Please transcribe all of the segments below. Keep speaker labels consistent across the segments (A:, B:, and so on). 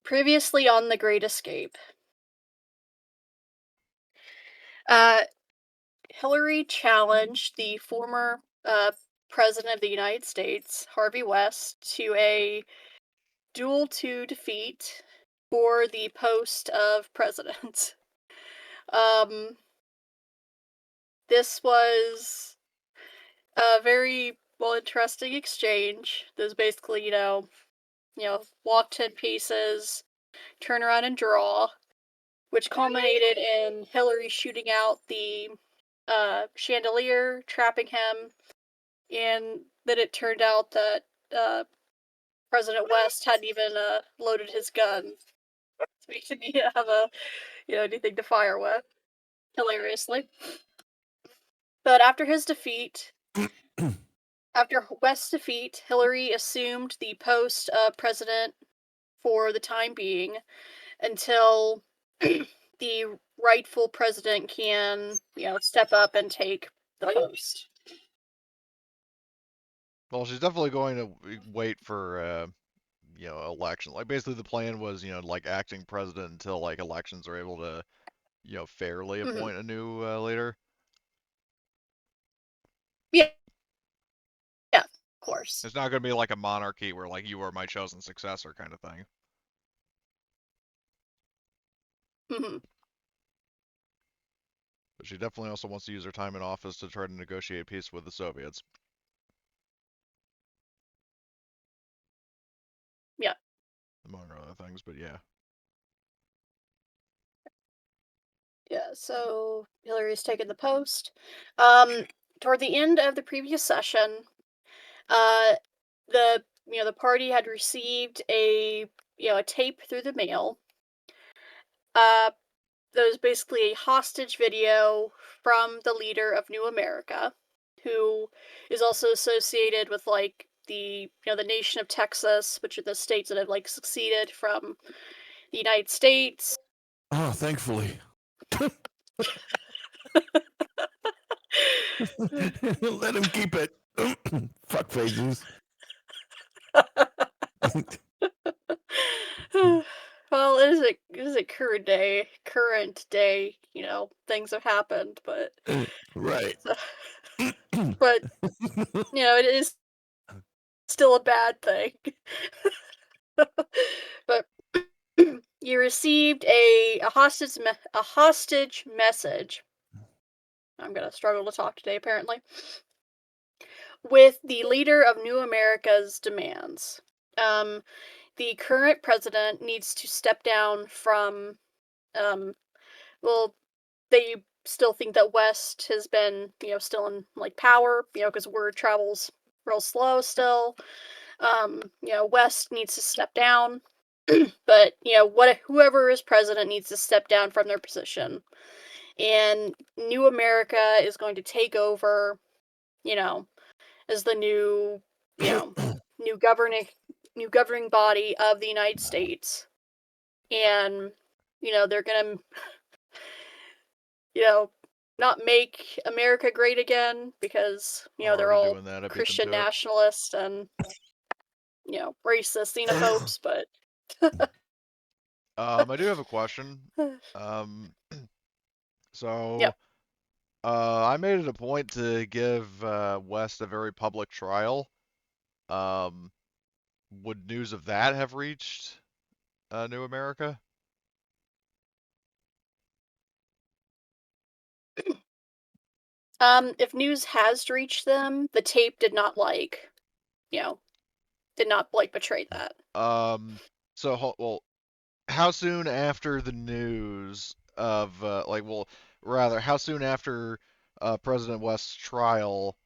A: Previously on The Great Escape. Uh, Hillary challenged the former president of the United States, Harvey West, to a duel to defeat for the post of president. Um, this was a very interesting exchange. There's basically, walk 10 pieces, turn around and draw, which culminated in Hillary shooting out the chandelier, trapping him, and then it turned out that uh, President West hadn't even loaded his gun, so he didn't have anything to fire with. Hilariously, but after his defeat, after West's defeat, Hillary assumed the post of president for the time being until the rightful president can, step up and take the post.
B: Well, she's definitely going to wait for election. Like basically the plan was like acting president until like elections are able to fairly appoint a new leader.
A: Yeah, yeah, of course.
B: It's not going to be like a monarchy where like you are my chosen successor kind of thing.
A: Mm-hmm.
B: But she definitely also wants to use her time in office to try to negotiate peace with the Soviets.
A: Yeah.
B: Among other things, but yeah.
A: Yeah, so Hillary's taken the post. Toward the end of the previous session, uh, the party had received a tape through the mail. Uh, that was basically a hostage video from the leader of New America, who is also associated with like the nation of Texas, which are the states that have like seceded from the United States.
C: Oh, thankfully. Let him keep it. Fuck faces.
A: Well, it is a current day, things have happened, but
C: Right.
A: but it is still a bad thing. But you received a hostage message. I'm gonna struggle to talk today, apparently. With the leader of New America's demands. The current president needs to step down from. Well, they still think that West has been, still in like power, because word travels real slow still. West needs to step down. But whoever is president needs to step down from their position, and New America is going to take over, you know, as the new governing body of the United States, and they're gonna not make America great again because they're
B: Already
A: all
B: doing that. I beat them
A: Christian
B: to it.
A: nationalists and racist xenophobes, but
B: I do have a question. Um,
A: yeah.
B: so I made it a point to give West a very public trial. Um, would news of that have reached New America?
A: If news has reached them, the tape you know, did not betray that.
B: Well, how soon after the news of rather, how soon after President West's trial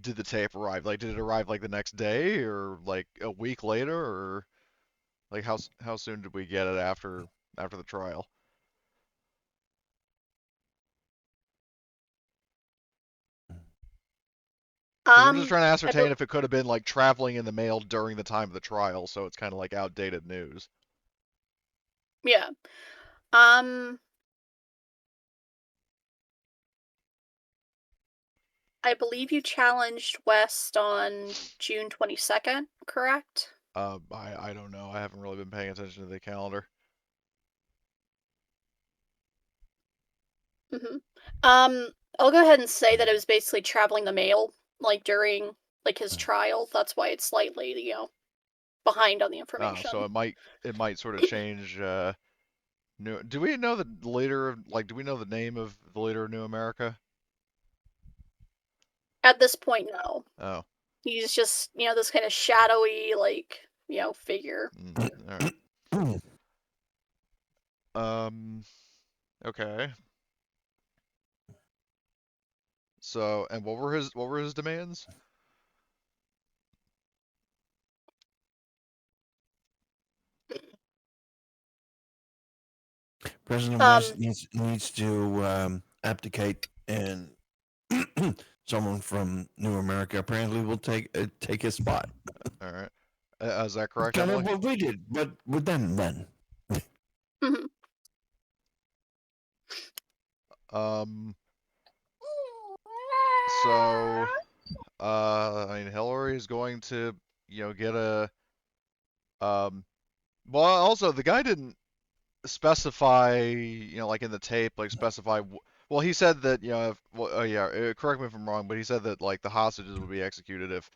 B: did the tape arrive? Like, did it arrive like the next day, or like a week later, or like how soon did we get it after the trial? Because I'm just trying to
A: I be-
B: ascertain if it could have been like traveling in the mail during the time of the trial, so it's kind of like outdated news.
A: yeah. Um, I believe you challenged West on June 22nd, correct?
B: I don't know. I haven't really been paying attention to the calendar.
A: hmm I'll go ahead and say that it was basically traveling the mail, like during like his trial. That's why it's slightly, behind on the
B: So
A: information.
B: it might sort of change. Do we know the leader of like? Do we know the name of the leader of New America?
A: At this point, no.
B: Oh,
A: He's just, this kind of shadowy, like, figure.
B: all right. Um, okay. So, and what were his demands?
C: President
A: Um,
C: West needs to abdicate, and someone from New America apparently will take his spot.
B: All right. Is that correct,
C: Kind of
B: Emily?
C: what we did, but with them then.
A: mhm.
B: Um, so, I mean, Hillary is going to, get um, well, also the guy didn't specify, like in the tape, like specify. Well, he said that, well, oh yeah, correct me if I'm wrong, but he said that like the hostages would be executed if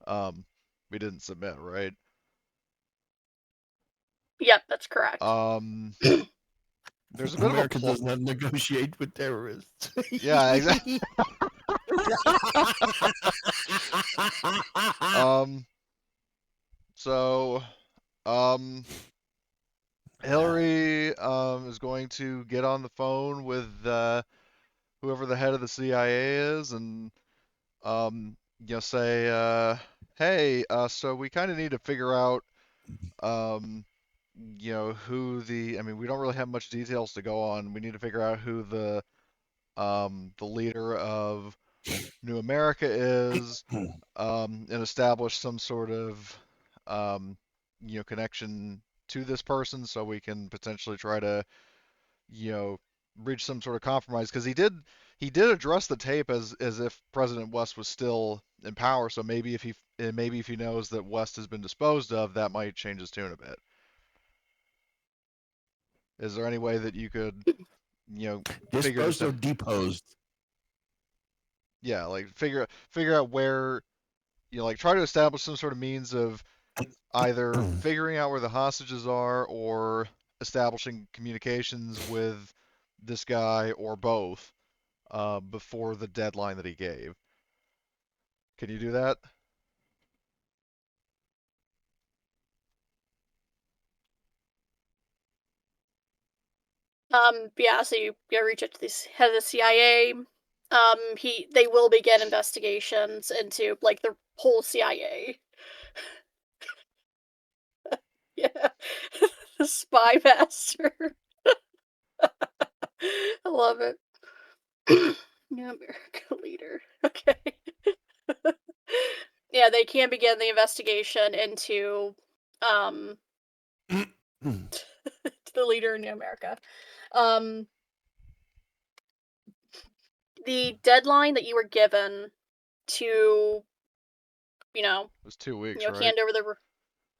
B: um we didn't submit, right?
A: Yep, that's correct.
B: Um, there's a bit of a
C: America does not negotiate with terrorists.
B: yeah, exactly. Um, so um, Hillary is going to get on the phone with whoever the head of the CIA is and say, hey, so we kind of need to figure out, um, who I mean, we don't really have much details to go on. We need to figure out who the leader of New America is, and establish some sort of, um, connection to this person so we can potentially try to, you know, reach some sort of compromise because he did address the tape as if President West was still in power. So maybe if he knows that West has been disposed of, that might change his tune a bit. Is there any way that you could, figure this
C: Disposed or
B: out?
C: deposed?
B: Yeah, like figure out where, like try to establish some sort of means of either figuring out where the hostages are or establishing communications with this guy or both before the deadline that he gave. Can you do that?
A: Yeah, so you gotta reach out to the head of the CIA. They will begin investigations into like the whole CIA. Yeah, the spy master. I love it. New America leader. Okay. Yeah, they can begin the investigation into um the leader in New America. Um the deadline that you were given to, you know,
B: It was 2 weeks, right?
A: hand over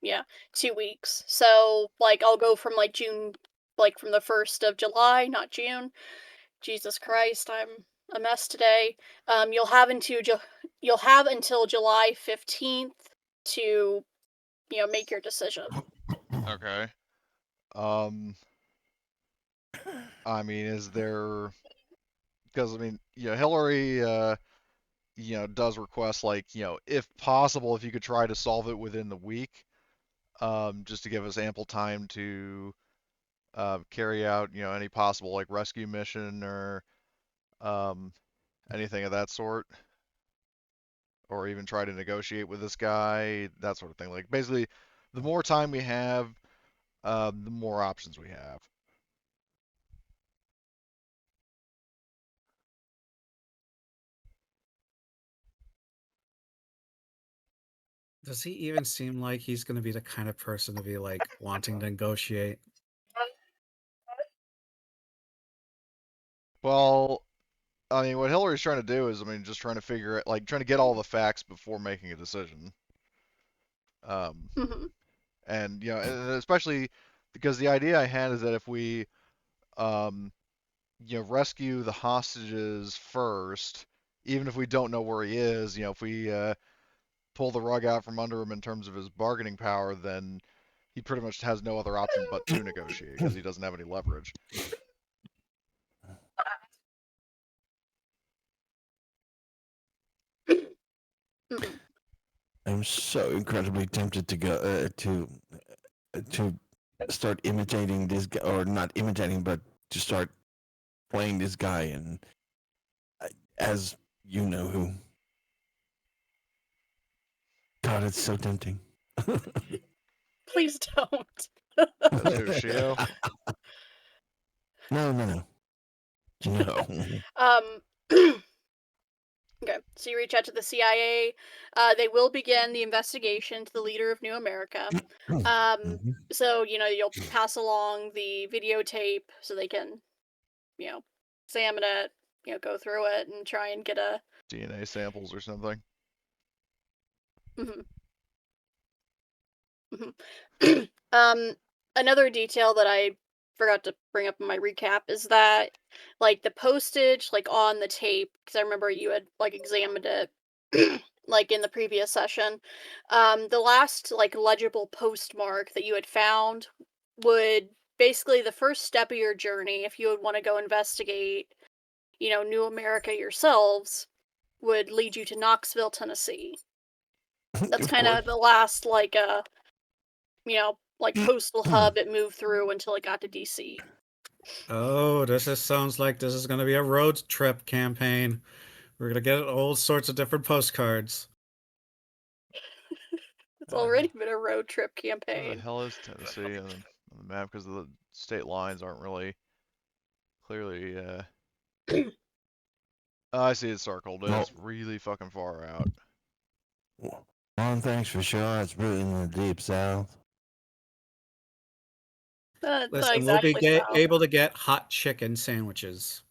A: yeah, 2 weeks. So like I'll go from like June, like from the 1st of July, not June. Jesus Christ, I'm a mess today. You'll have until July 15th to, make your decision.
B: Okay. Um, I mean, is there? Because I mean, Hillary, does request like, if possible, if you could try to solve it within the week, just to give us ample time to carry out, any possible like rescue mission or um, anything of that sort, or even try to negotiate with this guy, that sort of thing. Like basically, the more time we have, the more options we have.
D: Does he even seem like he's going to be the kind of person to be like wanting to negotiate?
B: Well, I mean, what Hillary's trying to do is, I mean, just trying to figure it, like, trying to get all the facts before making a decision. Um,
A: Mhm.
B: and and especially because the idea I had is that if we um, rescue the hostages first, even if we don't know where he is, if we pull the rug out from under him in terms of his bargaining power, then he pretty much has no other option but to negotiate because he doesn't have any leverage.
A: Mhm.
C: I'm so incredibly tempted to go to start imitating this guy, or not imitating, but to start playing this guy, and as you know who. God, it's so tempting.
A: Please don't.
B: As who, Shio?
C: No, no, no, no.
A: Um, okay, so you reach out to the CIA. They will begin the investigation to the leader of New America.
C: Mhm.
A: So, you'll pass along the videotape so they can, examine it, go through it and try and get a.
B: DNA samples or something.
A: Mhm, mhm. Another detail that I forgot to bring up in my recap is that, like, the postage, like, on the tape, because I remember you had, like, examined it, like, in the previous session, the last, like, legible postmark that you had found would basically the first step of your journey, if you would want to go investigate, New America yourselves, would lead you to Knoxville, Tennessee. That's
C: Of
A: kind
C: course.
A: of the last, like, like postal hub it moved through until it got to DC.
D: Oh, sounds like this is going to be a road trip campaign. We're going to get all sorts of different postcards.
A: It's already been a road trip
B: Where the
A: campaign.
B: hell is Tennessee on the map? Because the state lines aren't really clearly. Oh, I see it's circled.
C: Well,
B: It's really fucking far out.
C: one thing's for sure, it's really in the deep south.
A: Not
D: Listen, we'll be
A: exactly south.
D: able to get hot chicken sandwiches.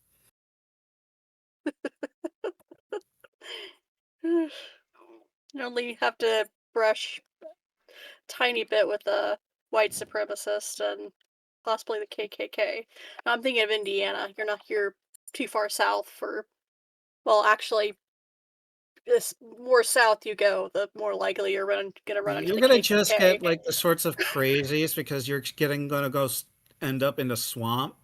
A: You only have to brush tiny bit with the white supremacist and possibly the KKK. I'm thinking of Indiana. You're too far south for. Well, actually, this more south you go, the more likely you're gonna run into
D: You're
A: the
D: gonna just
A: KKK.
D: get like the sorts of crazies because you're gonna go end up in the swamp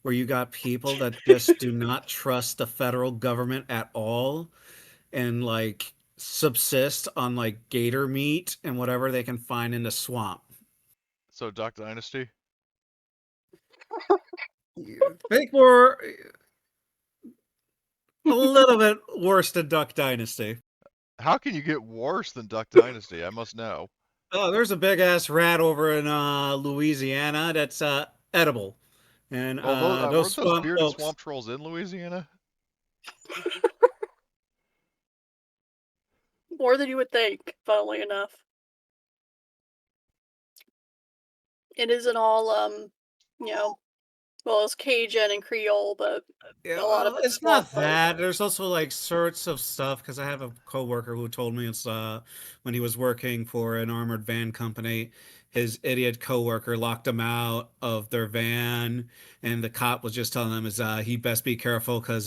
D: where you got people that just do not trust the federal government at all and like subsist on like gator meat and whatever they can find in the swamp.
B: So Duck Dynasty.
D: I think we're a little bit worse than Duck Dynasty.
B: How can you get worse than Duck Dynasty? I must know.
D: Oh, there's a big ass rat over in Louisiana that's edible. And
B: Well,
D: those
B: weren't those
D: swamp
B: bearded
D: folks.
B: swamp trolls in Louisiana?
A: More than you would think, funnily enough. It isn't all well, it's Cajun and Creole, but
D: Yeah,
A: a lot of it's
D: it's
A: swamp
D: not
A: folk.
D: that. There's also like sorts of stuff because I have a coworker who told me it's when he was working for an armored van company, his idiot coworker locked him out of their van, and the cop was just telling him is he best be careful because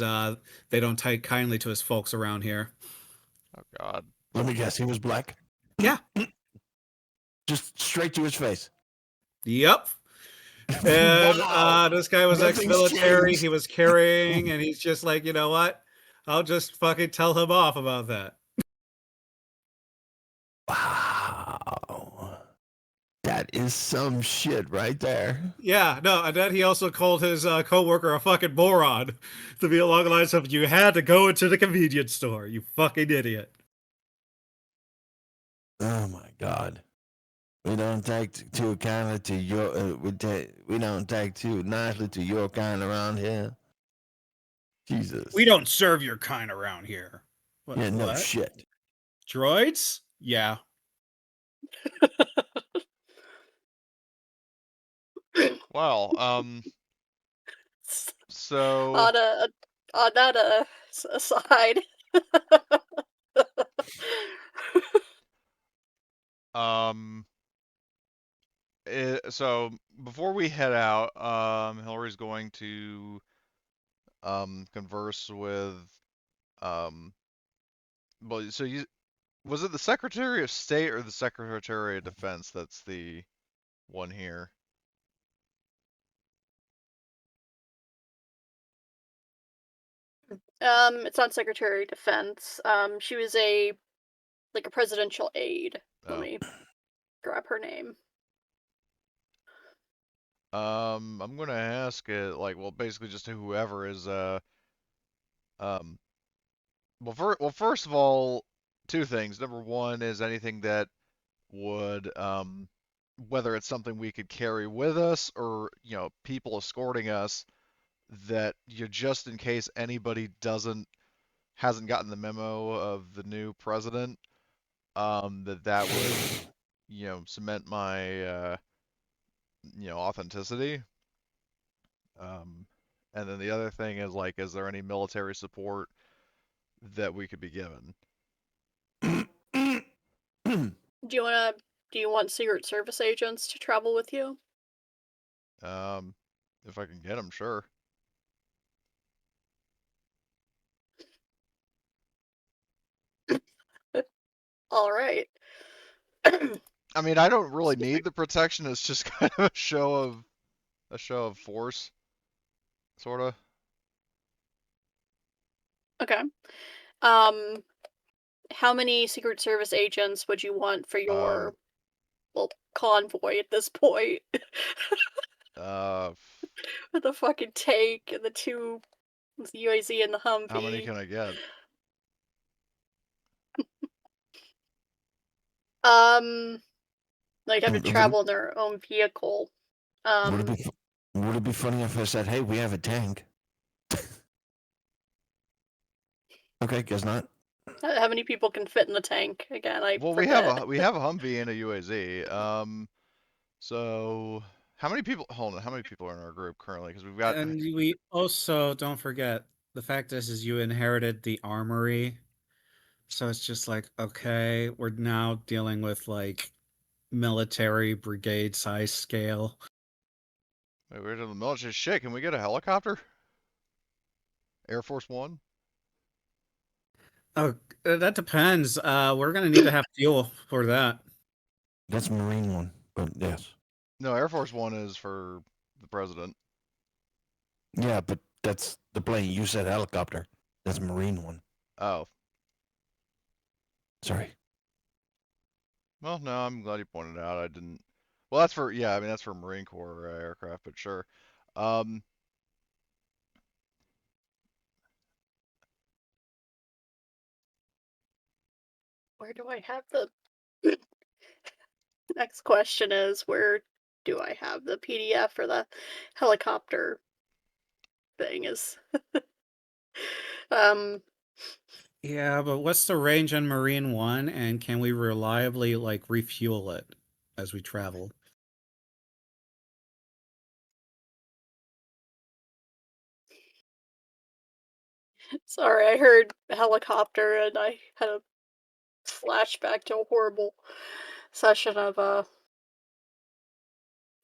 D: they don't take kindly to his folks around here.
B: Oh God.
C: Let me guess, he was black?
D: Yeah.
C: Just straight to his face.
D: Yep. And
C: Wow.
D: this guy was
C: Nothing's
D: ex-military. He
C: changed.
D: was carrying, and he's just like, you know what? I'll just fucking tell him off about that.
C: Wow. That is some shit right there.
D: Yeah, no, and then he also called his coworker a fucking moron to be along the lines of, "You had to go into the convenience store, you fucking idiot."
C: Oh my God. We don't take too kindly to your. We don't take too nicely to your kind around here. Jesus.
D: We don't serve your kind around here.
C: Yeah, no
D: What?
C: shit.
D: Droids? Yeah.
B: Well, so
A: On that aside,
B: Um, so before we head out, Hillary's going to converse with um. Well, so you was it the Secretary of State or the Secretary of Defense that's the one here?
A: It's not Secretary of Defense. She was a presidential aide. Let
B: Oh.
A: me grab her name.
B: I'm gonna ask it like, well, basically just to whoever is um well, first of all, two things. Number one is anything that would whether it's something we could carry with us or, people escorting us that just in case anybody hasn't gotten the memo of the new president, that would, cement my authenticity. Um, and then the other thing is like, is there any military support that we could be given?
A: Do you wanna? Do you want Secret Service agents to travel with you?
B: Um, if I can get them, sure.
A: All right.
B: I mean, I don't really need the protection. It's just kind of a show of force, sort of.
A: Okay. How many Secret Service agents would you want for
B: Um,
A: your convoy at this point?
B: uh,
A: With the fucking tank and the two the UAZ and the
B: how many
A: Humvee.
B: can I get?
A: Um, they'd have to
C: Would it,
A: travel in their own vehicle.
C: would it
A: Um,
C: be would it be funny if I said, "Hey, we have a tank"? Okay, guess not.
A: how many people can fit in the tank? Again, I
B: Well, we have
A: forget.
B: a we have a Humvee and a UAZ. So how many people? Hold on, how many people are in our group currently? Because we've got.
D: And we also don't forget the fact is you inherited the armory, so it's just like okay, we're now dealing with like military brigade size scale.
B: Wait, we're in the military. Shit, can we get a helicopter? Air Force One?
D: Oh, that depends. We're gonna need to have fuel for that.
C: That's Marine one, but yes.
B: No, Air Force One is for the president.
C: Yeah, but that's the plane. You said helicopter. That's Marine one.
B: Oh,
C: Sorry.
B: well, no, I'm glad you pointed it out. I didn't. Well, that's for yeah. I mean, that's for Marine Corps aircraft, but sure. Um,
A: Where do I have the next question is where do I have the PDF for the helicopter thing is um
D: Yeah, but what's the range on Marine One, and can we reliably like refuel it as we travel?
A: sorry, I heard helicopter and I had a flashback to a horrible session of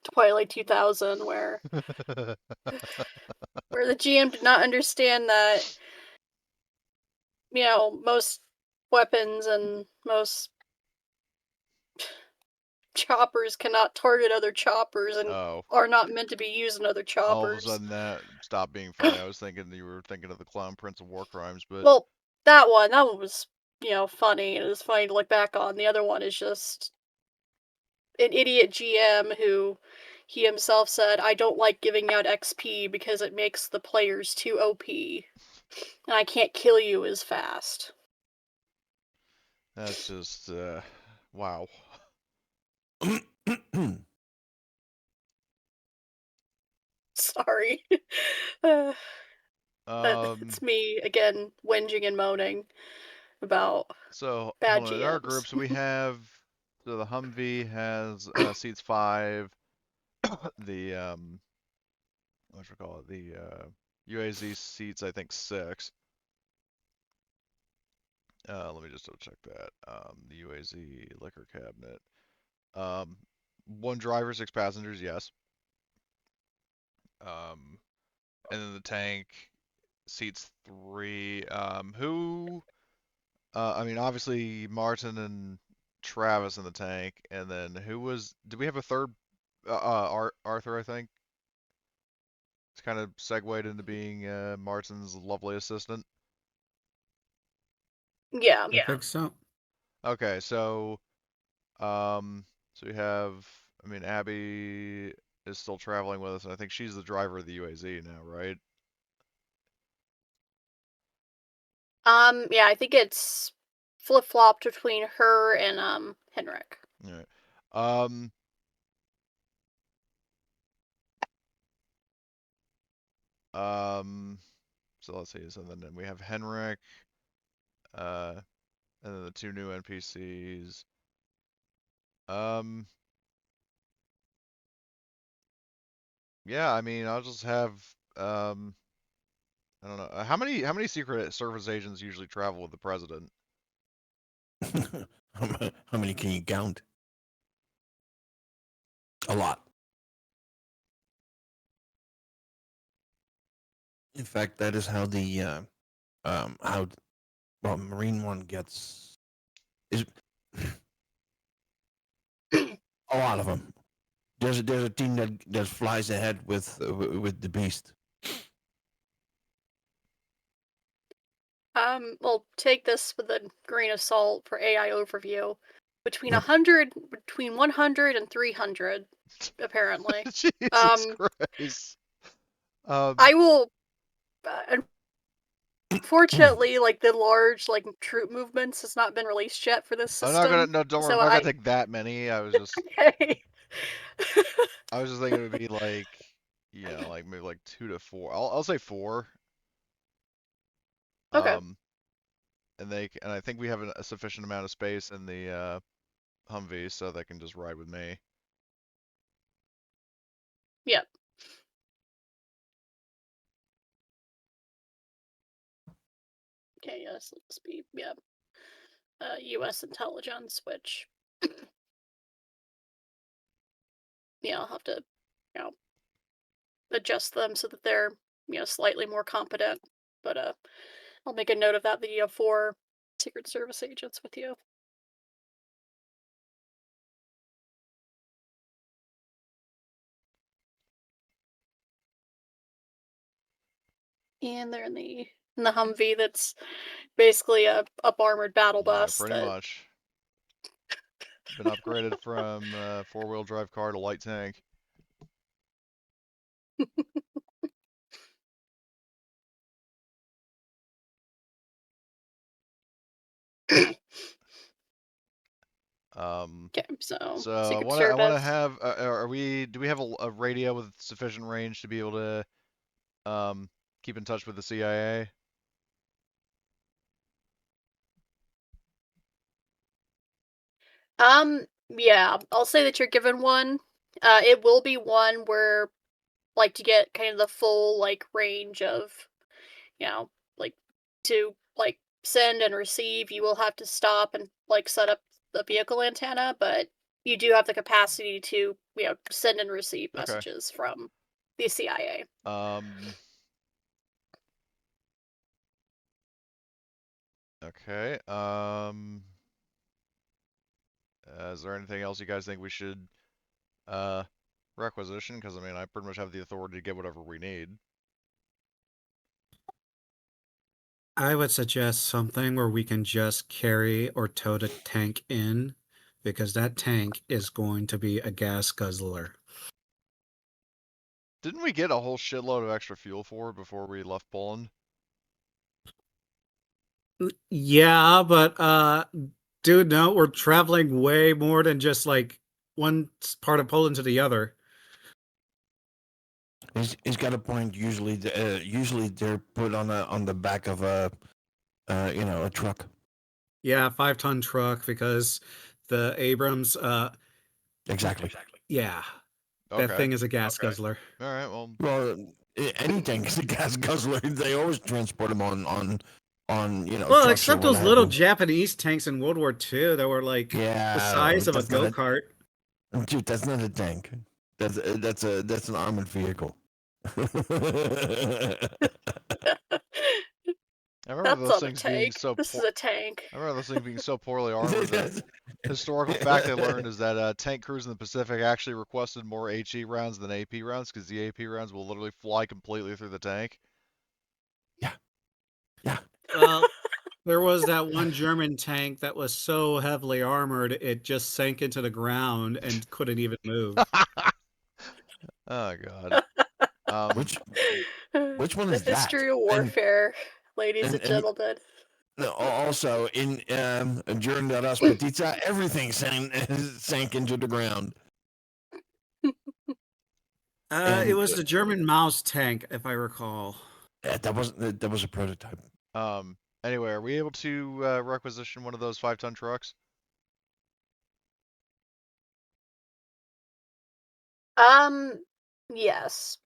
A: Twilight 2000 where the GM did not understand that most weapons and most choppers cannot target other choppers and
B: oh,
A: are not meant to be used in other
B: all of a
A: choppers.
B: sudden that stopped being funny. I was thinking you were thinking of the Clown Prince of War Crimes, but
A: Well, that one was, funny. It was funny to look back on. The other one is just an idiot GM who he himself said, I don't like giving out XP because it makes the players too OP. And I can't kill you as fast.
B: that's just wow.
A: Sorry. Uh,
B: Um,
A: it's me again whinging and moaning about
B: so
A: bad
B: hold on. In our
A: GMs.
B: group, so the Humvee has seats 5. The what should we call it? The UAZ seats I think 6. Let me just double check that. The UAZ liquor cabinet. One driver, 6 passengers, yes. And then the tank seats 3. Who? I mean, obviously Martin and Travis in the tank, and then who was? Did we have a third? Arthur, I think. It's kind of segued into being Martin's lovely assistant.
A: Yeah.
D: I think so.
B: Okay, so we have. I mean, Abby is still traveling with us, and I think she's the driver of the UAZ now, right?
A: Yeah, I think it's flip-flopped between her and Henrik.
B: All right. Um, so let's see. So then we have Henrik, uh, and then the 2 new NPCs. Um, yeah, I mean, I'll just have, I don't know. How many Secret Service agents usually travel with the president?
C: How many can you count? A lot. In fact, that is how the how well Marine one gets is a lot of them. There's a team that flies ahead with the beast.
A: Well, take this with a grain of salt for AI overview. Between
C: Yep.
A: 100 and 300, apparently.
B: Jesus Christ.
A: I will. Unfortunately, like the large like troop movements has not been released yet for this
B: I'm
A: system.
B: not gonna no, don't worry.
A: So
B: I'm not
A: I
B: gonna take that many. I was just
A: okay.
B: thinking it would be like, like maybe like 2 to 4. I'll say 4.
A: Okay.
B: And I think we have a sufficient amount of space in the Humvee, so they can just ride with me.
A: Yep. Okay. Yes. Let's be. Yeah. U.S. intelligence, which. Yeah, I'll have to, adjust them so that they're, slightly more competent. But I'll make a note of that you have 4 Secret Service agents with you. And they're in the Humvee that's basically a up armored battle
B: Yeah,
A: bus
B: pretty
A: that
B: much. Been upgraded from 4-wheel drive car to light tank.
A: Okay, so
B: So
A: Secret
B: I want to
A: Service.
B: have. Do we have a radio with sufficient range to be able to keep in touch with the CIA?
A: Yeah, I'll say that you're given one. It will be one where, like, to get kind of the full like range of, like to like send and receive, you will have to stop and like set up the vehicle antenna, but you do have the capacity to, send and receive
B: Okay.
A: messages from the CIA.
B: Okay. Is there anything else you guys think we should requisition? Because I mean, I pretty much have the authority to get whatever we need.
D: I would suggest something where we can just carry or tow the tank in, because that tank is going to be a gas guzzler.
B: Didn't we get a whole shitload of extra fuel for it before we left Poland?
D: Yeah, but dude, no, we're traveling way more than just like one part of Poland to the other.
C: He's got a point. Usually they're put on the back of a a truck.
D: Yeah, 5-ton truck, because the Abrams,
C: Exactly.
D: yeah, that
B: Okay.
D: thing is a gas guzzler.
B: All right. Well,
C: Well, any tank is a gas guzzler. They always transport them on
D: Well,
C: trucks
D: except
C: or
D: those
C: what
D: little
C: have you.
D: Japanese tanks in World War II that were like the
C: Yeah,
D: size of a
C: that's not
D: go-kart.
C: Dude, that's not a tank. That's an armored vehicle.
B: I remember
A: That's
B: those
A: not a
B: things being
A: tank.
B: so
A: This is a tank.
B: I remember those things being so poorly armored that historical fact I learned is that tank crews in the Pacific actually requested more HE rounds than AP rounds because the AP rounds will literally fly completely through the tank.
C: Yeah.
D: Well, there was that one German tank that was so heavily armored it just sank into the ground and couldn't even move.
B: Oh god.
C: Which one
A: The
C: is that?
A: history of warfare, ladies and
C: and
A: gentlemen.
C: no, also in during the Rasputica, everything sank into the ground.
D: It was the German Mouse tank, if I recall.
C: That was a prototype.
B: Anyway, are we able to requisition one of those 5-ton trucks?
A: Yes.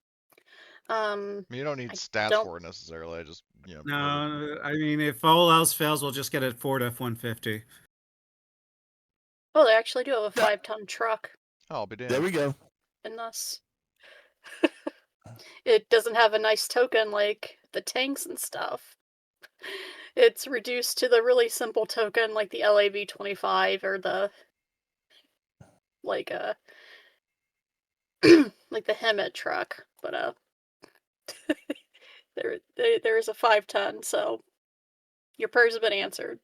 B: I mean, you don't need
A: I
B: stats
A: don't.
B: for it necessarily. I just,
D: No, I mean, if all else fails, we'll just get a Ford F-150.
A: Oh, they actually do have a 5-ton truck
B: Oh, I'll be damned.
C: There we go.
A: in this. It doesn't have a nice token like the tanks and stuff. It's reduced to the really simple token like the LAV-25 or the like like the Hemet truck, but there is a 5-ton, so your prayers have been answered.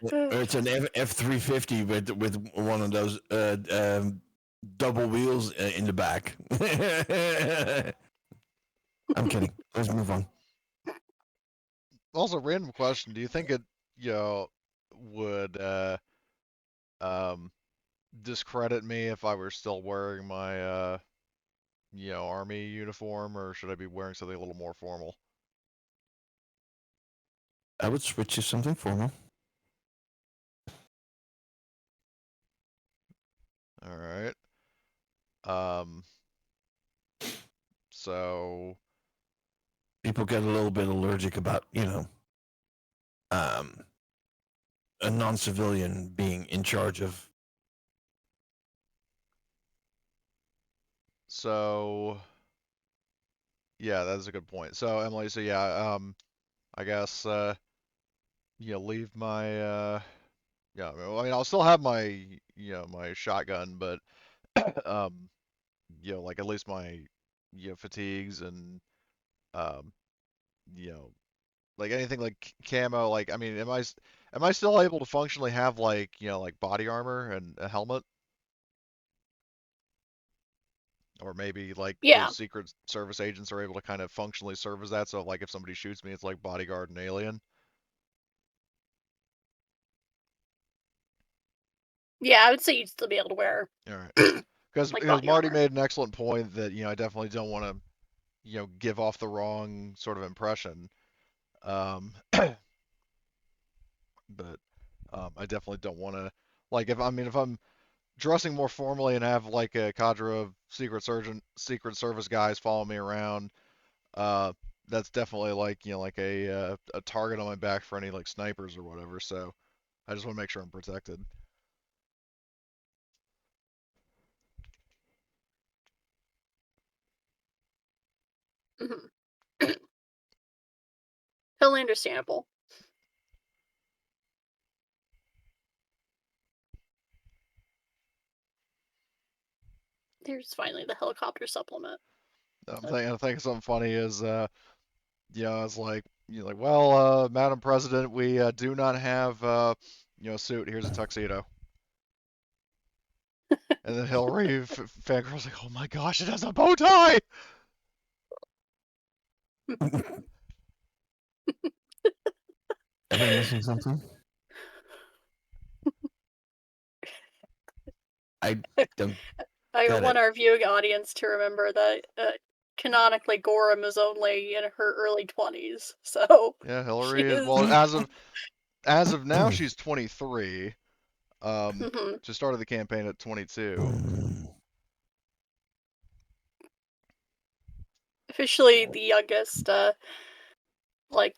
C: It's an F-350 with one of those double wheels in the back. I'm kidding. Let's move on.
B: Also, random question: do you think it, would discredit me if I were still wearing my army uniform, or should I be wearing something a little more formal?
C: I would switch to something formal.
B: All right. Um. So.
C: People get a little bit allergic about, a non-civilian being in charge of.
B: So. Yeah, that's a good point. So Emily, so yeah, I guess leave my yeah. I mean, I'll still have my my shotgun, but um, like at least my fatigues and um, you know, like anything like camo. Like, I mean, am I still able to functionally have like like body armor and a helmet, or maybe like
A: Yeah.
B: those Secret Service agents are able to kind of functionally serve as that. So like if somebody shoots me, it's like bodyguard and alien.
A: Yeah, I would say you'd still be able to wear
B: All right. Because
A: like body
B: Marty
A: armor.
B: made an excellent point that I definitely don't want to give off the wrong sort of impression. But I definitely don't want to like if I'm dressing more formally and have like a cadre of Secret Service guys follow me around, uh, that's definitely like like a target on my back for any like snipers or whatever. So I just want to make sure I'm protected.
A: Mhm. Totally understandable. There's finally the helicopter supplement.
B: I'm thinking something funny is it's like like, well, Madam President, we do not have a suit. Here's a tuxedo. And then Hillary fangirl's like, oh my gosh, it has a bow tie.
C: Am I missing something? I don't.
A: I
C: Got
A: want
C: it.
A: our viewing audience to remember that canonically Gorham is only in her early 20s, so
B: Yeah,
A: she
B: Hillary is
A: is.
B: well as of now she's 23.
A: Mhm.
B: She started the campaign at 22.
A: Officially the youngest, like,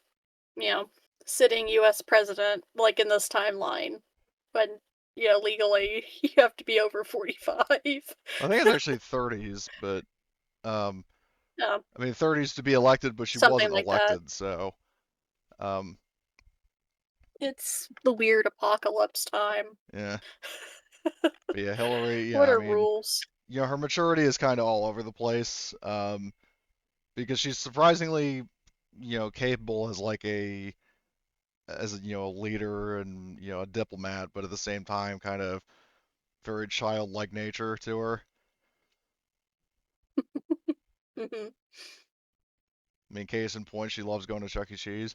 A: you know, sitting U.S. president, like in this timeline, when legally you have to be over 45.
B: I think it's actually 30s, but I
A: Yeah,
B: mean 30s to be elected, but she
A: something
B: wasn't
A: like that.
B: elected, so
A: It's the weird apocalypse time.
B: yeah. But yeah, Hillary,
A: What
B: yeah, I
A: are
B: mean,
A: rules?
B: her maturity is kind of all over the place, because she's surprisingly, capable as like a leader and a diplomat, but at the same time, kind of very childlike nature to her.
A: Hmm.
B: I mean, case in point, she loves going to Chuck E. Cheese.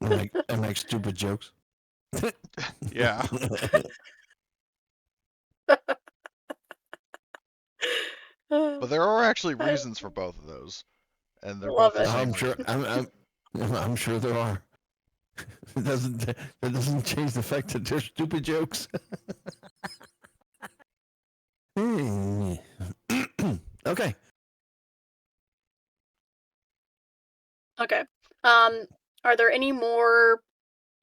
C: and make stupid jokes.
B: Yeah, but there are actually
A: I
B: reasons for both of those, and they're both
A: love
B: the
A: it.
B: same
C: I'm sure.
B: reason.
C: I'm sure there are. That doesn't change the fact that they're stupid jokes. Okay.
A: Okay. Are there any more?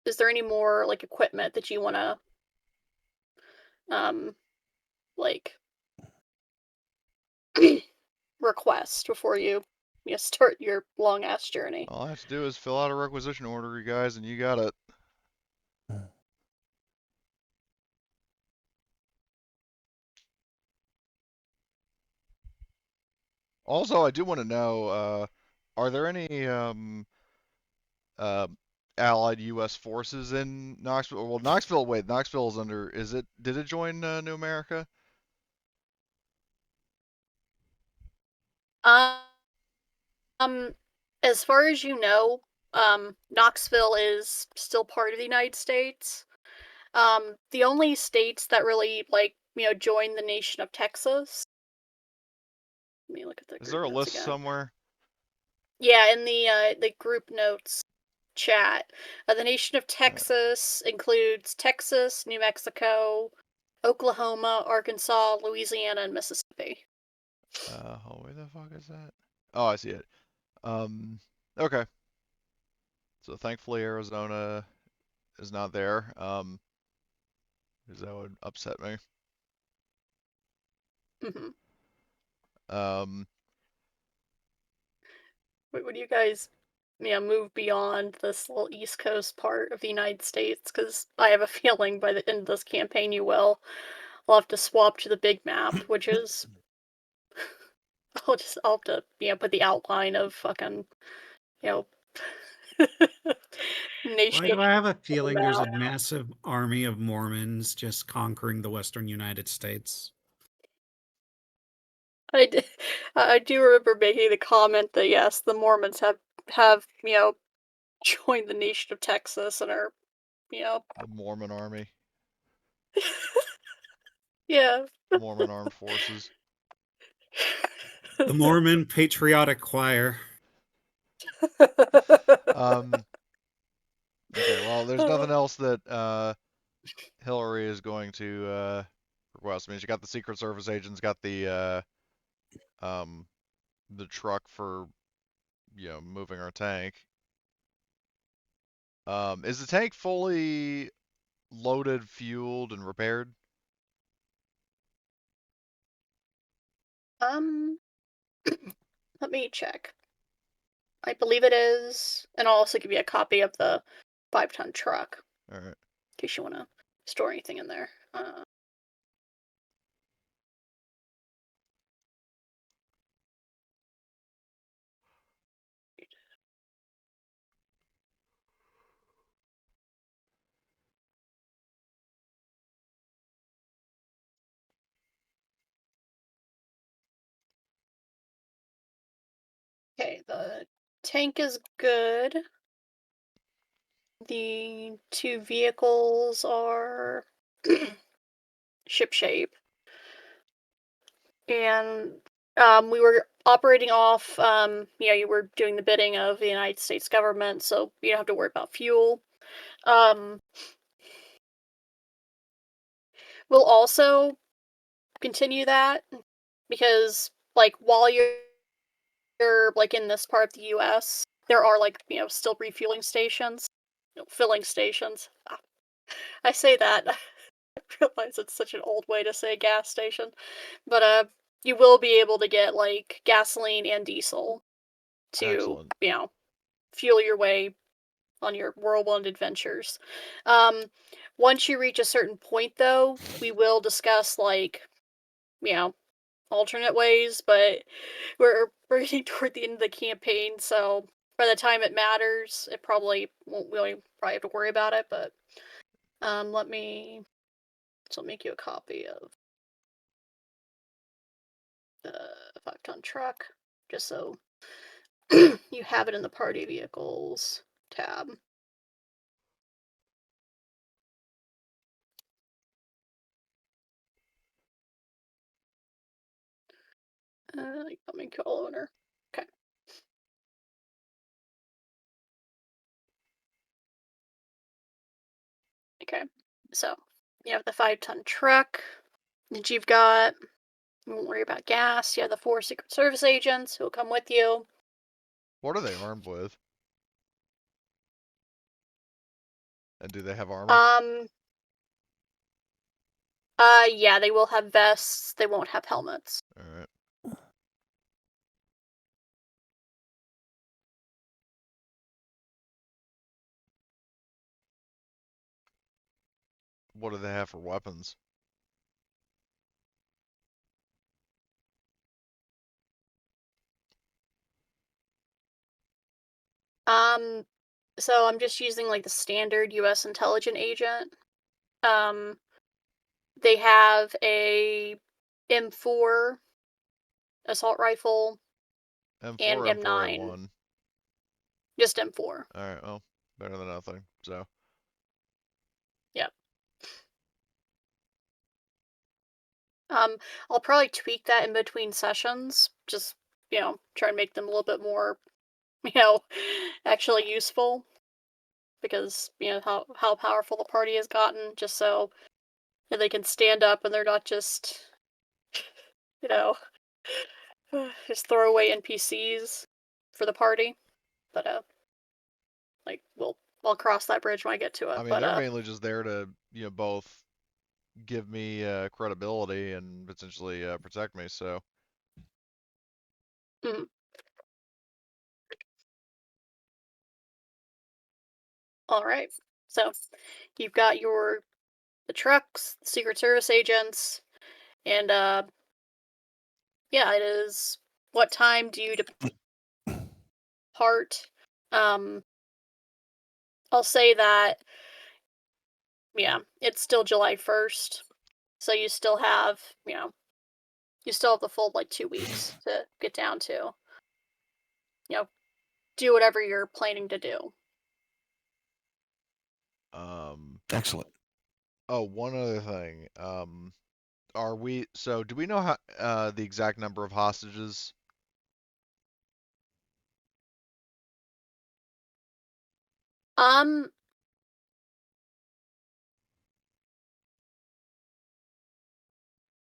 A: Is there any more like equipment that you want to like request before you start your long ass journey?
B: All I have to do is fill out a requisition order, you guys, and you got it. Also, I do want to know, are there any uh, allied U.S. forces in Knoxville? Well, Knoxville. Wait, Knoxville is under. Is it? Did it join New America?
A: Um, as far as you know, Knoxville is still part of the United States. The only states that really joined the nation of Texas. Let me look at the
B: Is
A: group
B: there a
A: notes
B: list
A: again.
B: somewhere?
A: Yeah, in the group notes chat, the nation of Texas includes Texas, New Mexico, Oklahoma, Arkansas, Louisiana, and Mississippi.
B: Where the fuck is that? Oh, I see it. Okay. So thankfully Arizona is not there. Because that would upset me.
A: Hmm.
B: Um,
A: Would you guys, move beyond this little East Coast part of the United States? Because I have a feeling by the end of this campaign you will. I'll have to swap to the big map, which is I'll have to put the outline of fucking you know nation
D: Why do I have a
A: of
D: feeling there's
A: map.
D: a massive army of Mormons just conquering the Western United States?
A: I, d- I do remember making the comment that yes, the Mormons have joined the nation of Texas and are you know
B: the Mormon Army,
A: yeah.
B: Mormon Armed Forces.
D: The Mormon Patriotic Choir.
B: Um, okay, well, there's nothing else that Hillary is going to request. I mean, she got the Secret Service agents, got um the truck for moving our tank. Is the tank fully loaded, fueled, and repaired?
A: um, let me check. I believe it is, and I'll also give you a copy of the 5-ton truck
B: All right.
A: in case you want to store anything in there. Okay, the tank is good. The 2 vehicles are shipshape. And we were operating off, you were doing the bidding of the United States government, so you don't have to worry about fuel. Um, we'll also continue that because, like, while you're like in this part of the U.S., there are still refueling stations. filling stations. I say that. I realize it's such an old way to say gas station, but you will be able to get like gasoline and diesel to
B: Excellent.
A: fuel your way on your whirlwind adventures. Once you reach a certain point, though, we will discuss like alternate ways, but we're getting toward the end of the campaign, so by the time it matters, it probably won't really probably have to worry about it. But let me make you a copy of the 5-ton truck, just so you have it in the party vehicles tab. Let me call owner. Okay. Okay. So you have the 5-ton truck that you've got. You won't worry about gas. You have the 4 Secret Service agents who will come with you.
B: What are they armed with? And do they have armor?
A: Yeah, they will have vests. They won't have helmets.
B: All right. What do they have for weapons?
A: So I'm just using like the standard U.S. intelligence agent. They have a M4 assault rifle
B: M4
A: and
B: or
A: M9.
B: M4A1?
A: Just M4.
B: Alright, well, better than nothing, so.
A: Yep. I'll probably tweak that in between sessions. Just, try and make them a little bit more, actually useful. Because, how powerful the party has gotten, just so they can stand up and they're not just, just throwaway NPCs for the party. But, I'll cross that bridge when I get to it.
B: I mean,
A: but
B: they're mainly just there to, both give me credibility and potentially protect me, so.
A: Mm. All right. So you've got the trucks, the Secret Service agents, and yeah, it is. What time do you depart? I'll say that it's still July 1st, so you still have the full 2 weeks to get down to do whatever you're planning to do.
C: Excellent.
B: Oh, one other thing. Do we know how the exact number of hostages?
A: Um.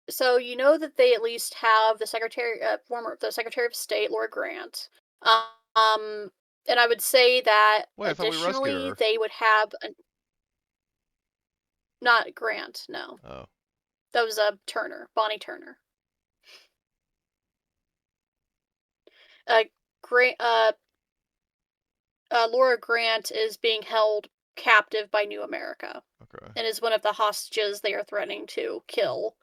A: So you know that they at least have the Secretary of State, Laura Grant. Um, and I would say that
B: Wait, I thought we rescued
A: additionally
B: her.
A: they would have not Grant, no.
B: Oh.
A: That was Turner, Bonnie Turner. Grant, Laura Grant is being held captive by New America.
B: Okay.
A: And is one of the hostages they are threatening to kill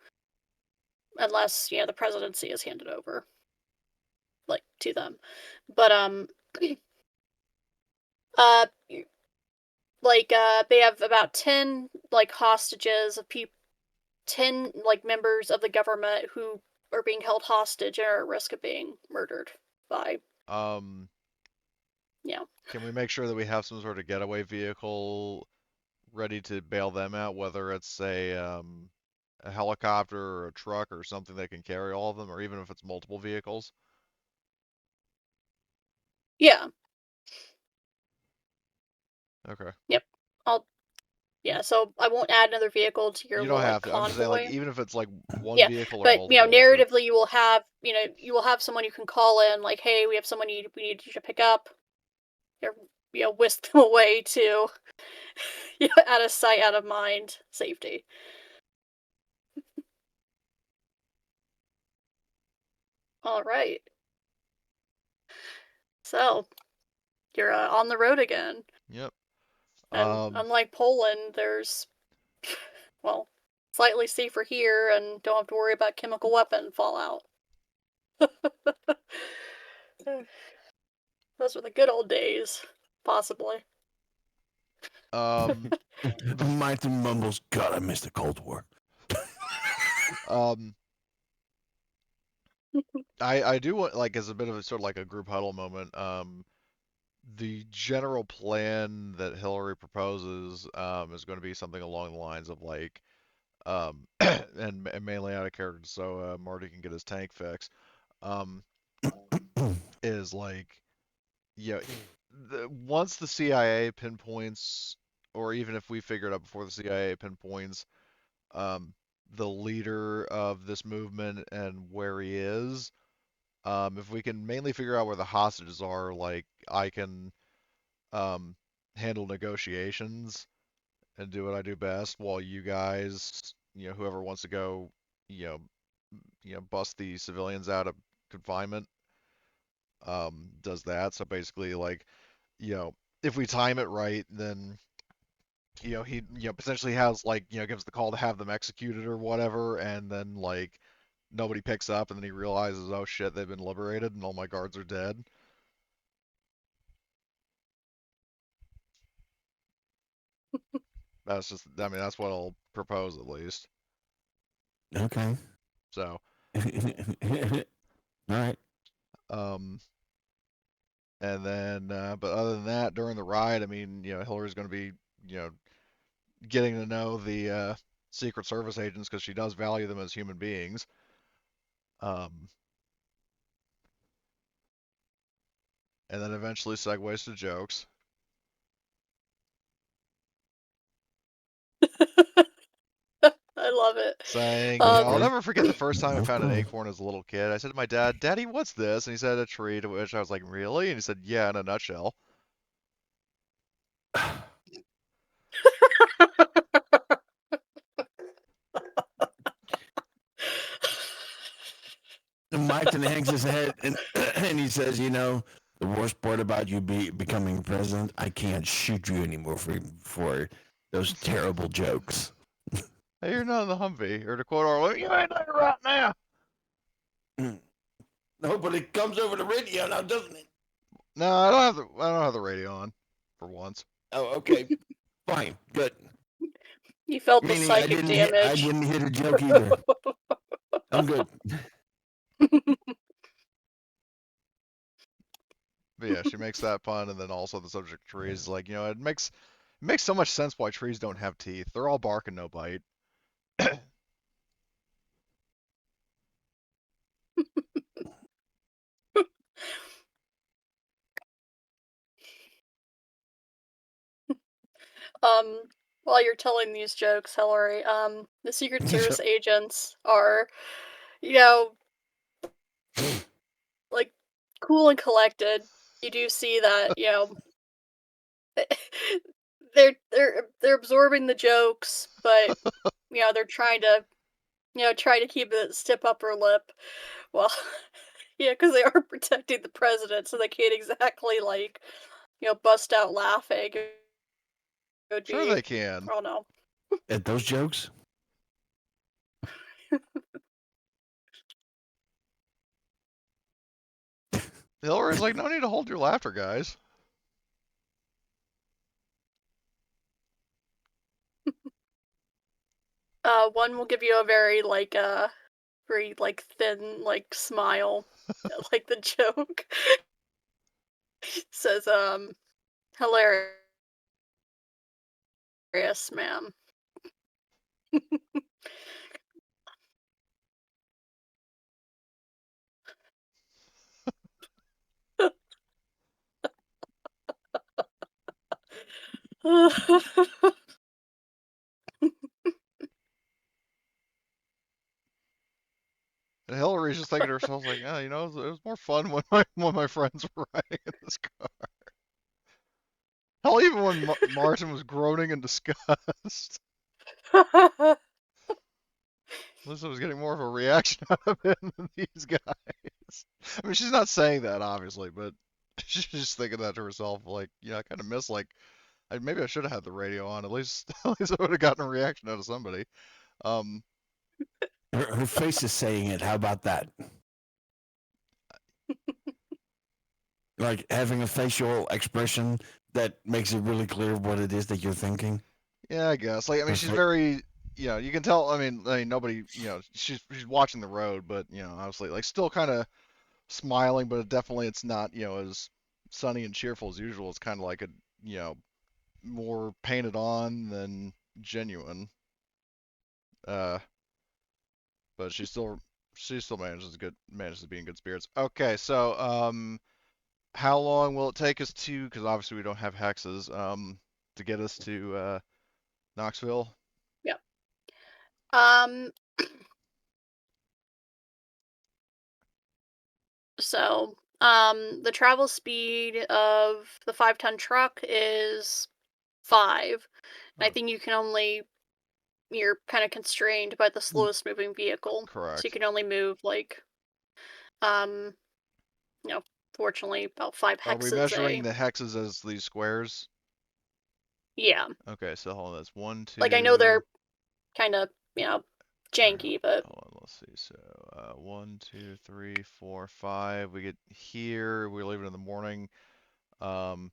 A: unless the presidency is handed over to them. But they have about 10 hostages of 10 members of the government who are being held hostage and are at risk of being murdered by
B: Can we make sure that we have some sort of getaway vehicle ready to bail them out, whether it's a helicopter or a truck or something that can carry all of them, or even if it's multiple vehicles?
A: Yeah.
B: Okay.
A: Yep. So I won't add another vehicle to your
B: You don't have to.
A: convoy.
B: I'm just saying, even if it's one
A: Yeah,
B: vehicle or
A: but
B: multiple.
A: narratively you will have someone you can call in, hey, we have someone we need you to pick up. whisk them away to out of sight, out of mind, safety. All right. So you're on the road again,
B: Yep.
A: and unlike Poland, there's well, slightly safer here, and don't have to worry about chemical weapon fallout. Those were the good old days, possibly.
C: Martin mumbles, God, I miss the Cold War.
B: I do want, like, as a bit of a sort of like a group huddle moment. The general plan that Hillary proposes is going to be something along the lines of like, and mainly out of character, so Marty can get his tank fix. Is like, yeah, once the CIA pinpoints, or even if we figure it out before the CIA pinpoints, um, the leader of this movement and where he is. If we can mainly figure out where the hostages are, like I can um, handle negotiations and do what I do best, while you guys, whoever wants to go, you know, bust the civilians out of confinement, does that. So basically, like, you know, if we time it right, then he potentially has, like, gives the call to have them executed or whatever, and then like nobody picks up, and then he realizes, oh shit, they've been liberated and all my guards are dead. That's just, I mean, that's what I'll propose at least.
C: Okay.
B: So,
C: All right.
B: um, and then, but other than that, during the ride, I mean, Hillary's going to be, you know, getting to know the Secret Service agents because she does value them as human beings. Um, and then eventually segues to jokes.
A: I love it.
B: Saying, I'll never forget the first time I found an acorn as a little kid. I said to my dad, Daddy, what's this? And he said, a tree, to which I was like, really? And he said, yeah, in a nutshell.
C: Martin hangs his head and and he says, the worst part about you becoming president, I can't shoot you anymore for those terrible jokes.
B: Hey, you're not in the Humvee. Or to quote Orwell, you ain't there right now.
C: No, but it comes over the radio now, doesn't it?
B: No, I don't have the radio on for once.
C: Oh, okay. Fine. Good.
A: You felt the
C: Meaning I
A: psychic
C: didn't hit a joke either. I'm good.
B: But yeah, she makes that pun, and then also the subject of trees. Like, it makes so much sense why trees don't have teeth. They're all bark and no bite.
A: While you're telling these jokes, Hillary, the Secret Service agents are, you know, like, cool and collected. You do see that, they're absorbing the jokes, but they're trying to keep a stiff upper lip. Well, yeah, because they are protecting the president, so they can't exactly like bust out laughing. It would
B: Sure
A: be,
B: they can.
A: I don't know.
C: At those jokes?
B: Hillary's like, no need to hold your laughter, guys.
A: One will give you a very very like thin like smile, like the joke says, hilarious, ma'am.
B: And Hillary's just thinking to herself, like, it was more fun when my friends were riding in this car. Hell, even when Martin was groaning in disgust, Melissa was getting more of a reaction out of him than these guys. I mean, she's not saying that obviously, but she's just thinking that to herself. Like, I kind of miss maybe I should have had the radio on. At least I would have gotten a reaction out of somebody. Um,
C: Her face is saying it. How about that? Like having a facial expression that makes it really clear what it is that you're thinking.
B: Yeah, I guess. I mean, she's
C: Perfect.
B: very, you can tell. I mean, nobody, she's watching the road, but obviously, still kind of smiling, but definitely it's not, as sunny and cheerful as usual. It's kind of like you know, more painted on than genuine. Uh, but she still manages to be in good spirits. Okay, so how long will it take us to? Because obviously we don't have hexes. To get us to Knoxville.
A: Yep. Um. So, the travel speed of the 5-ton truck is 5. And I
B: Oh,
A: think you're kind of constrained by the slowest moving vehicle. So you
B: correct.
A: can only move um, you know, fortunately about 5
B: Are we
A: hexes
B: measuring
A: a
B: the hexes as these squares?
A: yeah.
B: Okay, so hold on. That's one,
A: Like I know they're
B: two.
A: kind of,
B: Or,
A: janky, but
B: hold on, let's see. So, 1, 2, 3, 4, 5. We get here. We leave it in the morning. Um,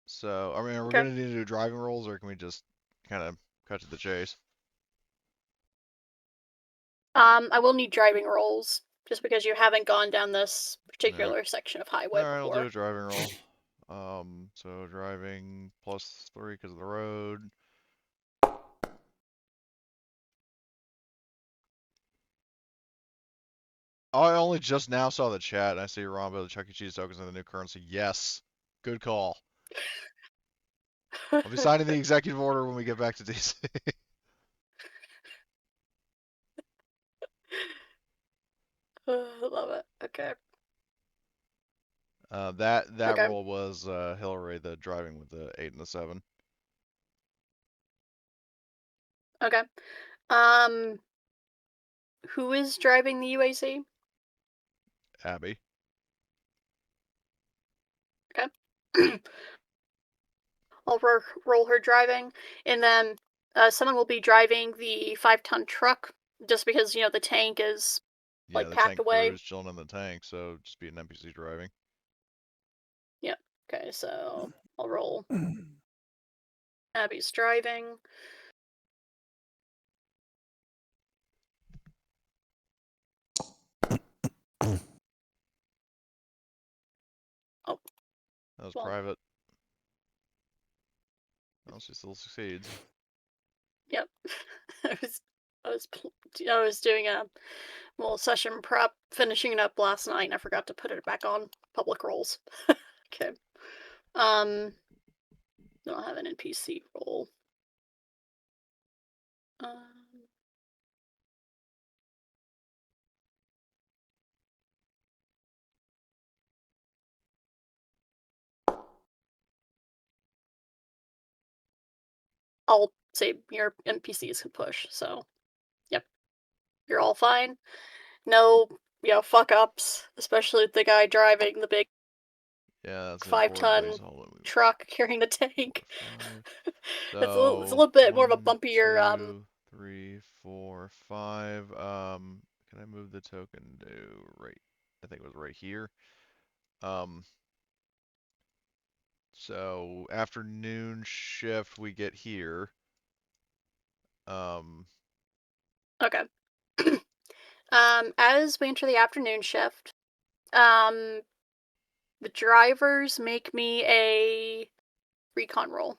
B: so, I mean, are we
A: okay.
B: gonna need to do driving rolls, or can we just kind of cut to the chase?
A: I will need driving rolls just because you haven't gone down this
B: All right.
A: particular section of
B: All
A: highway
B: right, I'll do
A: before.
B: a driving roll. So driving +3 because of the road. Oh, I only just now saw the chat, and I see Ron about the Chuck E. Cheese tokens and the new currency. Yes, good call. I'll be signing the executive order when we get back to DC.
A: Love it. Okay.
B: That
A: Okay.
B: roll was Hillary, the driving with the 8 and the 7.
A: Okay. Um, who is driving the UAC?
B: Abby.
A: Okay. I'll roll her driving, and then someone will be driving the 5-ton truck, just because the tank is
B: Yeah, the
A: packed
B: tank crew
A: away.
B: is chilling in the tank, so just be an NPC driving.
A: Yep. Okay, so I'll roll Abby's driving. Oh,
B: That was
A: well,
B: private. Well, she still succeeds.
A: yep. I was I was I was doing a little session prep, finishing it up last night, and I forgot to put it back on public rolls. Okay. Um, don't have an NPC roll. Um, I'll say your NPCs can push. So, yep, you're all fine. No, fuck ups, especially the guy driving the big
B: Yeah, that's
A: five
B: important.
A: ton
B: Please hold on.
A: truck carrying the tank.
B: 5.
A: It's a
B: So
A: little bit more of a
B: 1,
A: bumpier.
B: 2, 3, 4, 5. Can I move the token to right? I think it was right here. Um, so afternoon shift we get here. Um,
A: Okay. As we enter the afternoon shift, the drivers make me a recon roll.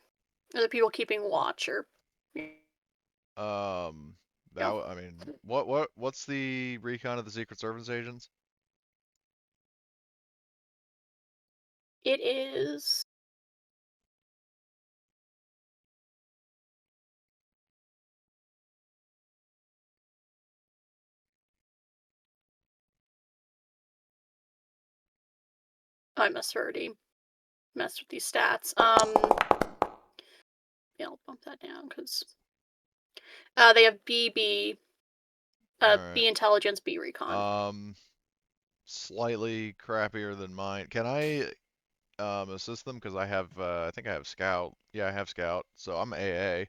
A: Or the people keeping watch, or
B: that I mean, what's the recon of the Secret Service agents?
A: it is. I misheard him. mess with these stats. Yeah, I'll bump that down because they have BB,
B: Alright.
A: B intelligence, B recon.
B: Slightly crappier than mine. Can I assist them? Because I have, I think I have Scout. Yeah, I have Scout, so I'm AA.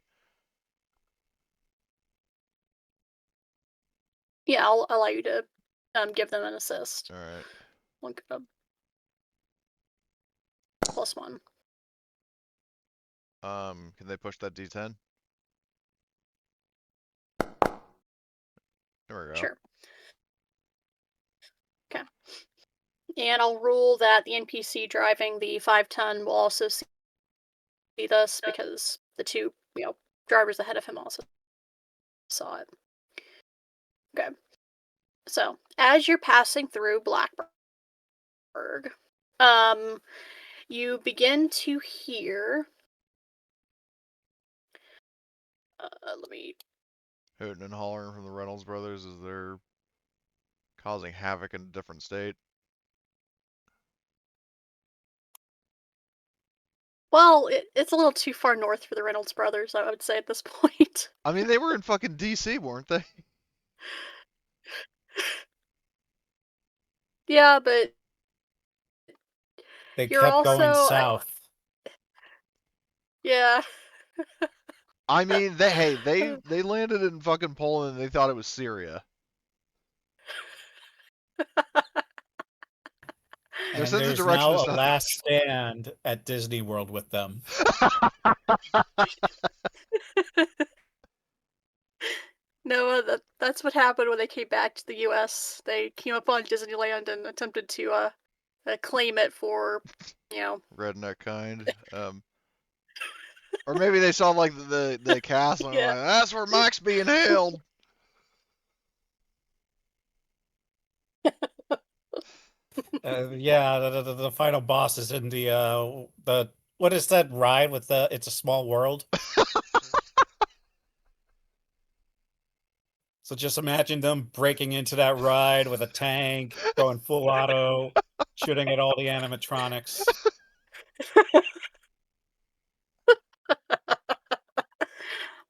A: Yeah, I'll allow you to give them an assist.
B: Alright.
A: Look up +1.
B: Can they push that D10? There we go.
A: Sure. Okay. And I'll rule that the NPC driving the 5-ton will also see this because the two, drivers ahead of him also saw it. Okay. So, as you're passing through Blackburg, you begin to hear. Let me.
B: Hooting and hollering from the Reynolds brothers as they're causing havoc in a different state.
A: Well, it's a little too far north for the Reynolds brothers, I would say at this point.
B: I mean, they were in fucking DC, weren't they?
A: Yeah, but
D: They
A: you're
D: kept going
A: also
D: south.
A: yeah.
B: I mean, they landed in fucking Poland and they thought it was Syria. Their
D: And
B: sense of
D: there's
B: direction
D: now
B: is
D: a
B: not
D: last stand at Disney World with them.
A: No, that's what happened when they came back to the U.S. They came up on Disneyland and attempted to claim it for,
B: redneck kind. Or maybe they saw like the castle and were
A: yeah.
B: like, that's where Mike's being held.
D: Yeah, the final boss is in the what is that ride with the It's a Small World? So just imagine them breaking into that ride with a tank, going full auto, shooting at all the animatronics.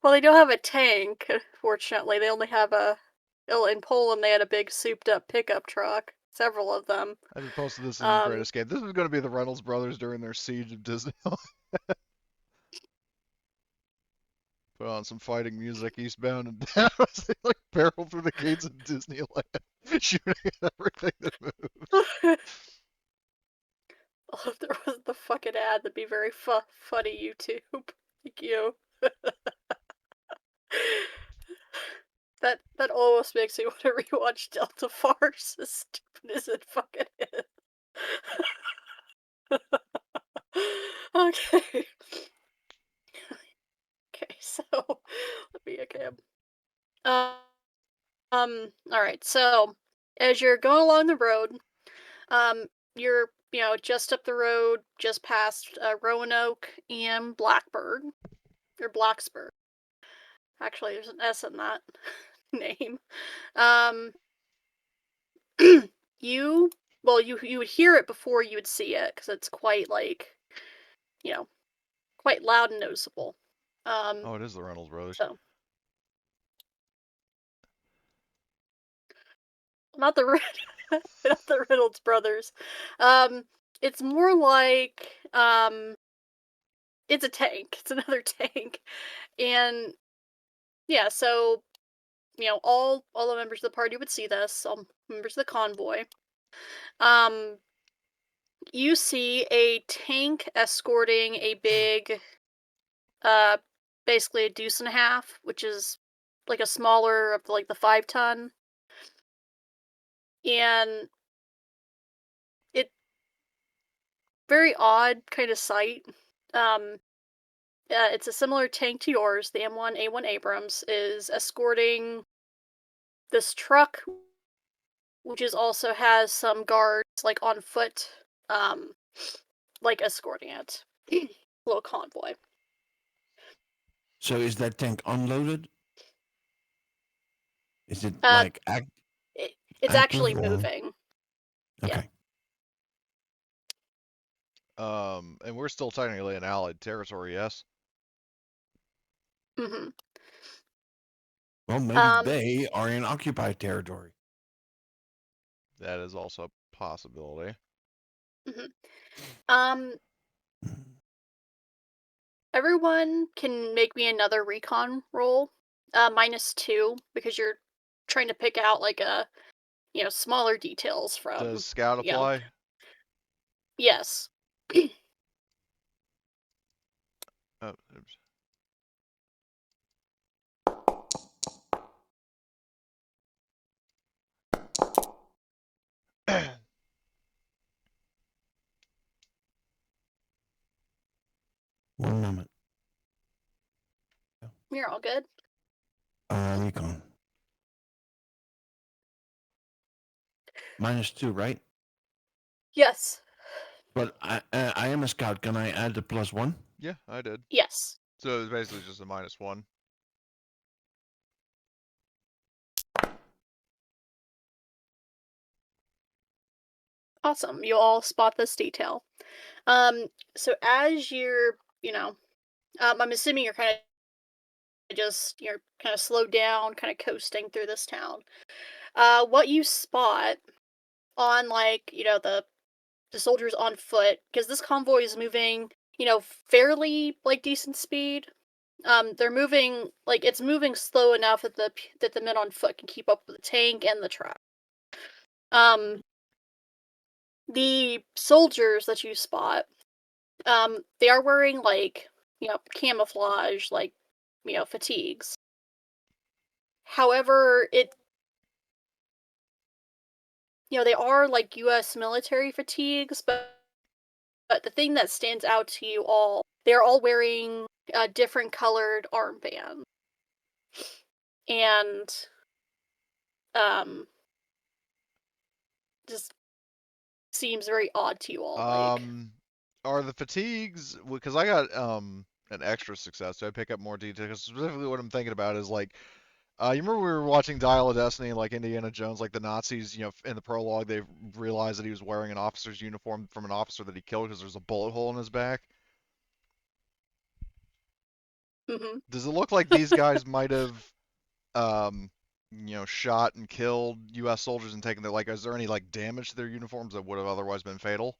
A: Well, they don't have a tank, fortunately. They only have in Poland, they had a big souped-up pickup truck, several of them.
B: I just posted this in Great
A: Um,
B: Escape. This was going to be the Reynolds brothers during their siege of Disneyland. Put on some fighting music eastbound and down as they like barrel through the gates of Disneyland, shooting at everything that moves.
A: oh, if there wasn't the fucking ad, that'd be very funny, YouTube. Thank you. That almost makes me want to rewatch Delta Farce, as stupid as it fucking is. Okay. Okay, so let me all right. So as you're going along the road, you're just up the road, just past Roanoke and Blackburg or Blacksburg. Actually, there's an S in that name. Um, you you would hear it before you would see it because it's quite quite loud and noticeable.
B: Oh, it is the Reynolds brothers.
A: So not the not the Reynolds brothers. It's more like it's a tank. It's another tank, and yeah. So all the members of the party would see this. All members of the convoy. Um, you see a tank escorting a big, uh, basically a deuce and a half, which is like a smaller of like the 5-ton, and it very odd kind of sight. It's a similar tank to yours. The M1A1 Abrams is escorting this truck, which is also has some guards like on foot, um, like escorting it. Little convoy.
C: So is that tank unloaded? Is it
A: Uh,
C: like
A: it's actually
C: active or?
A: moving. Yeah.
C: Okay.
B: And we're still technically in Allied territory, yes?
A: Hmm.
C: Well, maybe
A: Um,
C: they are in occupied territory.
B: That is also a possibility.
A: mhm. Um, everyone can make me another recon roll, -2, because you're trying to pick out like a smaller details from
B: Does Scout
A: you know
B: apply?
A: yes.
B: Oh, oops.
C: One moment.
A: You're all good.
C: Recon. -2, right?
A: Yes.
C: But I am a scout. Can I add the +1?
B: Yeah, I did.
A: Yes.
B: So it's basically just a -1.
A: Awesome. You all spot this detail. So as you're, I'm assuming you're kind of just you're kind of slowed down, kind of coasting through this town. What you spot on like the soldiers on foot, because this convoy is moving, fairly like decent speed. They're moving like it's moving slow enough that the men on foot can keep up with the tank and the truck. Um, the soldiers that you spot, they are wearing like camouflage, like fatigues. However, they are like U.S. military fatigues, but the thing that stands out to you all, they're all wearing different colored armbands, and um, just seems very odd to you all. Like,
B: Are the fatigues, because I got an extra success, so I pick up more detail. 'Cause specifically, what I'm thinking about is like, you remember we were watching Dial of Destiny, like Indiana Jones, like the Nazis, in the prologue, they realized that he was wearing an officer's uniform from an officer that he killed because there's a bullet hole in his back.
A: hmm
B: Does it look like these guys might have, um, shot and killed U.S. soldiers and taken their, like, is there any like damage to their uniforms that would have otherwise been fatal?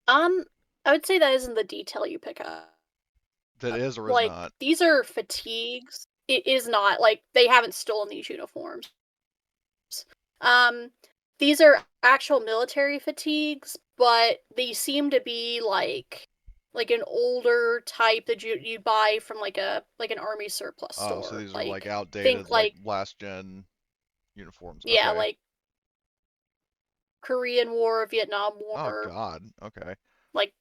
A: um, I would say that isn't the detail you pick up.
B: That is or is
A: Like,
B: not.
A: these are fatigues. It is not like they haven't stolen these uniforms. Um, these are actual military fatigues, but they seem to be like an older type that you buy from like an army surplus
B: Oh, so
A: store.
B: these are like
A: Like,
B: outdated,
A: think
B: like
A: like
B: last gen uniforms.
A: yeah,
B: Okay.
A: like Korean War, Vietnam
B: Oh
A: War,
B: God. Okay.
A: like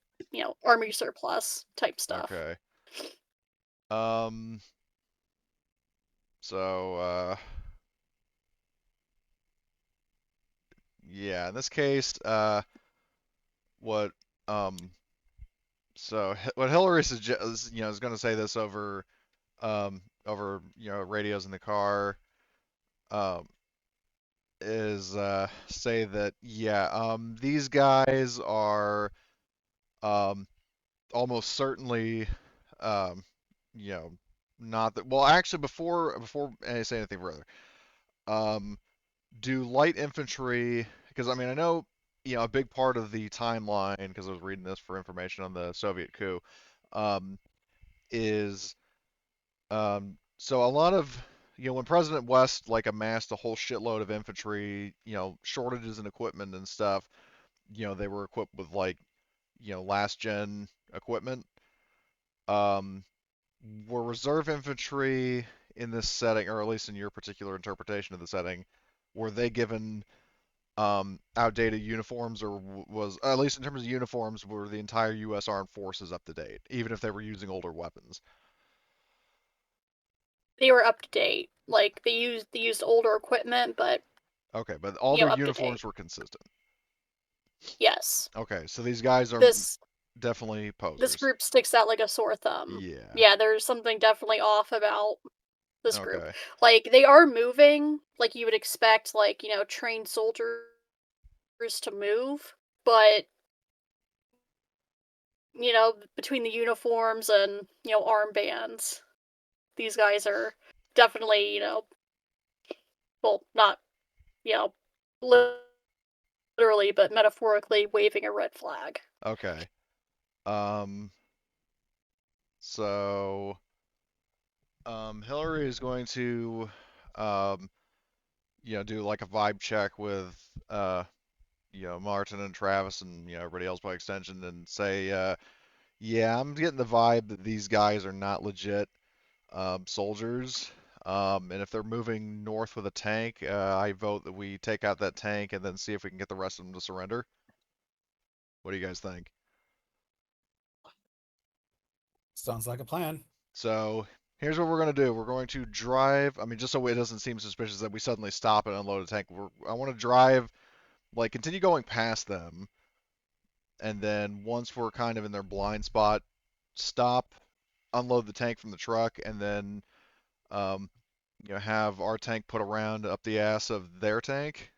A: army surplus type stuff.
B: Okay. Um. So, yeah. In this case, what, um, what Hillary suggests, is going to say this over radios in the car, um, is say that yeah, these guys are um almost certainly, um, you know, not that. Well, actually, before I say anything further, um, do light infantry? Because I mean, I know, a big part of the timeline, because I was reading this for information on the Soviet coup, um, is so a lot of, when President West like amassed a whole shitload of infantry, shortages in equipment and stuff, they were equipped with like, last gen equipment. Um, were reserve infantry in this setting, or at least in your particular interpretation of the setting, were they given outdated uniforms, or was, at least in terms of uniforms, were the entire U.S. Armed Forces up to date, even if they were using older weapons?
A: They were up to date. Like they used older equipment, but
B: Okay, but all their
A: up to date.
B: uniforms were consistent.
A: Yes.
B: Okay, so these guys are
A: This
B: definitely
A: this
B: posers.
A: group sticks out like a sore thumb.
B: Yeah.
A: Yeah, there's something definitely off about this group.
B: Okay.
A: Like, they are moving like you would expect, like, trained soldiers to move, but between the uniforms and armbands, these guys are definitely well, not you know literally, but metaphorically waving a red flag.
B: Okay. Um. So, Hillary is going to, um, do like a vibe check with, Martin and Travis and everybody else by extension, and say, yeah, I'm getting the vibe that these guys are not legit soldiers. And if they're moving north with a tank, I vote that we take out that tank and then see if we can get the rest of them to surrender. What do you guys think?
D: Sounds like a plan.
B: So here's what we're going to do. We're going to drive. I mean, just so it doesn't seem suspicious that we suddenly stop and unload a tank. I want to drive, like, continue going past them, and then once we're kind of in their blind spot, stop, unload the tank from the truck, and then um, have our tank put around up the ass of their tank.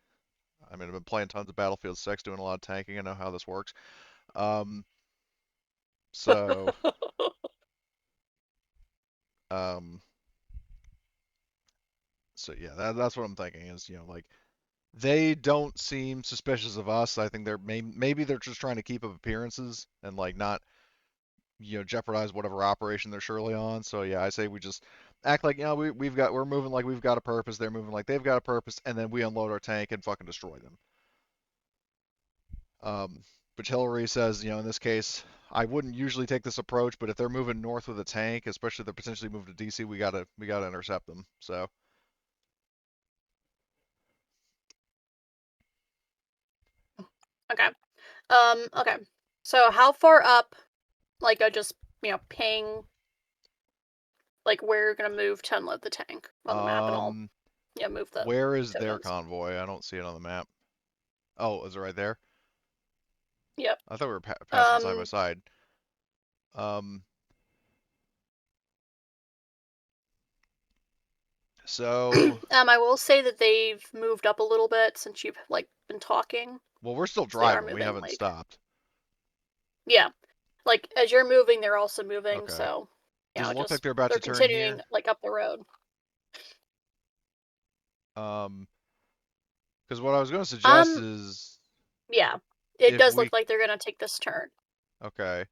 B: I mean, I've been playing tons of Battlefield 6, doing a lot of tanking. I know how this works. Um, so, um, so yeah, that's what I'm thinking is, like they don't seem suspicious of us. I think maybe they're just trying to keep up appearances and like not, jeopardize whatever operation they're surely on. So yeah, I say we just act like, we're moving like we've got a purpose. They're moving like they've got a purpose, and then we unload our tank and fucking destroy them. But Hillary says, in this case, I wouldn't usually take this approach, but if they're moving north with a tank, especially if they're potentially moving to DC, we gotta intercept them. So
A: Okay. Okay. So how far up, like I just ping, like where you're gonna move to unload the tank on the map, and I'll move the
B: where is their
A: tokens.
B: convoy? I don't see it on the map. Oh, is it right there?
A: Yep.
B: I thought we were passing side by
A: Um.
B: side. Um, so,
A: I will say that they've moved up a little bit since you've like been talking.
B: well, we're still
A: So they are
B: driving. We
A: moving,
B: haven't
A: like,
B: stopped.
A: yeah, like as you're moving, they're also moving.
B: Okay.
A: So
B: Does it look like
A: just
B: they're about
A: they're
B: to turn
A: continuing
B: here?
A: like up the road.
B: Because what I was going to suggest
A: Um.
B: is
A: Yeah, it
B: if
A: does look
B: we,
A: like they're gonna take this turn.
B: okay.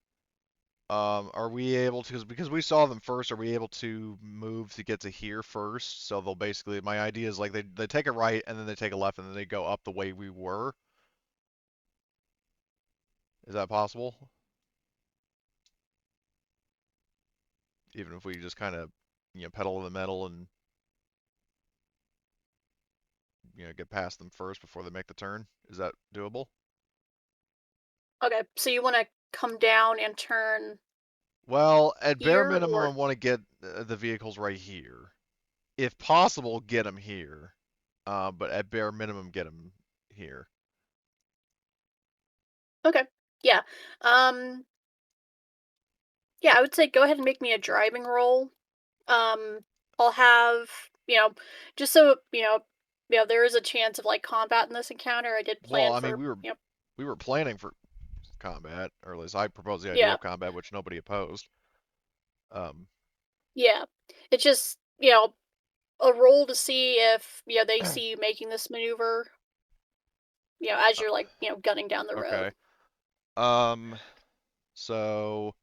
B: Are we able to, because we saw them first, are we able to move to get to here first? So they'll basically, my idea is like they take a right and then they take a left and then they go up the way we were. Is that possible? Even if we just kind of, pedal to the metal and, get past them first before they make the turn. Is that doable?
A: Okay, so you want to come down and turn
B: Well, at bare
A: here,
B: minimum, I
A: or
B: want to get the vehicles right here. If possible, get them here. But at bare minimum, get them here.
A: okay, yeah, um, yeah, I would say go ahead and make me a driving roll. Um, I'll have just so there is a chance of like combat in this encounter. I did
B: Well,
A: plan
B: I mean,
A: for
B: we were planning for combat, or at least I proposed the idea
A: yeah,
B: of combat, which nobody opposed. Um,
A: yeah. It's just a roll to see if they see you making this maneuver. As
B: uh,
A: you're like gunning down the road.
B: okay. Um, so,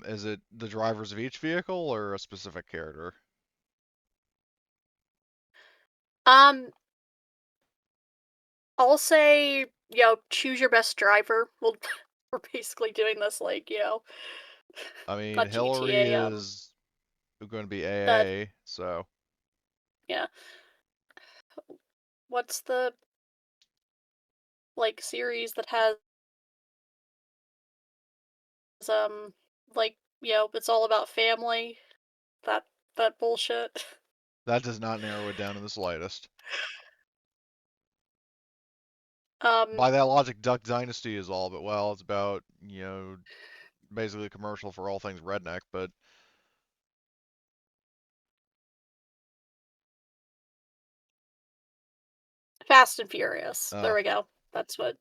B: is it the drivers of each vehicle or a specific character?
A: Um, I'll say choose your best driver. Well, we're basically doing this like
B: I mean,
A: not
B: Hillary
A: GTA.
B: is going to be
A: Uh,
B: AA, so
A: yeah. What's the like series that has like it's all about family? That that bullshit.
B: that does not narrow it down in the slightest.
A: Um,
B: By that logic, Duck Dynasty is all but, well, it's about, basically a commercial for all things redneck, but
A: Fast and Furious.
B: Oh.
A: There we go. That's what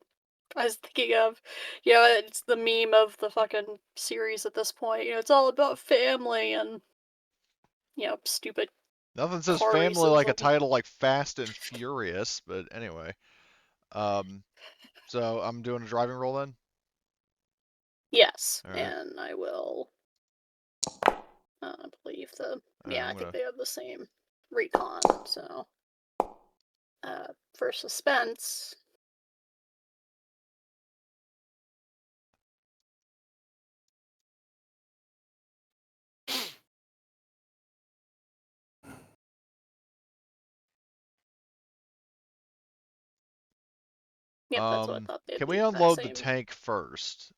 A: I was thinking of. You know, it's the meme of the fucking series at this point. You know, it's all about family and, you know, stupid
B: Nothing says
A: car
B: family like a
A: racism.
B: title like Fast and Furious, but anyway. So I'm doing a driving roll then?
A: Yes,
B: All right.
A: and I will. I believe the. Yeah,
B: I'm
A: I think
B: gonna.
A: they have the same recon. So, for suspense, yep, that's what I thought. They had
B: Can
A: the
B: we
A: exact
B: unload the
A: same.
B: tank first?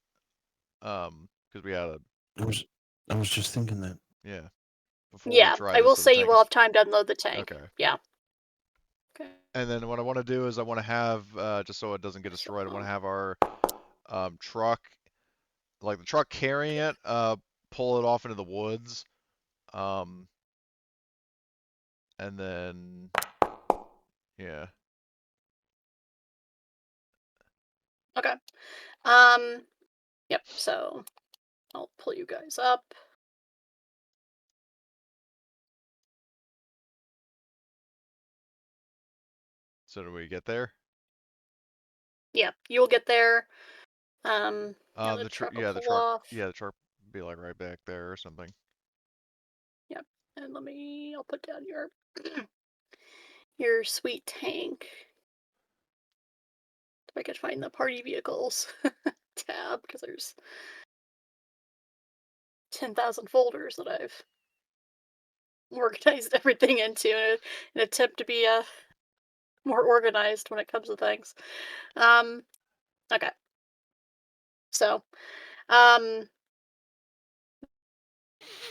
B: Because we gotta.
C: I was just thinking that.
B: Yeah. Before we
A: Yeah,
B: try
A: I
B: this,
A: will
B: so the
A: say you
B: tank
A: will
B: is.
A: have time to unload the tank.
B: Okay.
A: Yeah. Okay.
B: And then what I want to do is I want to have, just so it doesn't get destroyed, I want to have our truck, like the truck carrying it, pull it off into the woods. And then, yeah.
A: Okay. Yep. So I'll pull you guys up.
B: So do we get there?
A: Yeah, you'll get there. Yeah, the truck will
B: Yeah, the
A: pull
B: truck,
A: off.
B: yeah, the truck be like right back there or something.
A: Yep. And I'll put down your your sweet tank. If I could find the party vehicles tab, because there's 10,000 folders that I've organized everything into in an attempt to be more organized when it comes to things. Okay. So, um,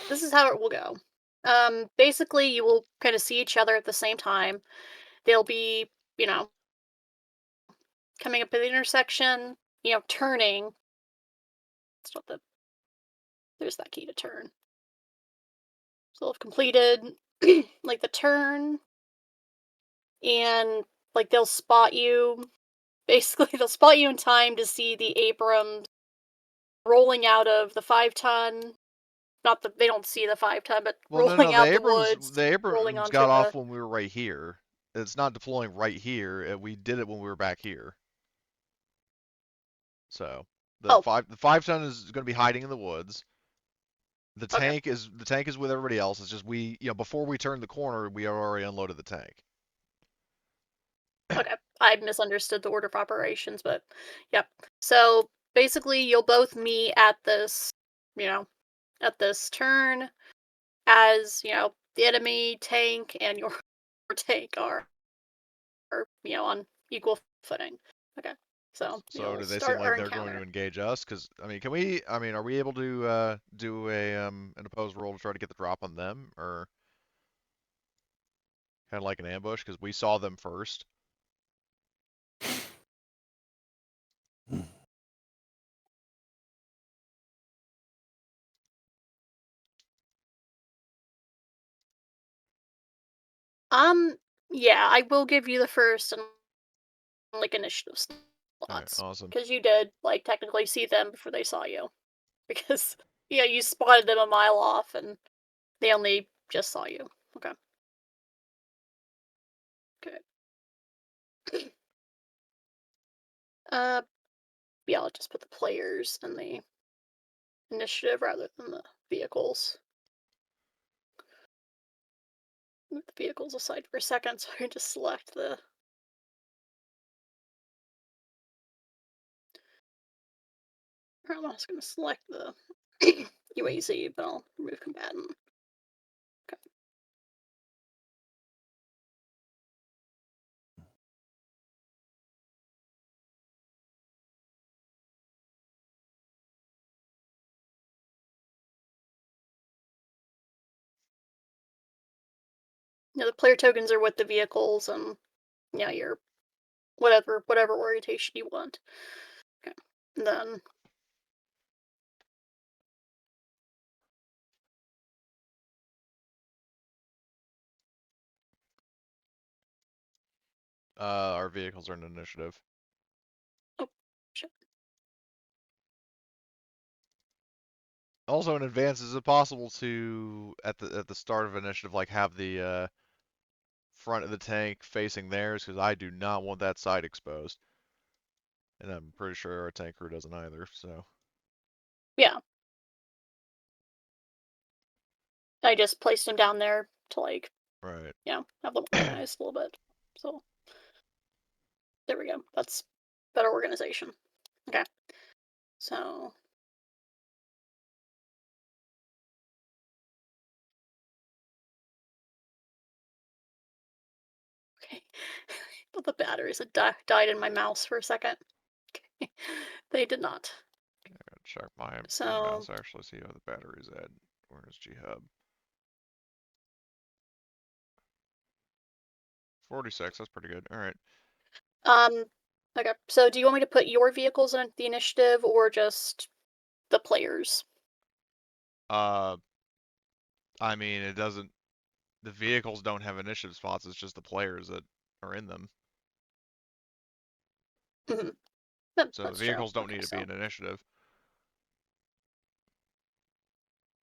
A: this is how it will go. Basically, you will kind of see each other at the same time. They'll be, you know, coming up at the intersection, you know, turning. That's what there's that key to turn. So they'll have completed like the turn, and like they'll spot you. Basically, they'll spot you in time to see the Abrams rolling out of the 5 ton. Not that they don't see the 5 ton, but
B: Well, no,
A: rolling
B: the
A: out the
B: Abrams,
A: woods,
B: the
A: rolling
B: Abrams
A: onto
B: got off
A: the.
B: when we were right here. It's not deploying right here. We did it when we were back here. So
A: Oh,
B: the 5 ton is going to be hiding in the woods. The
A: okay,
B: tank is with everybody else. It's just before we turned the corner, we already unloaded the tank.
A: okay. I misunderstood the order of operations, but yep. So basically, you'll both meet at this, you know, at this turn, as you know, the enemy tank and your tank are on equal footing. Okay. So
B: So
A: you'll
B: do they seem
A: start
B: like
A: our
B: they're going to
A: encounter.
B: engage us? Because I mean, are we able to do an opposed roll to try to get the drop on them, or kind of like an ambush? Because we saw them first.
A: Yeah, I will give you the first and like initiative
B: All right,
A: slots
B: awesome.
A: because you did like technically see them before they saw you because yeah, you spotted them a mile off and they only just saw you. Okay. Okay. Uh, yeah, I'll just put the players in the initiative rather than the vehicles. Move the vehicles aside for a second so I can just select the. I'm also going to select the UAZ, but I'll remove combatant. Okay. Yeah, the player tokens are with the vehicles, and yeah, your whatever orientation you want. Okay. And then
B: Our vehicles are in initiative.
A: Oh, shit.
B: Also, in advance, is it possible to at the start of initiative, like have the front of the tank facing theirs? Because I do not want that side exposed, and I'm pretty sure our tank crew doesn't either. So
A: Yeah. I just placed them down there to, like,
B: right.
A: have them organized a little bit. So there we go. That's better organization. Okay. So okay. But the batteries had died in my mouse for a second. Okay. They did not.
B: I gotta check my
A: So
B: mouse actually see how the battery's at. Where's G Hub? 46. That's pretty good. All right.
A: okay. So do you want me to put your vehicles in the initiative or just the players?
B: I mean, it doesn't. The vehicles don't have initiative spots. It's just the players that are in them.
A: Mm-hmm.
B: So the
A: That's true.
B: vehicles don't
A: Okay,
B: need to
A: so
B: be an initiative.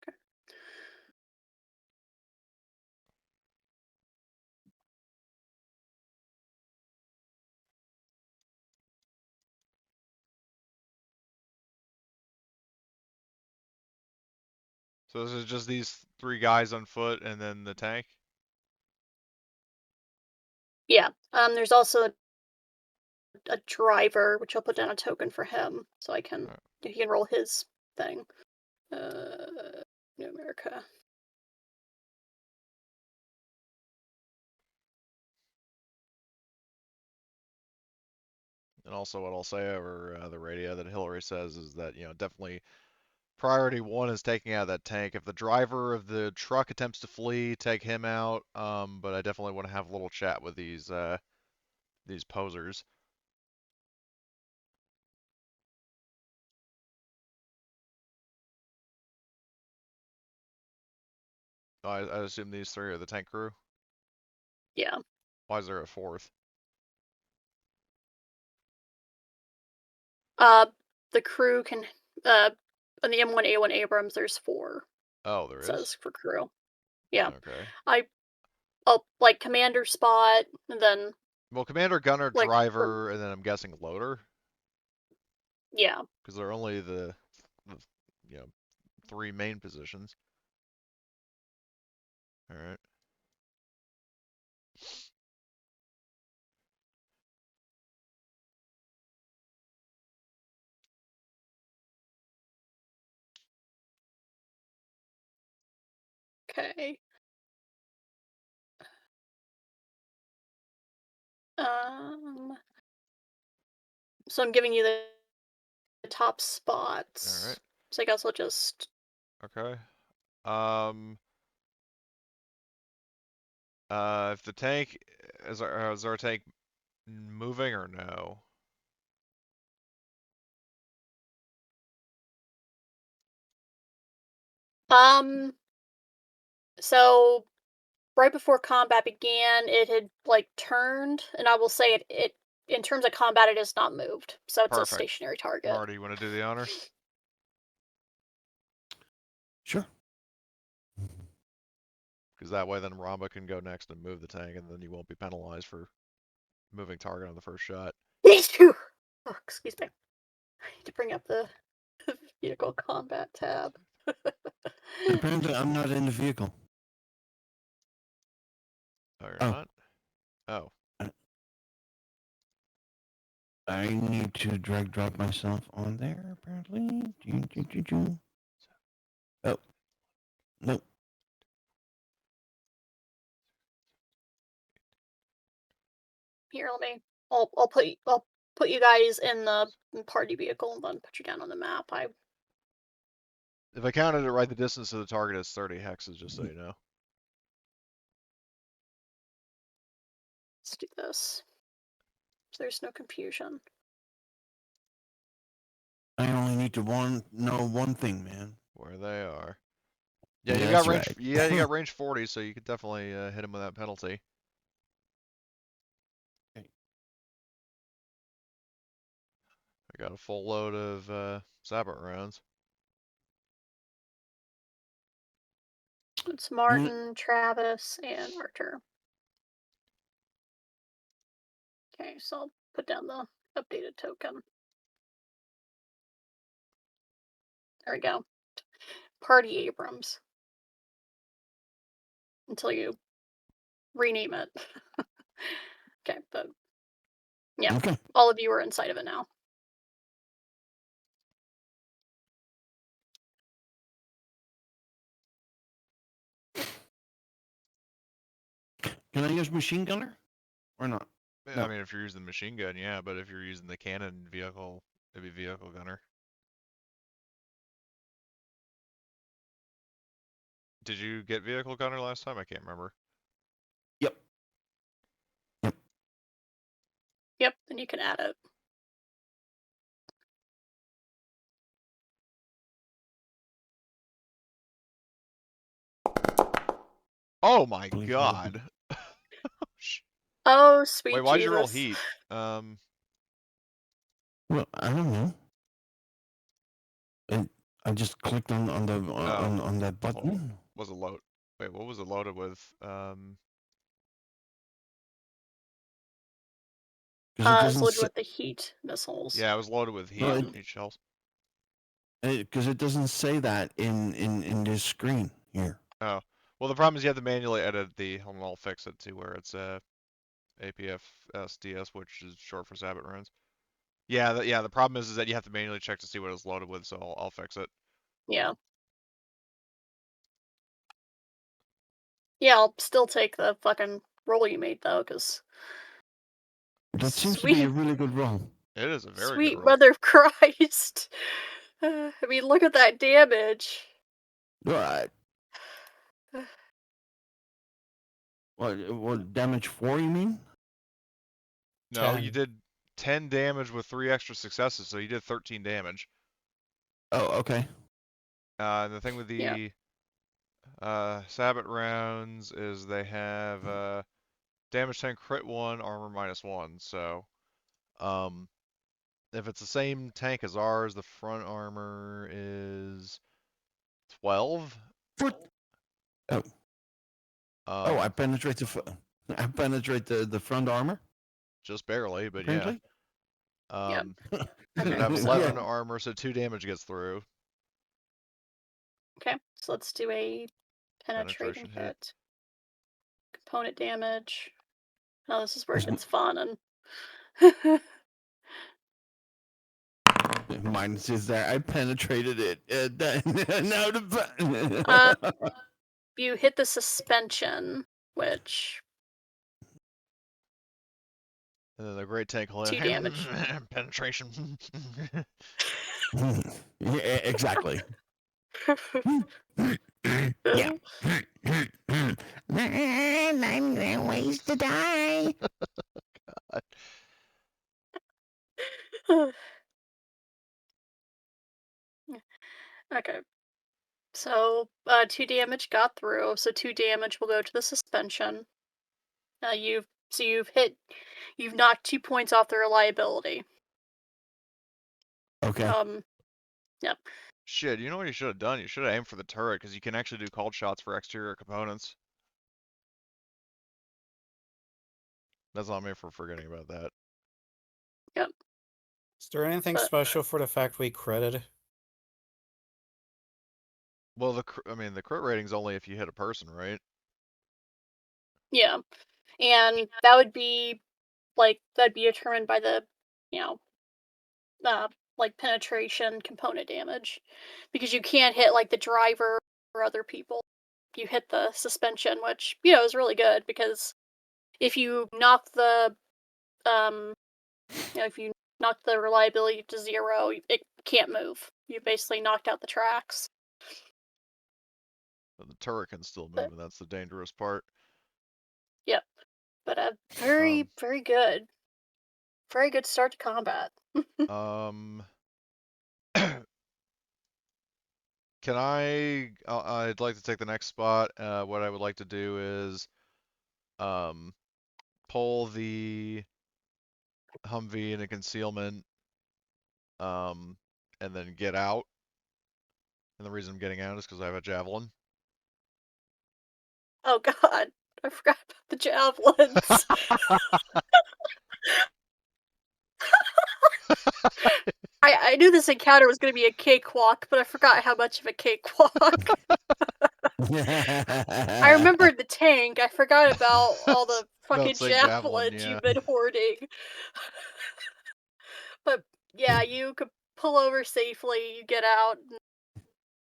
A: okay.
B: So this is just these 3 guys on foot and then the tank?
A: Yeah. There's also a driver, which I'll put down a token for him, so I can
B: Alright.
A: he can roll his thing. New America.
B: And also what I'll say over the radio that Hillary says is that, definitely priority 1 is taking out that tank. If the driver of the truck attempts to flee, take him out. But I definitely want to have a little chat with these posers. I assume these 3 are the tank crew?
A: Yeah.
B: Why is there a 4th?
A: The crew can on the M1A1 Abrams there's 4.
B: Oh, there
A: It
B: is?
A: says for crew. Yeah.
B: Okay.
A: I'll like commander spot and then
B: Well, commander, gunner,
A: like
B: driver, and then I'm guessing loader,
A: yeah.
B: because they're only the you know 3 main positions. All right.
A: Okay. Um so I'm giving you the top
B: All right.
A: spots. So I guess I'll just
B: Okay. Um. If the tank is our tank moving or no?
A: so right before combat began, it had like turned, and I will say it in terms of combat, it has not moved. So it's a
B: Perfect.
A: stationary target.
B: Marty, you want to do the honors?
C: Sure.
B: Because that way, then Ramba can go next and move the tank, and then you won't be penalized for moving target on the first shot.
A: Oh, excuse me. I need to bring up the vehicle combat tab.
C: Apparently, I'm not in the vehicle.
B: Oh, you're
C: Oh.
B: not? Oh.
C: I need to drag drop myself on there, apparently. Oh. Nope.
A: Here, let me. I'll put you guys in the party vehicle and then put you down on the map.
B: If I counted it right, the distance to the target is 30 hexes, just so you know.
A: Let's do this. So there's no confusion.
C: I only need to know one thing, man.
B: Where they are. Yeah, you
C: That's
B: got range.
C: right.
B: Yeah, you got range 40, so you could definitely hit him with that penalty. I got a full load of Sabot rounds.
A: It's Martin, Travis, and Archer. Okay, so I'll put down the updated token. There we go. Party Abrams. Until you rename it. Okay, but yeah,
C: Okay.
A: all of you are inside of it now.
C: Can I use machine gunner or not?
B: I mean, if you're using the machine gun, yeah, but if you're using the cannon vehicle, it'd be vehicle gunner. Did you get vehicle gunner last time? I can't remember.
C: Yep.
A: Yep, and you can add it.
B: Oh my
C: Please
B: god.
A: Oh, sweet
B: Wait, why'd
A: Jesus.
B: you roll heat?
C: Well, I don't know. I just clicked on the on that button.
B: Was it load? Wait, what was it loaded with?
C: It
A: It's
C: doesn't
A: loaded
C: say,
A: with the heat missiles.
B: Yeah, it was loaded with heat,
C: Well,
B: heat shells.
C: because it doesn't say that in this screen here.
B: Oh, well, the problem is you have to manually edit the. I'll fix it to where it's APF SDS, which is short for Sabot runes. Yeah, the problem is that you have to manually check to see what it's loaded with, so I'll fix it.
A: Yeah. Yeah, I'll still take the fucking roll you made though, because
C: That seems to be a really good roll.
B: It is a very
A: sweet
B: good roll.
A: mother of Christ. I mean, look at that damage.
C: Right. What damage 4? You mean?
B: No,
D: 10.
B: you did 10 damage with 3 extra successes, so you did 13 damage.
C: Oh, okay.
B: And the thing with
A: Yeah.
B: the Sabot rounds is they have damage 10, crit 1, armor -1. So, if it's the same tank as ours, the front armor is 12.
C: Oh. I penetrate I penetrate the front armor.
B: Just barely, but
C: Apparently.
B: yeah.
A: Yep.
B: So
A: Okay.
B: I have 11
C: Yeah.
B: armor, so 2 damage gets through.
A: Okay, so let's do a penetrating
B: Penetration hit.
A: hit. Component damage. Oh, this is where it
C: Isn't-
A: gets fun and
C: Mine says that I penetrated it. Now
A: you hit the suspension, which
B: And then the great tank
A: 2 damage.
B: penetration.
C: yeah, exactly. Yeah. I'm gonna waste to die.
A: Okay. So 2 damage got through, so 2 damage will go to the suspension. You've knocked 2 points off the reliability.
C: Okay.
A: Yep.
B: Shit, you know what you should have done? You should have aimed for the turret, because you can actually do cold shots for exterior components. That's on me for forgetting about that.
A: Yep.
D: Is there anything special for the fact we critted?
B: Well, the crit rating's only if you hit a person, right?
A: Yeah. And that would be that'd be determined by the, you know, penetration component damage, because you can't hit the driver or other people. You hit the suspension, which is really good, because if you knock the if you knock the reliability to 0, it can't move. You basically knocked out the tracks.
B: But the turret can still move, and that's the dangerous part.
A: Yep. But very very good. Very good start to combat.
B: Can I'd like to take the next spot. What I would like to do is pull the Humvee into concealment and then get out. And the reason I'm getting out is because I have a javelin.
A: Oh god, I forgot about the javelins. I knew this encounter was gonna be a cakewalk, but I forgot how much of a cakewalk. I remembered the tank, I forgot about all the
B: Don't
A: fucking
B: say javelin,
A: javelins
B: yeah.
A: you've been hoarding. But, yeah, you could pull over safely, you get out,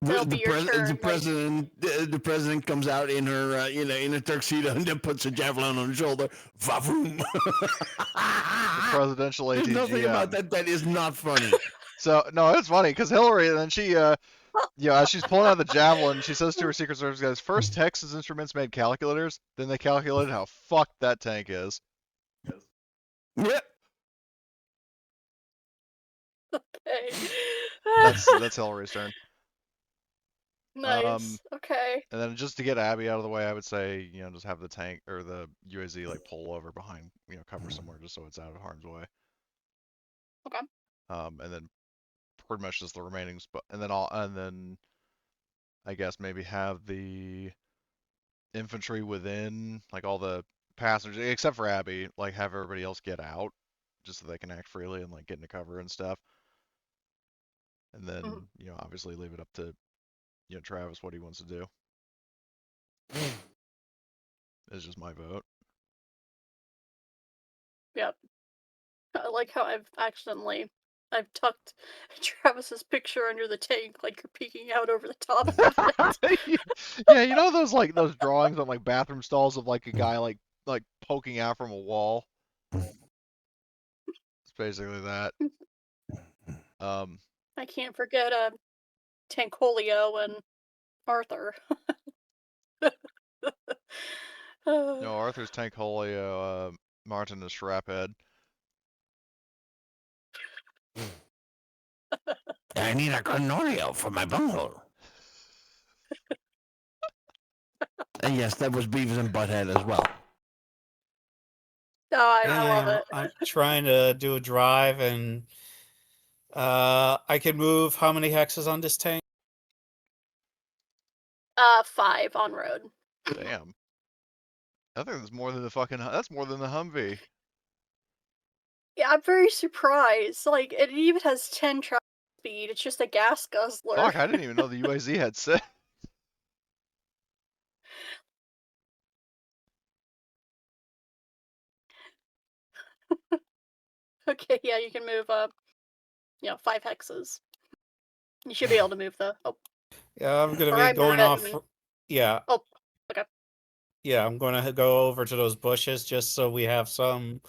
A: and it'll be your turn, like
C: the president comes out in her, in a tuxedo and then puts a javelin on her shoulder. Vavoom!
B: The presidential
C: There's nothing about
B: ATGM.
C: that is not funny.
B: So no, it's funny because Hillary, and then she, as she's pulling out the javelin, she says to her Secret Service guys, "First, Texas Instruments made calculators. Then they calculated how fucked that tank is."
C: Yep.
A: okay.
B: That's Hillary's turn.
A: Nice, okay.
B: And then just to get Abby out of the way, I would say, just have the tank or the UAZ like pull over behind, cover somewhere just so it's out of harm's way.
A: Okay.
B: And then pretty much just the remaining spot, and then I guess maybe have the infantry within, like all the passengers, except for Abby, like have everybody else get out, just so they can act freely and like get into cover and stuff. And then,
A: Mhm.
B: obviously leave it up to, Travis what he wants to do. It's just my vote.
A: Yep. I like how I've tucked Travis's picture under the tank like you're peeking out over the top of it.
B: Yeah, those drawings on like bathroom stalls of like a guy like poking out from a wall. It's basically that.
A: I can't forget Tankolio and Arthur.
B: No, Arthur's Tankholio, Martin is Shraphead.
C: I need a Cornorio for my bunghole. And yes, that was Beavis and Butthead as well.
A: No, I love it.
D: I'm trying to do a drive, and I can move how many hexes on this tank?
A: 5 on road.
B: Damn. I think that's more than that's more than the Humvee.
A: Yeah, I'm very surprised. Like, it even has 10 travel speed. It's just a gas guzzler.
B: Fuck, I didn't even know the UAZ had 6.
A: Okay, yeah, you can move 5 hexes. You should be able to move the
D: Yeah, I'm gonna
A: or
D: be
A: I
D: going
A: moved it
D: off.
A: and
D: Yeah,
A: okay.
D: yeah, I'm gonna go over to those bushes just so we have some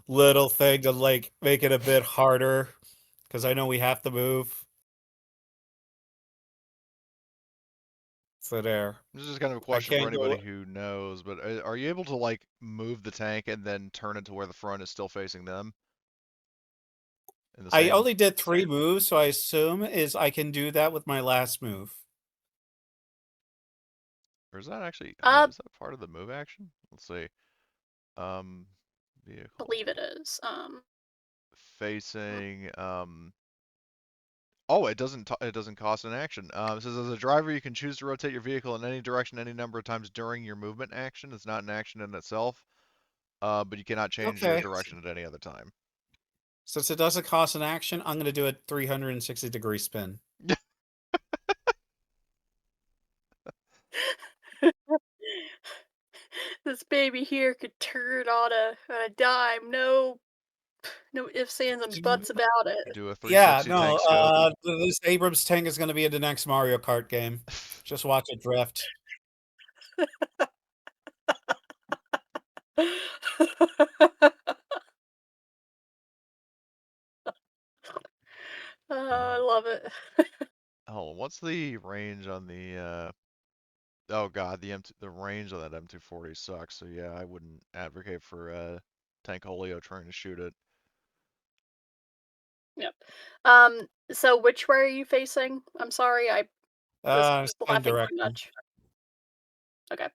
D: little thing to like make it a bit harder, because I know we have to move. So there.
B: This is just kind of a
D: I
B: question for
D: can't
B: anybody
D: go.
B: who knows, but are you able to like move the tank and then turn it to where the front is still facing them? In the
D: I
B: same,
D: only did 3 moves, so I assume is I can do that with my last move.
B: or is that actually, is that part of the move action? Let's see. Vehicle.
A: Believe it is.
B: Facing, oh, it doesn't cost an action. It says as a driver, you can choose to rotate your vehicle in any direction any number of times during your movement action. It's not an action in itself, but you cannot change your
D: Okay.
B: direction at any other time.
D: Since it doesn't cost an action, I'm going to do a 360-degree spin.
A: This baby here could turn on a dime. No ifs, ands, and buts about it.
B: Do a
D: Yeah,
B: 360
D: no,
B: tank scope.
D: this Abrams tank is going to be in the next Mario Kart game. Just watch it drift.
A: I love it.
B: Oh, what's the range on the? Oh God, the range on that M240 sucks. So yeah, I wouldn't advocate for Tankolio trying to shoot it.
A: Yep. So which way are you facing? I'm sorry, I was
D: Same
A: laughing too
D: direction.
A: much. Okay.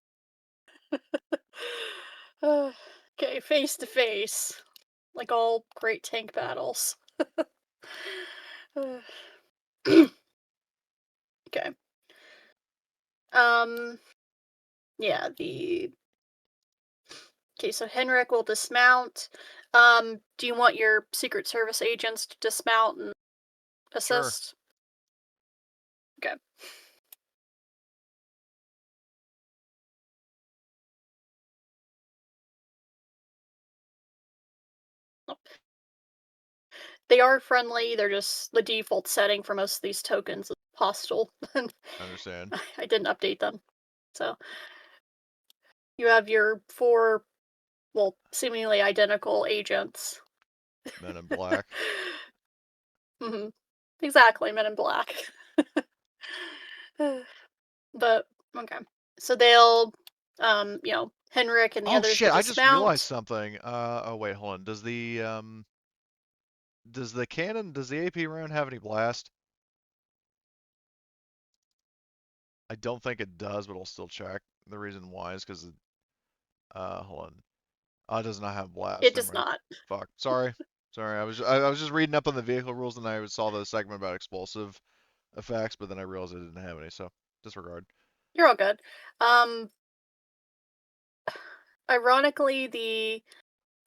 A: Okay, face to face. Like all great tank battles. Okay. Yeah, okay, so Henrik will dismount. Do you want your Secret Service agents to dismount and
B: Sure.
A: assist? Okay. They are friendly, they're just the default setting for most of these tokens is hostile. And
B: I understand.
A: I didn't update them. So you have your 4, well, seemingly identical agents.
B: Men in black.
A: hmm Exactly, Men in Black. But okay. So they'll Henrik and the
B: Oh
A: others will
B: shit! I just realized
A: dismount.
B: something. Oh wait, hold on. Does the cannon, does the AP round have any blast? I don't think it does, but I'll still check. The reason why is because hold on. Oh, it does not have blast.
A: It
B: Never
A: does
B: mind.
A: not.
B: Fuck. Sorry. Sorry. I was just reading up on the vehicle rules and I saw the segment about explosive effects, but then I realized I didn't have any, so disregard.
A: You're all good. Ironically, the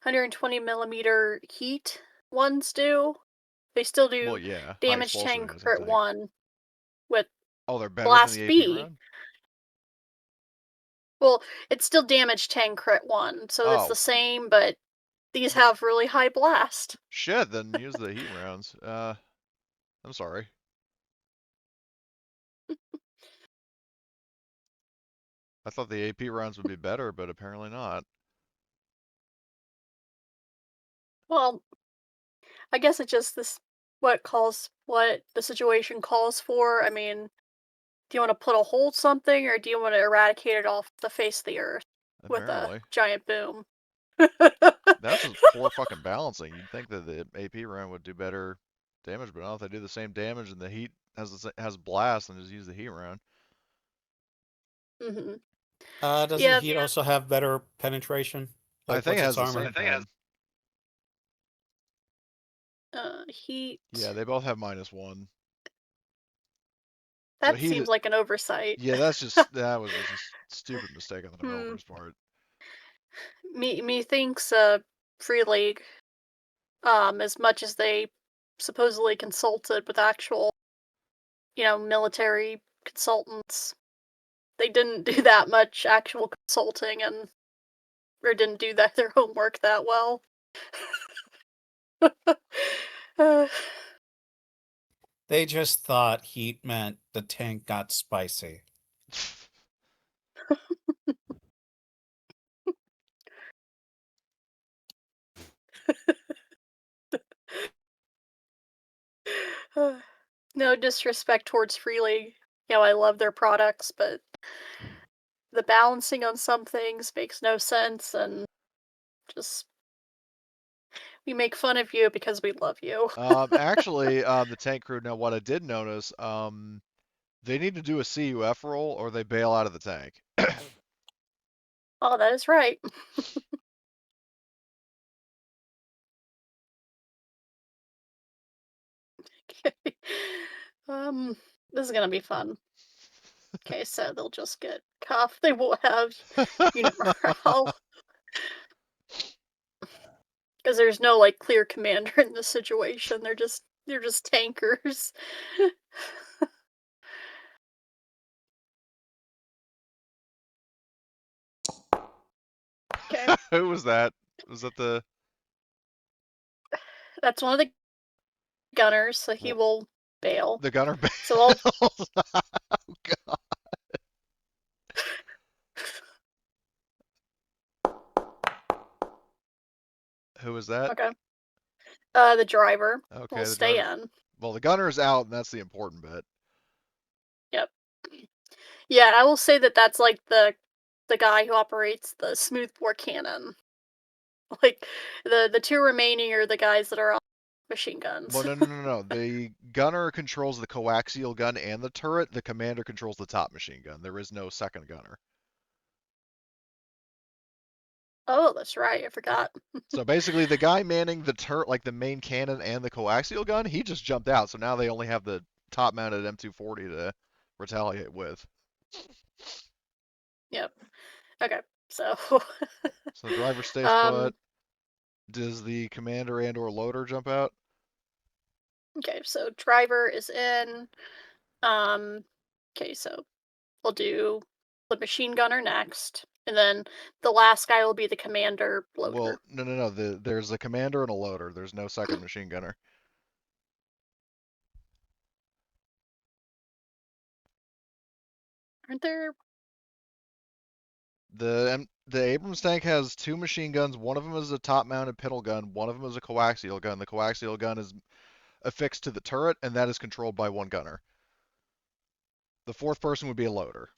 A: 120 millimeter heat ones do. They still
B: Well,
A: do
B: yeah, high
A: damage
B: explosive
A: 10
B: in the same
A: crit
B: tank.
A: 1 with
B: Oh, they're better than the
A: Blast
B: AP
A: B.
B: round?
A: Well, it's still damage 10 crit 1, so it's the
B: Oh,
A: same, but these have really high blast.
B: shit, then use the heat rounds. I'm sorry. I thought the AP rounds would be better, but apparently not.
A: Well, I guess it's just this what the situation calls for. I mean, do you want to put a hold something or do you want to eradicate it off the face of the earth with a
B: Apparently.
A: giant boom?
B: That's just poor fucking balancing. You'd think that the AP round would do better damage, but no, if they do the same damage and the heat has blast, then just use the heat round.
A: hmm
D: Doesn't
A: Yeah,
D: heat also have better penetration?
B: I
D: Like,
B: think
D: what's
B: it
D: its
B: has the
D: armor?
B: same pen.
A: heat.
B: Yeah, they both have -1. So
A: That
B: heat,
A: seems like an oversight.
B: yeah, that was just a stupid mistake on the
A: Hmm.
B: developer's part.
A: Methinks Free League, as much as they supposedly consulted with actual, military consultants, they didn't do that much actual consulting and or didn't do their homework that well. Uh,
D: They just thought heat meant the tank got spicy.
A: no disrespect towards Free League. I love their products, but the balancing on some things makes no sense, and just we make fun of you because we love you.
B: Actually, the tank crew. Now, what I did notice, they need to do a CUF roll or they bail out of the tank.
A: Oh, that is right. Okay. Um, this is gonna be fun. Okay, so they'll just get cuffed. They won't have unimorale because there's no like clear commander in this situation. They're just tankers. Okay,
B: Who was that? Was that the
A: that's one of the gunners, so he
B: well,
A: will bail.
B: the gunner
A: So I'll
B: bails? Oh god. Who was that?
A: okay. The driver will
B: Okay, the
A: stay
B: driver.
A: in.
B: Well, the gunner is out, and that's the important bit.
A: Yep. Yeah, I will say that that's like the guy who operates the smoothbore cannon. Like the two remaining are the guys that are on machine
B: Well,
A: guns.
B: no, no, no, no. The gunner controls the coaxial gun and the turret. The commander controls the top machine gun. There is no second gunner.
A: Oh, that's right. I forgot.
B: So basically, the guy manning the turret, like the main cannon and the coaxial gun, he just jumped out. So now they only have the top-mounted M240 to retaliate with.
A: Yep. Okay. So,
B: So the driver stays
A: um,
B: put. Does the commander and/or loader jump out?
A: okay. So driver is in. Okay. So we'll do the machine gunner next, and then the last guy will be the commander loader.
B: Well, no. There's a commander and a loader. There's no second machine gunner.
A: Aren't there?
B: The Abrams tank has two machine guns. One of them is a top-mounted pistol gun. One of them is a coaxial gun. The coaxial gun is affixed to the turret, and that is controlled by one gunner. The fourth person would be a loader.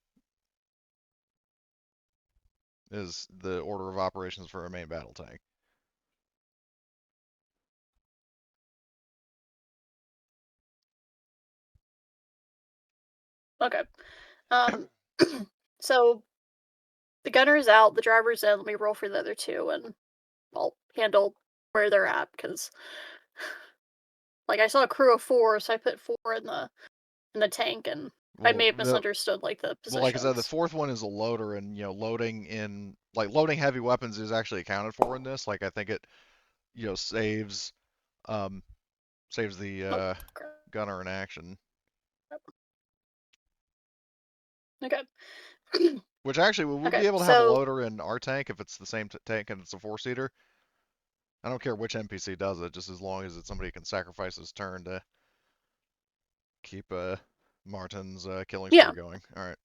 B: Is the order of operations for a main battle tank.
A: Okay. So the gunner is out. The driver's in. Let me roll for the other two, and I'll handle where they're at because, like, I saw a crew of 4, so I put 4 in the tank, and I may have misunderstood like the positions.
B: Well, like I said, the fourth one is a loader, and loading heavy weapons is actually accounted for in this. Like I think it, saves the gunner in action.
A: Okay.
B: Which actually, we'll be able to have a loader in our tank if it's the same tank and it's a 4-seater. I don't care which NPC does it, just as long as it's somebody can sacrifice his turn to keep Martin's killing spree going. All right.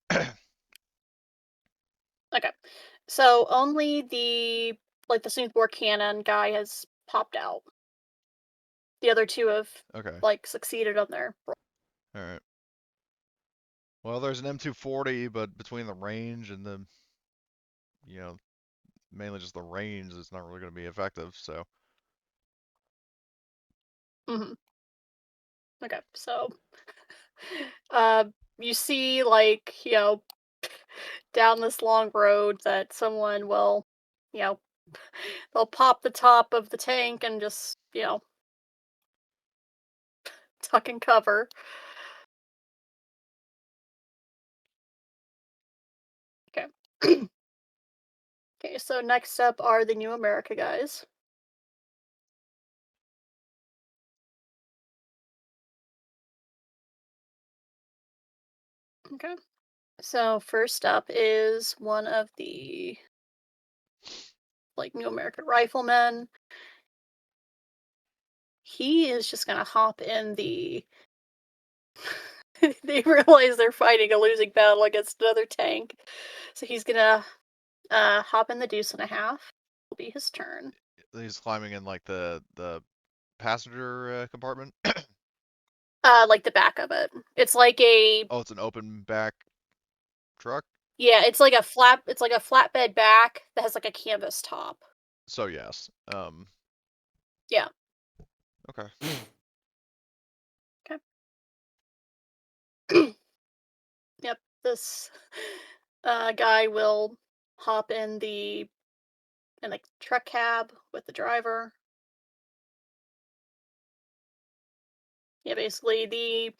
A: Okay. So only the smoothbore cannon guy has popped out. The other two have succeeded on their roll.
B: All right. Well, there's an M240, but between the range and the, mainly just the range, it's not really going to be effective. So.
A: Mm-hmm. Okay, so, you see, down this long road that someone will, they'll pop the top of the tank and just, tuck and cover. Okay. Okay, so next up are the New America guys. Okay. So first up is one of the New American riflemen. He is just gonna hop in the they realize they're fighting a losing battle against another tank. So he's gonna hop in the deuce and a half. Will be his turn.
B: He's climbing in like the passenger compartment.
A: Like the back of it. It's like a.
B: Oh, it's an open back truck.
A: Yeah, it's like a flatbed back that has like a canvas top.
B: So yes.
A: Yeah.
B: Okay.
A: Okay. Yep. This guy will hop in the truck cab with the driver. Yeah, basically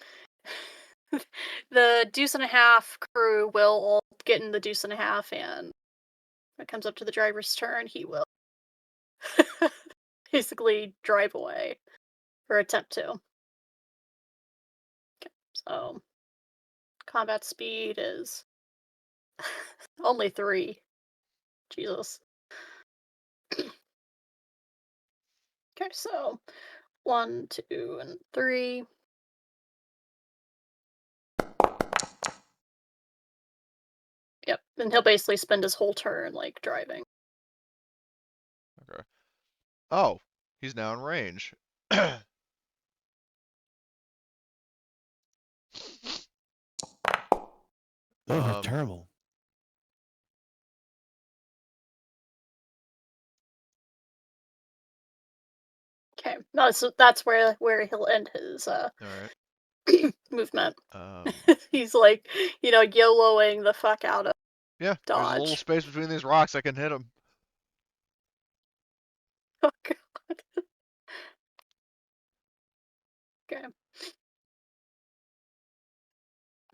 A: the deuce and a half crew will all get in the deuce and a half, and when it comes up to the driver's turn, he will basically drive away or attempt to. Okay, so combat speed is only 3. Jesus. Okay, so 1, 2, and 3. Yep, and he'll basically spend his whole turn driving.
B: Okay. Oh, he's now in range.
C: Those are terrible.
A: Okay, no, so that's where he'll end his
B: All right.
A: movement. He's YOLOing the fuck out of
B: yeah,
A: dodge.
B: there's a little space between these rocks. I can hit him.
A: Oh god. Okay.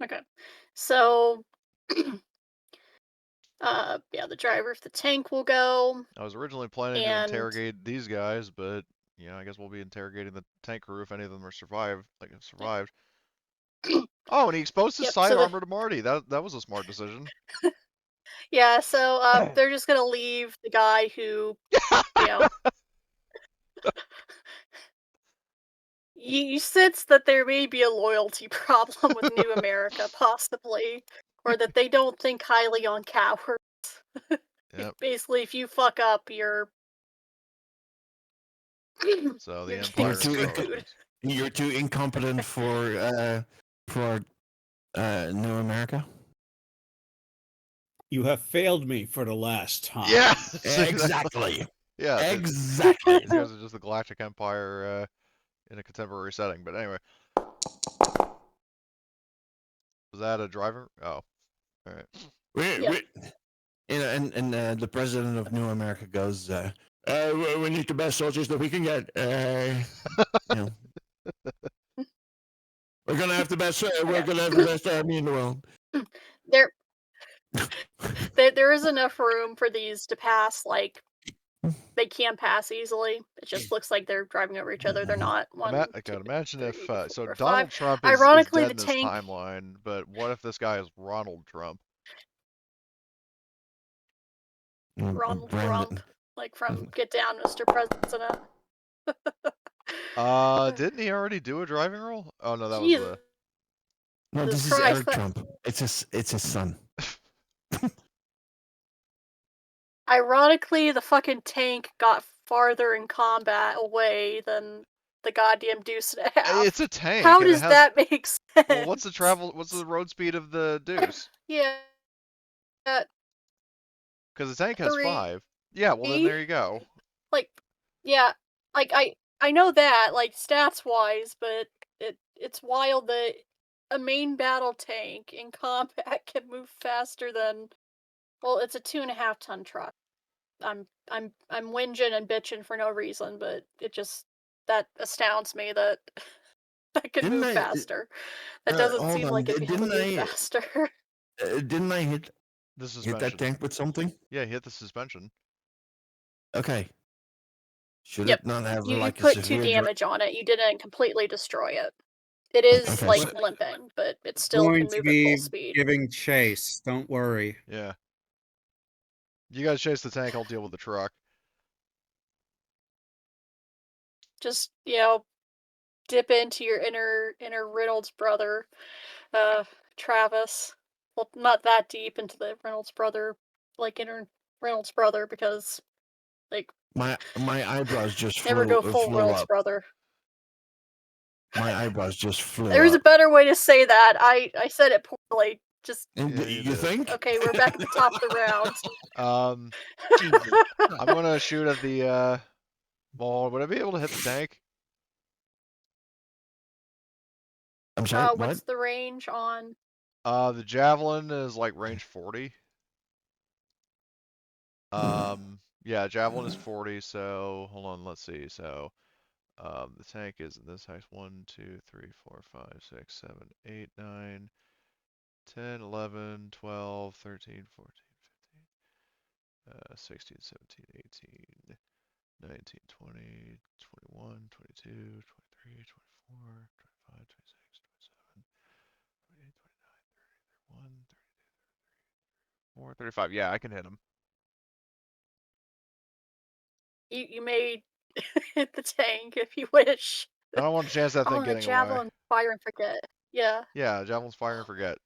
A: Okay. So, yeah, the driver of the tank will go,
B: I was originally planning to
A: and
B: interrogate these guys, but I guess we'll be interrogating the tank crew if any of them are survived. Oh, and he exposed his
A: yep. So
B: sidearm to Marty. That was a smart decision.
A: yeah, so they're just gonna leave the guy who, you know, you sense that there may be a loyalty problem with New America, possibly, or that they don't think highly on cowards.
B: Yep.
A: Basically, if you fuck up, you're
B: So the
A: you're
B: Empire
A: getting
C: You're too
A: screwed.
C: You're too incompetent for New America.
D: You have failed me for the last time.
B: Yeah.
C: Exactly.
B: Yeah.
C: Exactly.
B: These guys are just the Galactic Empire in a contemporary setting. But anyway, was that a driver? Oh, all right.
C: We, and the president of New America goes, we need the best soldiers that we can get. You know, we're gonna have the best. We're gonna have the best army in the world.
A: There, there is enough room for these to pass. Like they can pass easily. It just looks like they're driving over each other. They're not. One, two,
B: Imagine if
A: 3,
B: so
A: 4, 5.
B: Donald Trump is
A: Ironically,
B: dead
A: the
B: in this
A: tank.
B: timeline, but what if this guy is Ronald Trump?
A: Ronald
C: Brandon.
A: Trump, like from Get Down, Mr. President.
B: Didn't he already do a driving role? Oh no, that was
A: Jesus
B: the.
C: No, this is
A: Christ,
C: Eric Trump. It's his son.
A: Ironically, the fucking tank got farther in combat away than the goddamn Deuce and a half.
B: It's a tank.
A: How
B: and it
A: does
B: has,
A: that make sense?
B: Well, what's the road speed of the Deuce?
A: Yeah.
B: Because the tank has
A: 3.
B: 5. Yeah, well then there you go.
A: Like, yeah, like I know that, like stats wise, but it's wild that a main battle tank in combat can move faster than, well, it's a 2.5-ton truck. I'm whinging and bitching for no reason, but that astounds me that that could move faster. That doesn't
C: Hold
A: seem
C: on.
A: like it'd be able to move
C: Didn't
A: faster.
C: Didn't I hit
B: The suspension.
C: that tank with something?
B: Yeah, he hit the suspension.
C: Okay. Should
A: Yep.
C: it not have
A: You
C: like a
A: put 2
C: severe
A: damage on it. You didn't completely destroy it. It is
C: Okay,
A: like
C: so-
A: limping, but it still
D: Going
A: can
D: to
A: move at full
D: be
A: speed.
D: giving chase. Don't worry.
B: Yeah. You guys chase the tank, I'll deal with the truck.
A: Just, dip into your inner Reynolds brother, Travis. Well, not that deep into the Reynolds brother, like inner Reynolds brother, because like
C: my eyebrows just
A: never go full
C: flew
A: Reynolds
C: up.
A: brother.
C: My eyebrows just flew
A: There's a
C: up.
A: better way to say that. I said it poorly. Just
C: And
B: Yeah,
C: you
B: you did.
C: think?
A: okay. We're back at the top of the round.
C: Jesus.
B: I'm gonna shoot at the ball. Would I be able to hit the tank?
C: I'm sorry.
A: What's
C: What?
A: the range on?
B: The javelin is like range 40. Yeah, javelin is 40. So hold on, let's see. So, the tank is in this height: 1, 2, 3, 4, 5, 6, 7, 8, 9, 10, 11, 12, 13, 14, 15, 16, 17, 18, 19, 20, 21, 22, 23, 24, 25, 26, 27, 28, 29, 30, 31, 32, 34, 35. Yeah, I can hit him.
A: You may hit the tank if you wish.
B: I don't want a chance of that thing
A: Oh, the
B: getting away.
A: javelin, fire and forget. Yeah.
B: Yeah, javelin's fire and forget.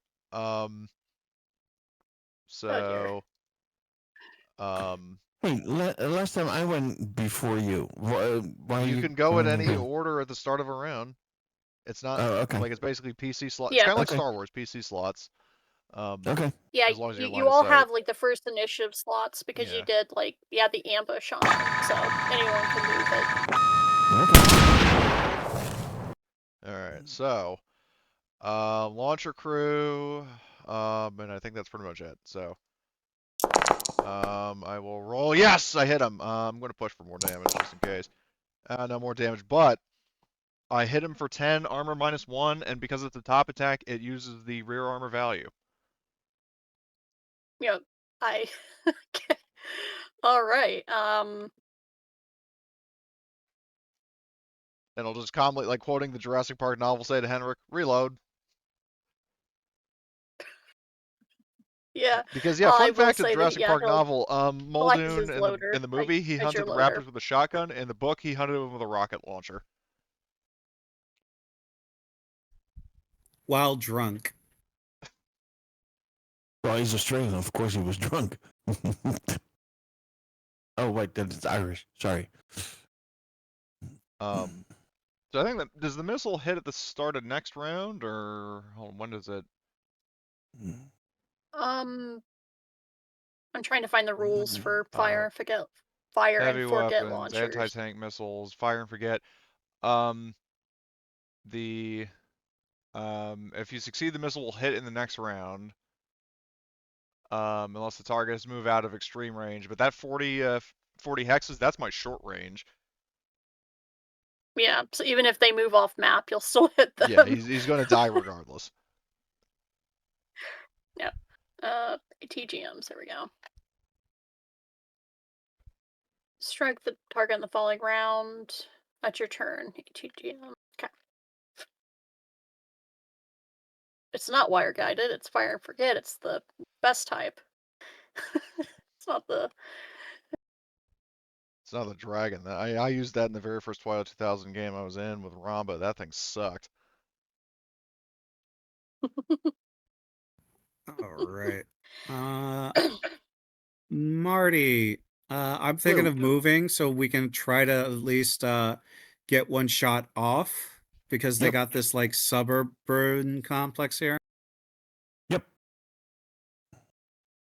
B: So,
C: Wait, last time I went before you. Why
B: you
C: you
B: can go in
C: coming
B: any
C: here?
B: order at the start of a round. It's not
C: Oh, okay.
B: like it's basically PC slots.
A: Yeah.
B: It's kind of like
C: Okay.
B: Star Wars PC slots.
C: Okay.
A: Yeah,
B: As long as you're in line
A: you
B: of
A: all
B: sight.
A: have like the first initiative slots because
B: Yeah.
A: you did like the ambush on it, so anyone can move it.
C: Okay.
B: Alright, so launcher crew, and I think that's pretty much it. So I will roll. Yes, I hit him. I'm going to push for more damage just in case. No more damage, but I hit him for 10, armor -1, and because it's a top attack, it uses the rear armor value.
A: Yep. All right.
B: And I'll just calmly, like quoting the Jurassic Park novel, say to Henrik, reload.
A: Yeah.
B: Because yeah,
A: I
B: fun
A: will
B: fact of the
A: say that
B: Jurassic Park novel,
A: he'll act as
B: Muldoon
A: his loader,
B: in the movie he
A: as your
B: hunted the
A: loader.
B: raptors with a shotgun. In the book he hunted them with a rocket launcher.
D: While drunk.
C: Well, he's Australian. Of course, he was drunk. Oh wait, that's Irish. Sorry.
B: So I think that does the missile hit at the start of next round, or hold on, when does it?
A: I'm trying to find the rules for fire and forget
B: Heavy weapons,
A: launchers.
B: anti-tank missiles, fire and forget. The if you succeed, the missile will hit in the next round. Unless the target has moved out of extreme range. But that 40 hexes, that's my short range.
A: Yeah, so even if they move off map, you'll still hit them.
B: Yeah, he's going to die regardless.
A: Yeah. TGMs, there we go. Strike the target in the following round. At your turn. TGM. Okay. It's not wire guided, it's fire and forget. It's the best type. It's not the.
B: It's not the dragon. I used that in the very first Twilight 2000 game I was in with Ramba. That thing sucked.
D: All right. Marty, I'm thinking of moving so we can try to at least get one shot off because they
C: Yep.
D: got this like suburban complex here.
C: Yep.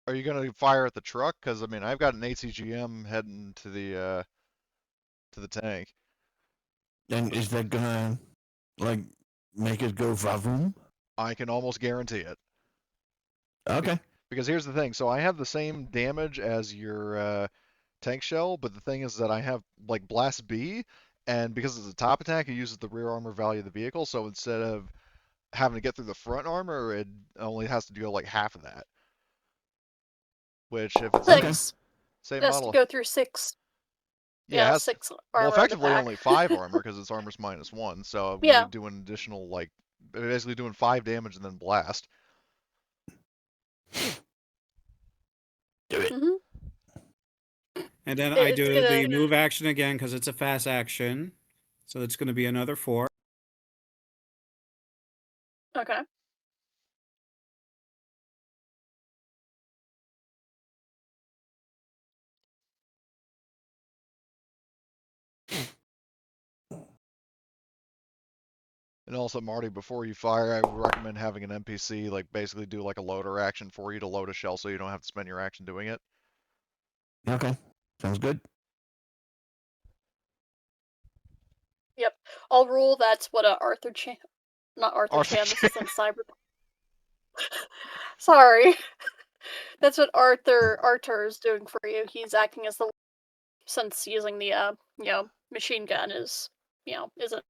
B: Are you going to fire at the truck? Because I mean, I've got an ATGM heading to the tank.
C: And is that gonna like make it go vavoom?
B: I can almost guarantee it.
C: Okay.
B: Because here's the thing. So I have the same damage as your tank shell, but the thing is that I have like Blast B, and because it's a top attack, it uses the rear armor value of the vehicle. So instead of having to get through the front armor, it only has to go like half of that. Which, if it's
A: Six.
B: same
A: It has to
B: model,
A: go through 6.
B: yeah,
A: 6
B: well,
A: armor in the
B: effectively
A: back.
B: only 5 armor because it's armor's -1. So we
A: Yeah.
B: would do an additional like basically doing 5 damage and then blast.
C: Do it.
D: And then I
A: It's
D: do
A: gonna-
D: the move action again because it's a fast action. So it's going to be another 4.
A: Okay.
B: And also, Marty, before you fire, I would recommend having an NPC like basically do like a loader action for you to load a shell, so you don't have to spend your action doing it.
C: Okay. Sounds good.
A: Yep. I'll rule that's what not Arthur
B: Arthur
A: Chan, this is in Cyber. Sorry. That's what Arthur is doing for you. He's acting as the since using the machine gun is isn't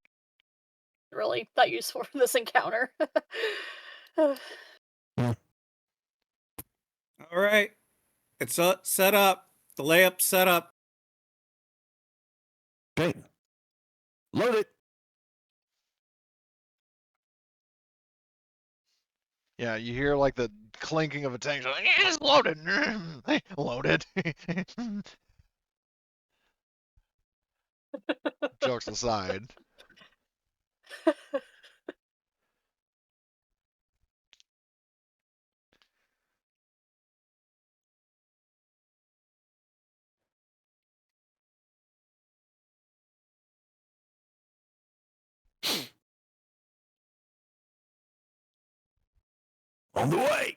A: really that useful for this encounter.
D: All right. It's set up. The layup set up.
C: Okay. Load it.
B: Yeah, you hear like the clinking of a tank. Like, yeah, it's loaded. Loaded. Jokes aside.
C: On the way.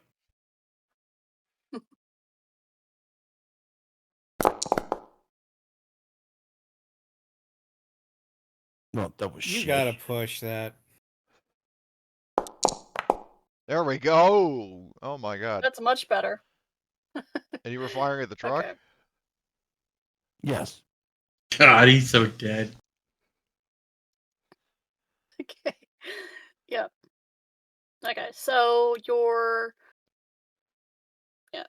C: No, that was
D: You
C: shit.
D: got to push that.
B: There we go. Oh my god.
A: That's much better.
B: And you were firing at the truck?
A: Okay.
C: Yes.
E: God, he's so dead.
A: Okay. Yep. Okay, so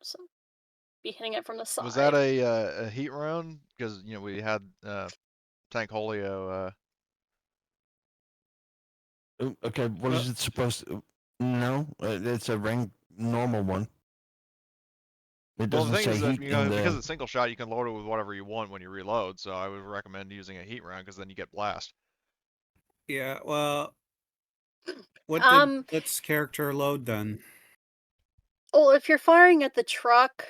A: so be hitting it from the side.
B: Was that a heat round? Because we had Tank Holio.
C: Okay, what is it supposed to? No, it's a rank normal one. It
B: Well, the
C: doesn't
B: thing
C: say
B: is that
C: heat in
B: because
C: the.
B: it's single shot, you can load it with whatever you want when you reload. So I would recommend using a heat round because then you get blast.
D: Yeah, well, what
A: Um,
D: did its character load then?
A: well, if you're firing at the truck,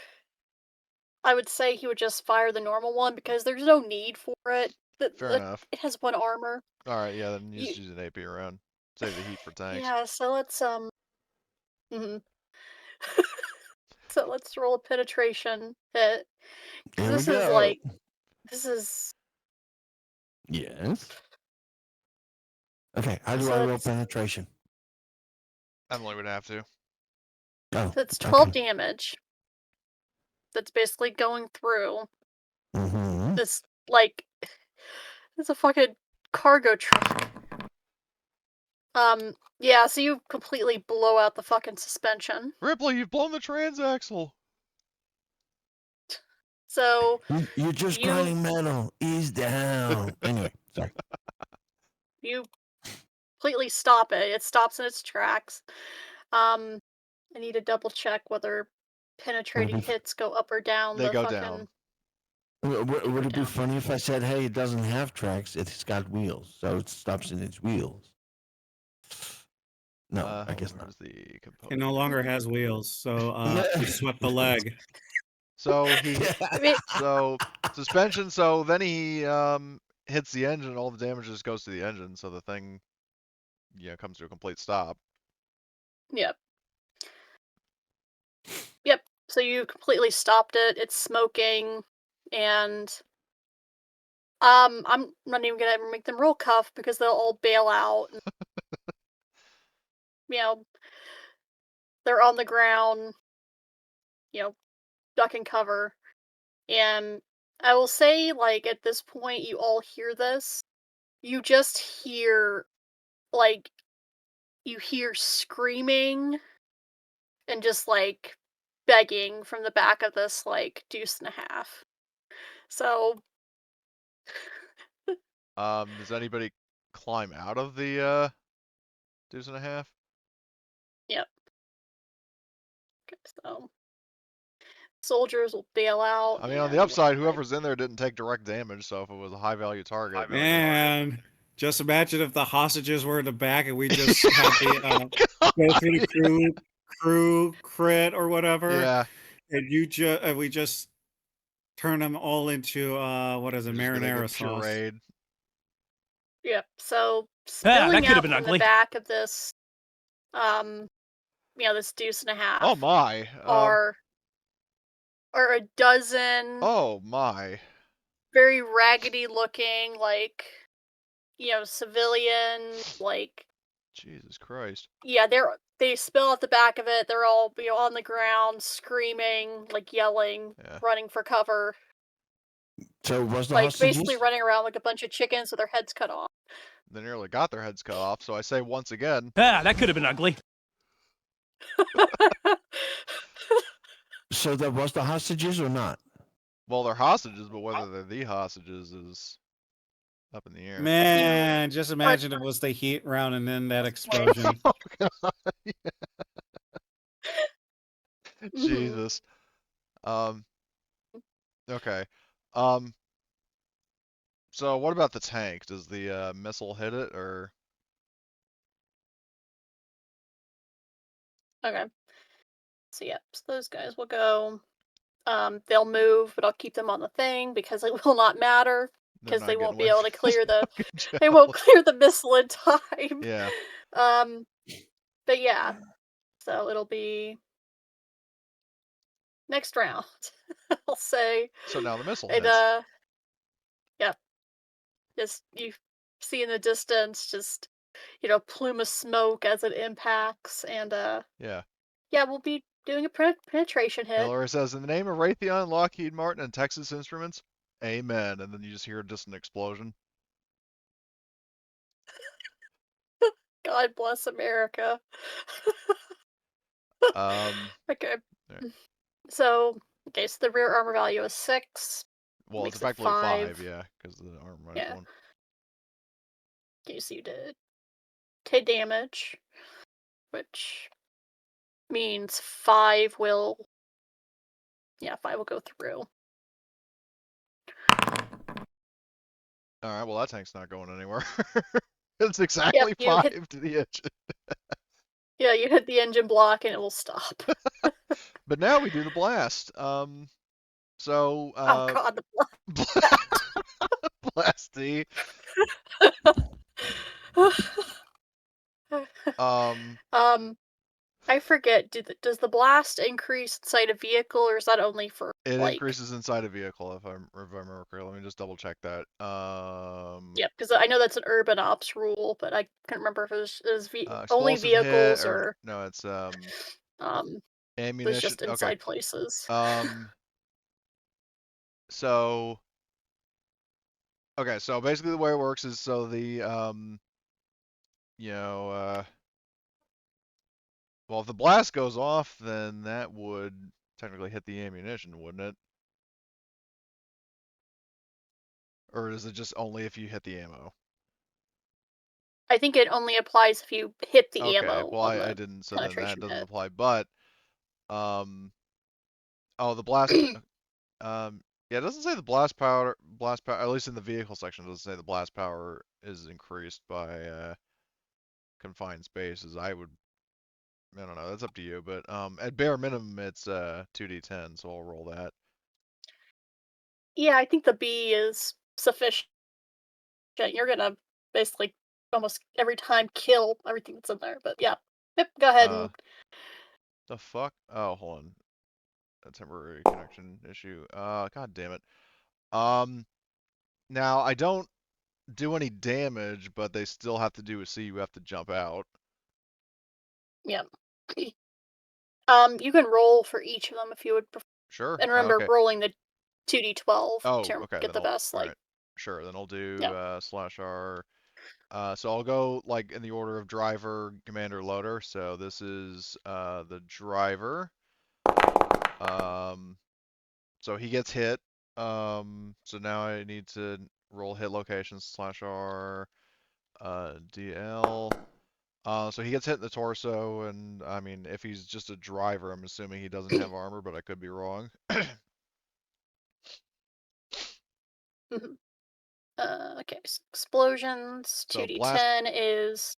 A: I would say he would just fire the normal one because there's no need for it.
B: Fair enough.
A: It has 1 armor.
B: All right, yeah, then
A: You,
B: just use an AP round. Save the heat for tanks.
A: yeah, so let's mhm. So let's roll a penetration hit. 'Cause
C: Here we
A: this is
C: go.
A: like this is
C: Yes. Okay, how do
A: So
C: I roll
A: it's-
C: penetration?
B: Emily would have to.
C: Oh,
A: so it's 12
C: okay.
A: damage. That's basically going through
C: Mm-hmm.
A: this it's a fucking cargo truck. Yeah, so you completely blow out the fucking suspension.
B: Ripley, you've blown the transaxle.
A: So
C: You're just
A: You-
C: grinding metal. Ease down. Anyway, sorry.
A: you completely stop it. It stops in its tracks. I need to double check whether penetrating
C: if-
A: hits go up or down.
B: They
A: the
B: go
A: fucking...
B: down.
C: Would it be
A: down.
C: funny if I said, "Hey, it doesn't have tracks; it's got wheels, so it stops in its wheels"? No, I guess not.
B: Where's the component?
D: It no longer has wheels, so you swept the leg.
B: So he
A: I mean,
B: so suspension. So then he hits the engine. All the damage just goes to the engine. So the thing, comes to a complete stop.
A: Yep. Yep. So you completely stopped it. It's smoking, and I'm not even gonna make them roll cuff because they'll all bail out. And, they're on the ground, duck and cover. And I will say, at this point, you all hear this. You just hear, you hear screaming and just, begging from the back of this, deuce and a half. So...
B: Does anybody climb out of the deuce and a half?
A: Yep. Okay, so soldiers will bail out.
B: I mean, on the upside, whoever's in there didn't take direct damage. So if it was a high value target,
D: Man, just imagine if the hostages were in the back and we just had the go through the crew crit or whatever.
B: Yeah.
D: And we just turn them all into what is it,
B: Just gonna
D: marinara
B: get
D: sauce.
B: pureed.
A: Yep. So
F: that
A: spilling
F: could have
A: out
F: been
A: from the
F: ugly.
A: back of this, this deuce and a half.
B: Oh my.
A: Are a dozen
B: Oh my.
A: very raggedy looking, civilian,
B: Jesus Christ.
A: yeah, they spill out the back of it. They're all on the ground, screaming, yelling,
B: Yeah.
A: running for cover,
C: So was the hostages?
A: basically running around like a bunch of chickens with their heads cut off.
B: They nearly got their heads cut off. So I say once again.
F: That could have been ugly.
C: So that was the hostages or not?
B: Well, they're hostages, but whether they're the hostages is up in the air.
D: Man, just imagine if it was the heat round and then that explosion.
B: Oh god. Jesus. Okay. So what about the tank? Does the missile hit it or?
A: Okay. So yeah, so those guys will go. They'll move, but I'll keep them on the thing because it will not matter because they won't be able to clear the. They won't clear the missile in time.
B: Yeah.
A: But yeah, so it'll be next round. I'll say.
B: So now the missile
A: And
B: hits.
A: yeah, just you see in the distance, plume of smoke as it impacts, and
B: Yeah.
A: yeah, we'll be doing a penetration hit.
B: Hillary says, in the name of Raytheon, Lockheed Martin, and Texas Instruments, amen. And then you just hear a distant explosion.
A: God bless America. Okay.
B: Right.
A: So the rear armor value is 6.
B: Well,
A: Makes
B: it's
A: it
B: effectively 5,
A: 5.
B: yeah, because the armor minus
A: Yeah.
B: 1.
A: Okay, so you did 10 damage, which means 5 will go through.
B: Alright, well, that tank's not going anywhere. It's exactly
A: you
B: 5
A: hit-
B: to the engine.
A: Yeah, you hit the engine block and it will stop.
B: But now we do the blast. So,
A: Oh god, the
B: blasty.
A: I forget. Does the blast increase inside a vehicle, or is that only for
B: It
A: like?
B: increases inside a vehicle if I remember correctly. Let me just double check that.
A: Yeah, because I know that's an urban ops rule, but I couldn't remember if it was only
B: Explosive hit,
A: vehicles
B: or
A: or
B: no, it's
A: was
B: ammunition.
A: just
B: Okay.
A: inside places.
B: So okay, so basically the way it works is so the well, if the blast goes off, then that would technically hit the ammunition, wouldn't it? Or is it just only if you hit the ammo?
A: I think it only applies if you hit the
B: Okay,
A: ammo
B: well,
A: on
B: I
A: the
B: didn't, so then that
A: penetration
B: doesn't
A: hit.
B: apply. But the blast yeah, it doesn't say the blast power, at least in the vehicle section, it doesn't say the blast power is increased by confined spaces. I don't know, that's up to you, but at bare minimum it's 2d10, so I'll roll that.
A: Yeah, I think the B is sufficient. You're gonna basically almost every time kill everything that's in there. But yeah, yep. Go ahead and
B: The fuck? Oh, hold on. A temporary connection issue. God damn it. Now I don't do any damage, but they still have to do a C. You have to jump out.
A: yeah. You can roll for each of them if you would prefer.
B: Sure.
A: And remember,
B: Okay.
A: rolling the 2d12
B: Oh,
A: to
B: okay.
A: get
B: Then
A: the best.
B: all
A: Like,
B: right. Sure. Then I'll do
A: yeah.
B: /R. So I'll go like in the order of driver, commander, loader. So this is the driver. So he gets hit. So now I need to roll hit location /R. DL. So he gets hit in the torso, and I mean, if he's just a driver, I'm assuming he doesn't have armor, but I could be wrong.
A: Okay. So explosions.
B: So blast.
A: 2d10 is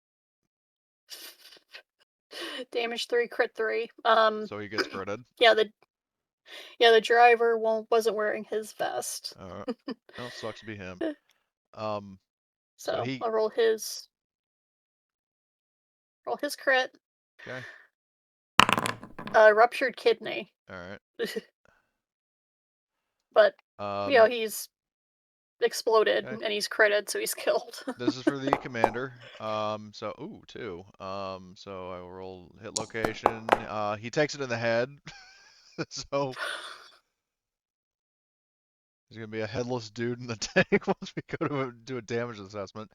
A: damage 3, crit 3.
B: So he gets critted.
A: Yeah. The driver wasn't wearing his vest.
B: Well, sucks to be him. So
A: So
B: he.
A: I'll roll his crit.
B: Okay.
A: Ruptured kidney.
B: All right.
A: But he's exploded
B: okay.
A: and he's critted, so he's killed.
B: This is for the commander. So 2. So I will roll hit location. He takes it in the head. So he's gonna be a headless dude in the tank once we go to do a damage assessment.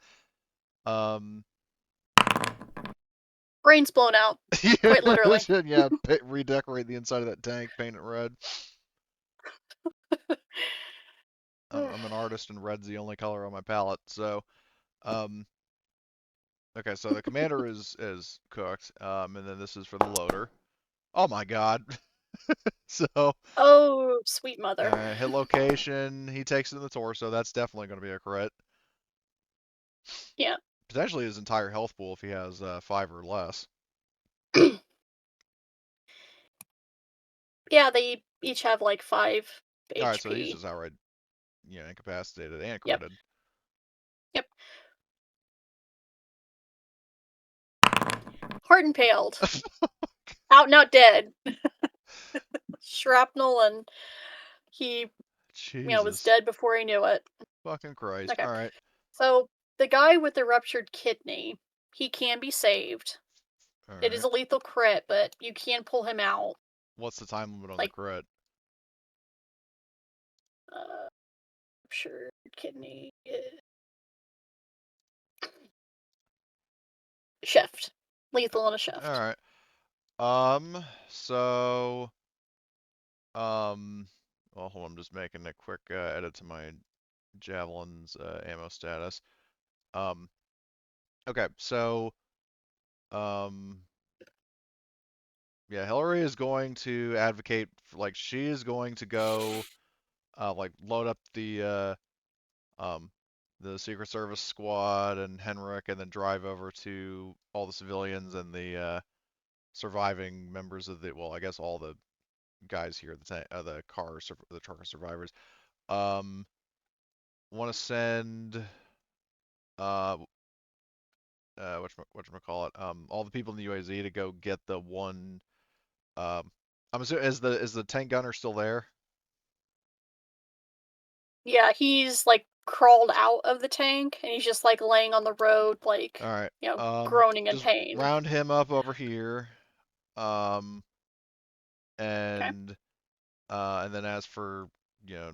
A: Brains blown out, quite literally.
B: Yeah, redecorate the inside of that tank, paint it red. I'm an artist, and red's the only color on my palette. So, okay, so the commander is cooked, and then this is for the loader. Oh my god. So.
A: Oh, sweet mother.
B: Hit location. He takes it in the torso. That's definitely going to be a crit.
A: Yeah.
B: Potentially his entire health pool if he has 5 or less.
A: Yeah, they each have like 5 HP.
B: Alright, so he's just outright, incapacitated and
A: Yep.
B: critted.
A: Yep. Heart impaled. Out, not dead. Shrapnel, and he was dead before he knew it.
B: Fucking Christ.
A: Okay.
B: Alright.
A: So the guy with the ruptured kidney, he can be saved.
B: All right.
A: It is a lethal crit, but you can pull him out.
B: What's the time limit on
A: Like-
B: the crit?
A: Sure, kidney. Shift. Lethal on a shift.
B: All right. So, well, hold on, I'm just making a quick edit to my Javelin's ammo status. Okay, so, yeah, Hillary is going to advocate, like, she is going to go, like, load up the Secret Service squad and Henrik, and then drive over to all the civilians and the surviving members of the, well, I guess all the guys here, the trucker survivors. Want to send whatchamacallit, all the people in the UAZ to go get the one. I'm assuming, is the tank gunner still there?
A: Yeah, he's like crawled out of the tank and he's just like laying on the road, like
B: All right.
A: groaning in
B: Just
A: pain.
B: round him up over here. And then as for, you know,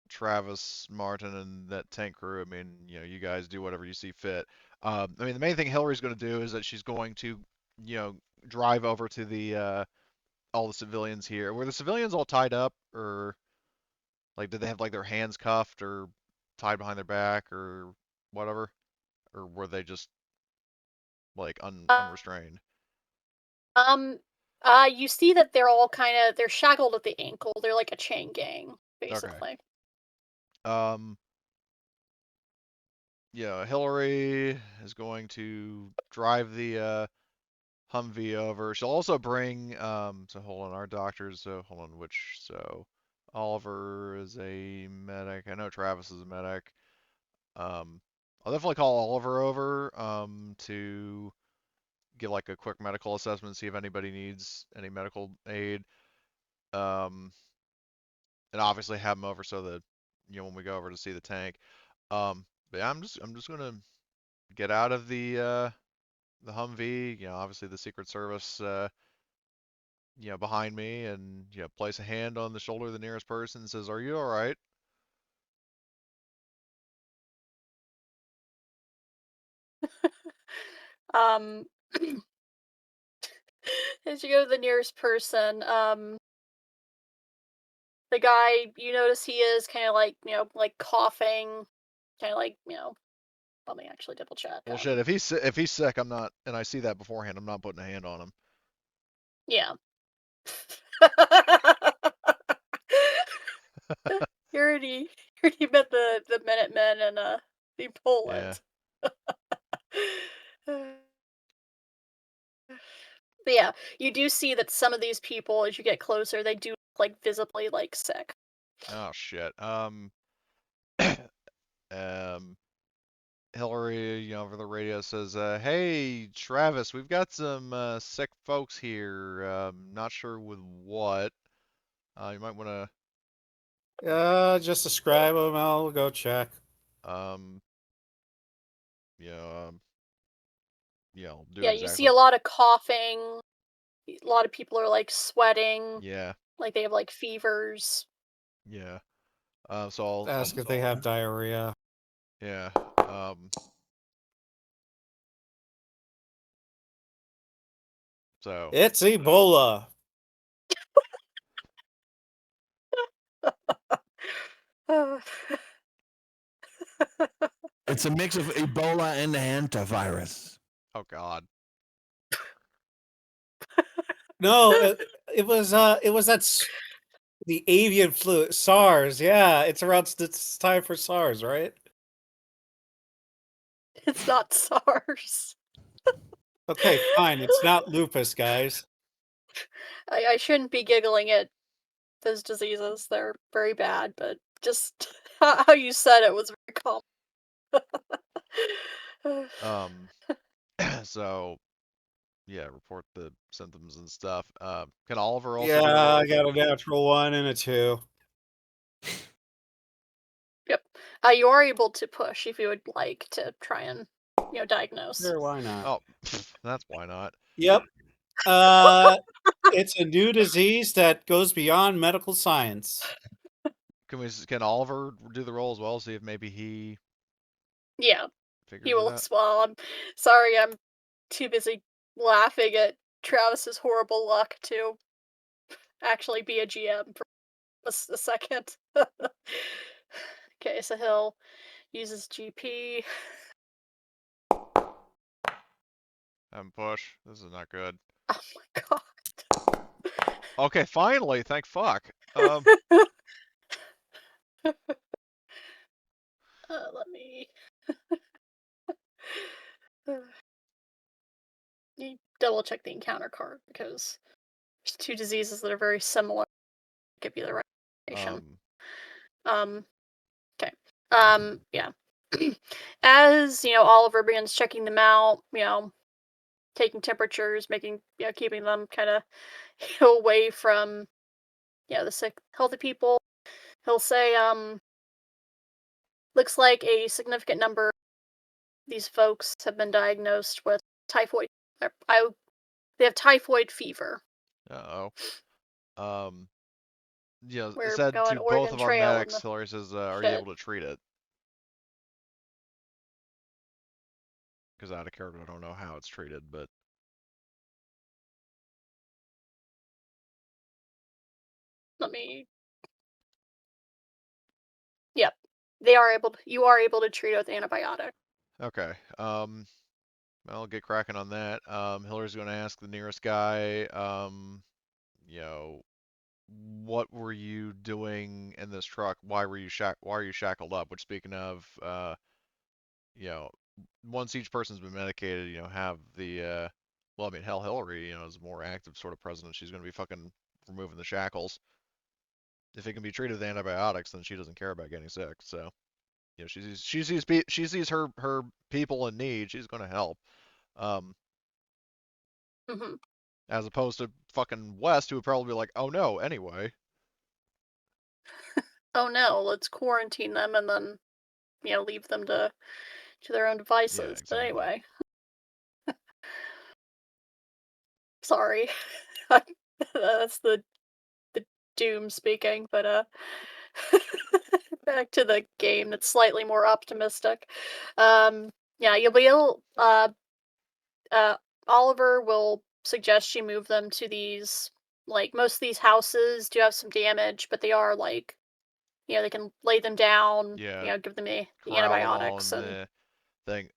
B: Travis, Martin, and that tank crew, I mean, you know, you guys do whatever you see fit. I mean, the main thing Hillary's going to do is that she's going to, you know, drive over to the all the civilians here. Were the civilians all tied up, or like did they have like their hands cuffed or tied behind their back or whatever, or were they just like unrestrained?
A: You see that they're all they're shackled at the ankle. They're like a chain gang, basically.
B: Yeah, Hillary is going to drive the Humvee over. She'll also bring so hold on, our doctors, so hold on, so Oliver is a medic. I know Travis is a medic. I'll definitely call Oliver over to give like a quick medical assessment, see if anybody needs any medical aid. And obviously have him over so that, you know, when we go over to see the tank. But yeah, I'm just gonna get out of the Humvee, you know, obviously the Secret Service, you know, behind me, and, you know, place a hand on the shoulder of the nearest person and says, "Are you all right?"
A: Um, as you go to the nearest person, the guy, you notice he is kind of like, like coughing, kind of like, let me actually double check.
B: Well, shit, if he's sick, I'm not, and I see that beforehand, I'm not putting a hand on him.
A: Yeah. you already met the Minutemen and the Poland.
B: Yeah.
A: But yeah, you do see that some of these people, as you get closer, they do look like visibly like sick.
B: Oh shit. Hillary, you know, over the radio says, "Hey, Travis, we've got some sick folks here. Not sure with what. You might want
D: Just describe them. I'll go check.
B: to, you know, do
A: Yeah,
B: exactly."
A: you see a lot of coughing. A lot of people are like sweating.
B: Yeah.
A: Like they have like fevers.
B: Yeah. So I'll
D: Ask if they have diarrhea.
B: yeah. So
D: It's Ebola.
C: It's a mix of Ebola and the hantavirus.
B: oh god.
D: No, it was that the avian flu, SARS. Yeah, it's time for SARS, right?
A: It's not SARS.
D: Okay, fine. It's not lupus, guys.
A: I shouldn't be giggling at those diseases. They're very bad, but just how you said it was very common.
B: So yeah, report the symptoms and stuff. Can Oliver also do
D: Yeah,
B: that?
D: I got a natural 1 and a 2.
A: Yep. You are able to push if you would like to try and, diagnose.
D: Sure, why not?
B: Oh, that's why not.
D: Yep. It's a new disease that goes beyond medical science.
B: Can Oliver do the roll as well? See if maybe he
A: Yeah,
B: figures
A: he
B: it
A: will
B: out.
A: as well. I'm sorry, I'm too busy laughing at Travis's horrible luck to actually be a GM for a second. Okay, so he'll use his GP.
B: Push. This is not good.
A: Oh my god.
B: Okay, finally. Thank fuck.
A: Let me you double check the encounter card because there's two diseases that are very similar. Give you the right information. Okay. Yeah. As Oliver begins checking them out, taking temperatures, making keeping them kind of away from the sick, healthy people. He'll say, looks like a significant number of these folks have been diagnosed with typhoid. They have typhoid fever.
B: Uh oh. It
A: We're
B: said
A: going
B: to both
A: Oregon
B: of our
A: Trail in
B: medics.
A: the
B: Hillary says, "Are you
A: shit.
B: able to treat it?" Because out of character, I don't know how it's treated, but
A: Let me. Yep, they are able. You are able to treat it with antibiotic.
B: okay. I'll get cracking on that. Hillary's going to ask the nearest guy. You know, what were you doing in this truck? Why are you shackled up? Which, speaking of, you know, once each person's been medicated, have the well, I mean, hell, Hillary, is a more active sort of president. She's going to be fucking removing the shackles. If it can be treated with antibiotics, then she doesn't care about getting sick. So, she sees her people in need. She's going to help. Um,
A: Hmm.
B: as opposed to fucking West, who would probably be like, oh no, anyway.
A: Oh no, let's quarantine them and then leave them to their own
B: Yeah,
A: devices. But
B: exactly.
A: anyway, sorry, that's the doom speaking. But back to the game that's slightly more optimistic. Yeah, you'll be able. Uh, Oliver will suggest you move them to these. Like most of these houses do have some damage, but they are like they can lay them down.
B: Yeah,
A: Give them the
B: corral them all
A: antibiotics
B: in
A: and.
B: the thing.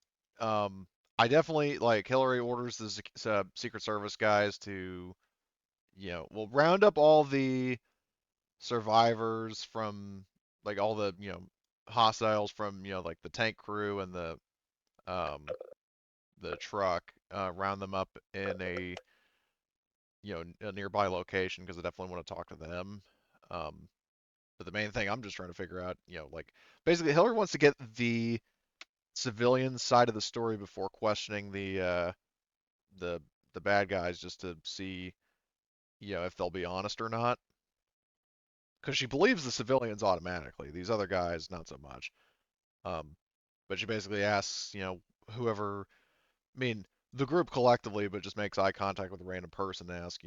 B: I definitely like Hillary orders the Secret Service guys to, well, round up all the survivors from like all the hostiles from like the tank crew and the truck, round them up in a nearby location because I definitely want to talk to them. But the main thing I'm just trying to figure out, like basically Hillary wants to get the civilian side of the story before questioning the the bad guys, just to see if they'll be honest or not. Because she believes the civilians automatically. These other guys, not so much. Um, but she basically asks, whoever, I mean, the group collectively, but just makes eye contact with a random person and asks,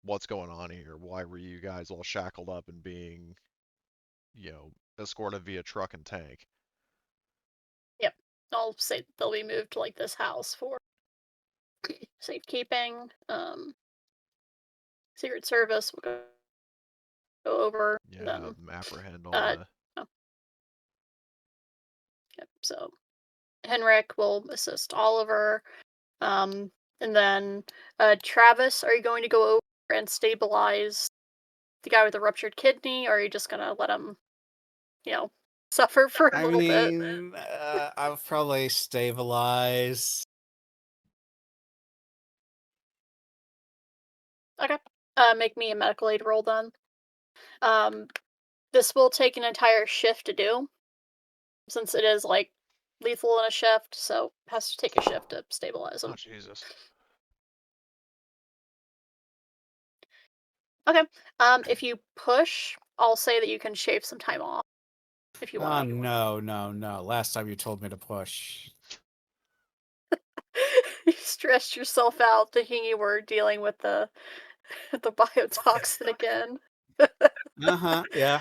B: what's going on here? Why were you guys all shackled up and being, escorted via truck and tank?
A: Yep, I'll say they'll be moved to like this house for safekeeping. Secret Service will go over and
B: Yeah,
A: then
B: apprehend all
A: uh
B: the.
A: oh, yep, so Henrik will assist Oliver. And then Travis, are you going to go over and stabilize the guy with the ruptured kidney, or are you just gonna let him, suffer for a
D: I
A: little bit?
D: mean, I'll probably stabilize.
A: Okay. Make me a medical aid roll then. Um, this will take an entire shift to do, since it is like lethal in a shift, so it has to take a shift to stabilize
B: Oh
A: him.
B: Jesus.
A: Okay. If you push, I'll say that you can shave some time off if you
D: Oh,
A: want.
D: no. Last time you told me to push.
A: stressed yourself out thinking you were dealing with the the biotoxin again.
D: Yeah.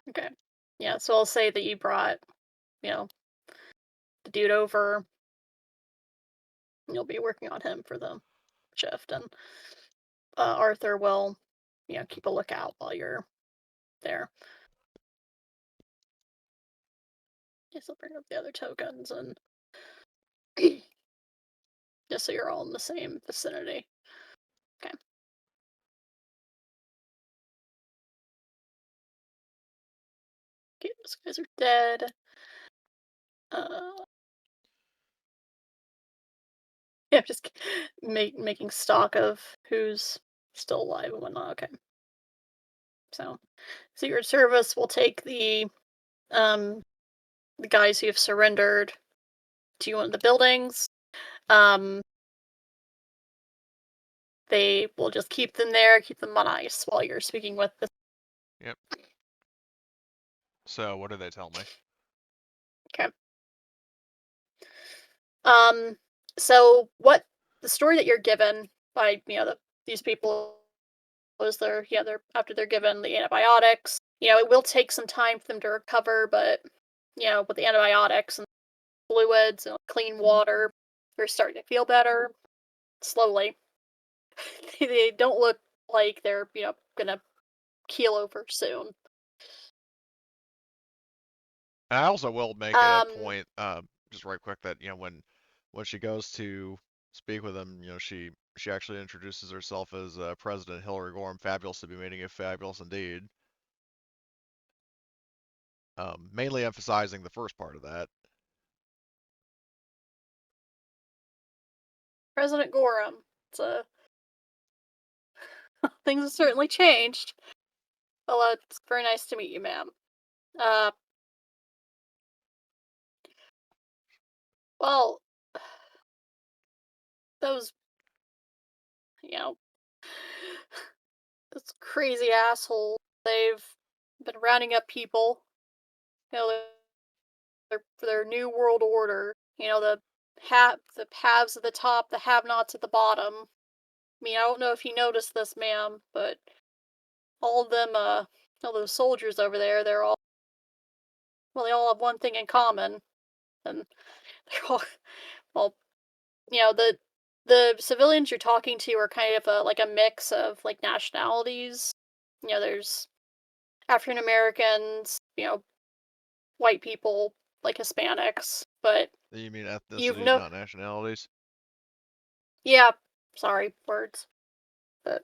A: Okay. Yeah, so I'll say that you brought, you know, the dude over. You'll be working on him for the shift, and Arthur will, keep a lookout while you're there. Yes, I'll bring up the other tokens, and just so you're all in the same vicinity. Okay. Okay, those guys are dead. Yeah, just making stock of who's still alive and whatnot. Okay. So, Secret Service will take the guys who have surrendered to one of the buildings. They will just keep them there, keep them on ice while you're speaking with the.
B: Yep. So what do they tell me?
A: Okay. So what the story that you're given by these people is they're after they're given the antibiotics. It will take some time for them to recover, but with the antibiotics and fluids and clean water, they're starting to feel better slowly. They don't look like they're gonna keel over soon.
B: I also will make it a point, just right quick, that when she goes to speak with him, she actually introduces herself as President Hillary Gorham. Fabulous to be meeting you. Fabulous indeed. Mainly emphasizing the first part of that.
A: President Gorham. Things have certainly changed. Well, it's very nice to meet you, ma'am. Well, those, you know, those crazy assholes, they've been rounding up people, for their new world order. The haves at the top, the have-nots at the bottom. I mean, I don't know if you noticed this, ma'am, but all of them, all those soldiers over there, they all have one thing in common, and they're all, well, the civilians you're talking to are kind of like a mix of like nationalities. There's African Americans, white people, like Hispanics, but
B: You mean
A: you've
B: ethnicities,
A: no,
B: not nationalities?
A: yeah, sorry, words, but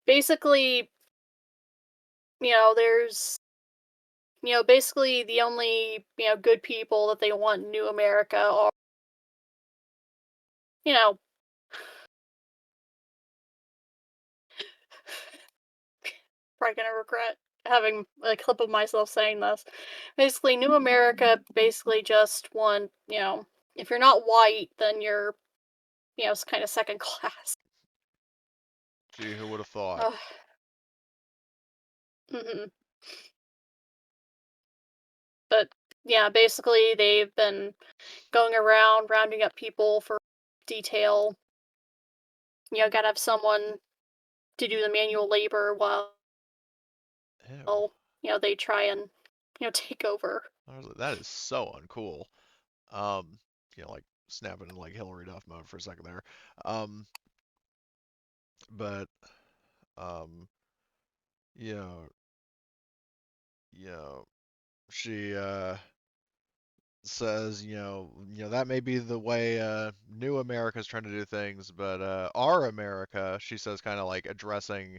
A: basically, there's, basically the only, good people that they want in New America are, you know, probably gonna regret having a clip of myself saying this. Basically, New America basically just want, if you're not white, then you're, it's kind of second class.
B: Gee, who would have thought?
A: hmm But yeah, basically they've been going around rounding up people for detail. Gotta have someone to do the manual labor while
B: Ew.
A: they try and take over.
B: That is so uncool. Like snapping in like Hillary Duff mode for a second there. But um, you know, she says, that may be the way New America's trying to do things, but our America, she says, kind of like addressing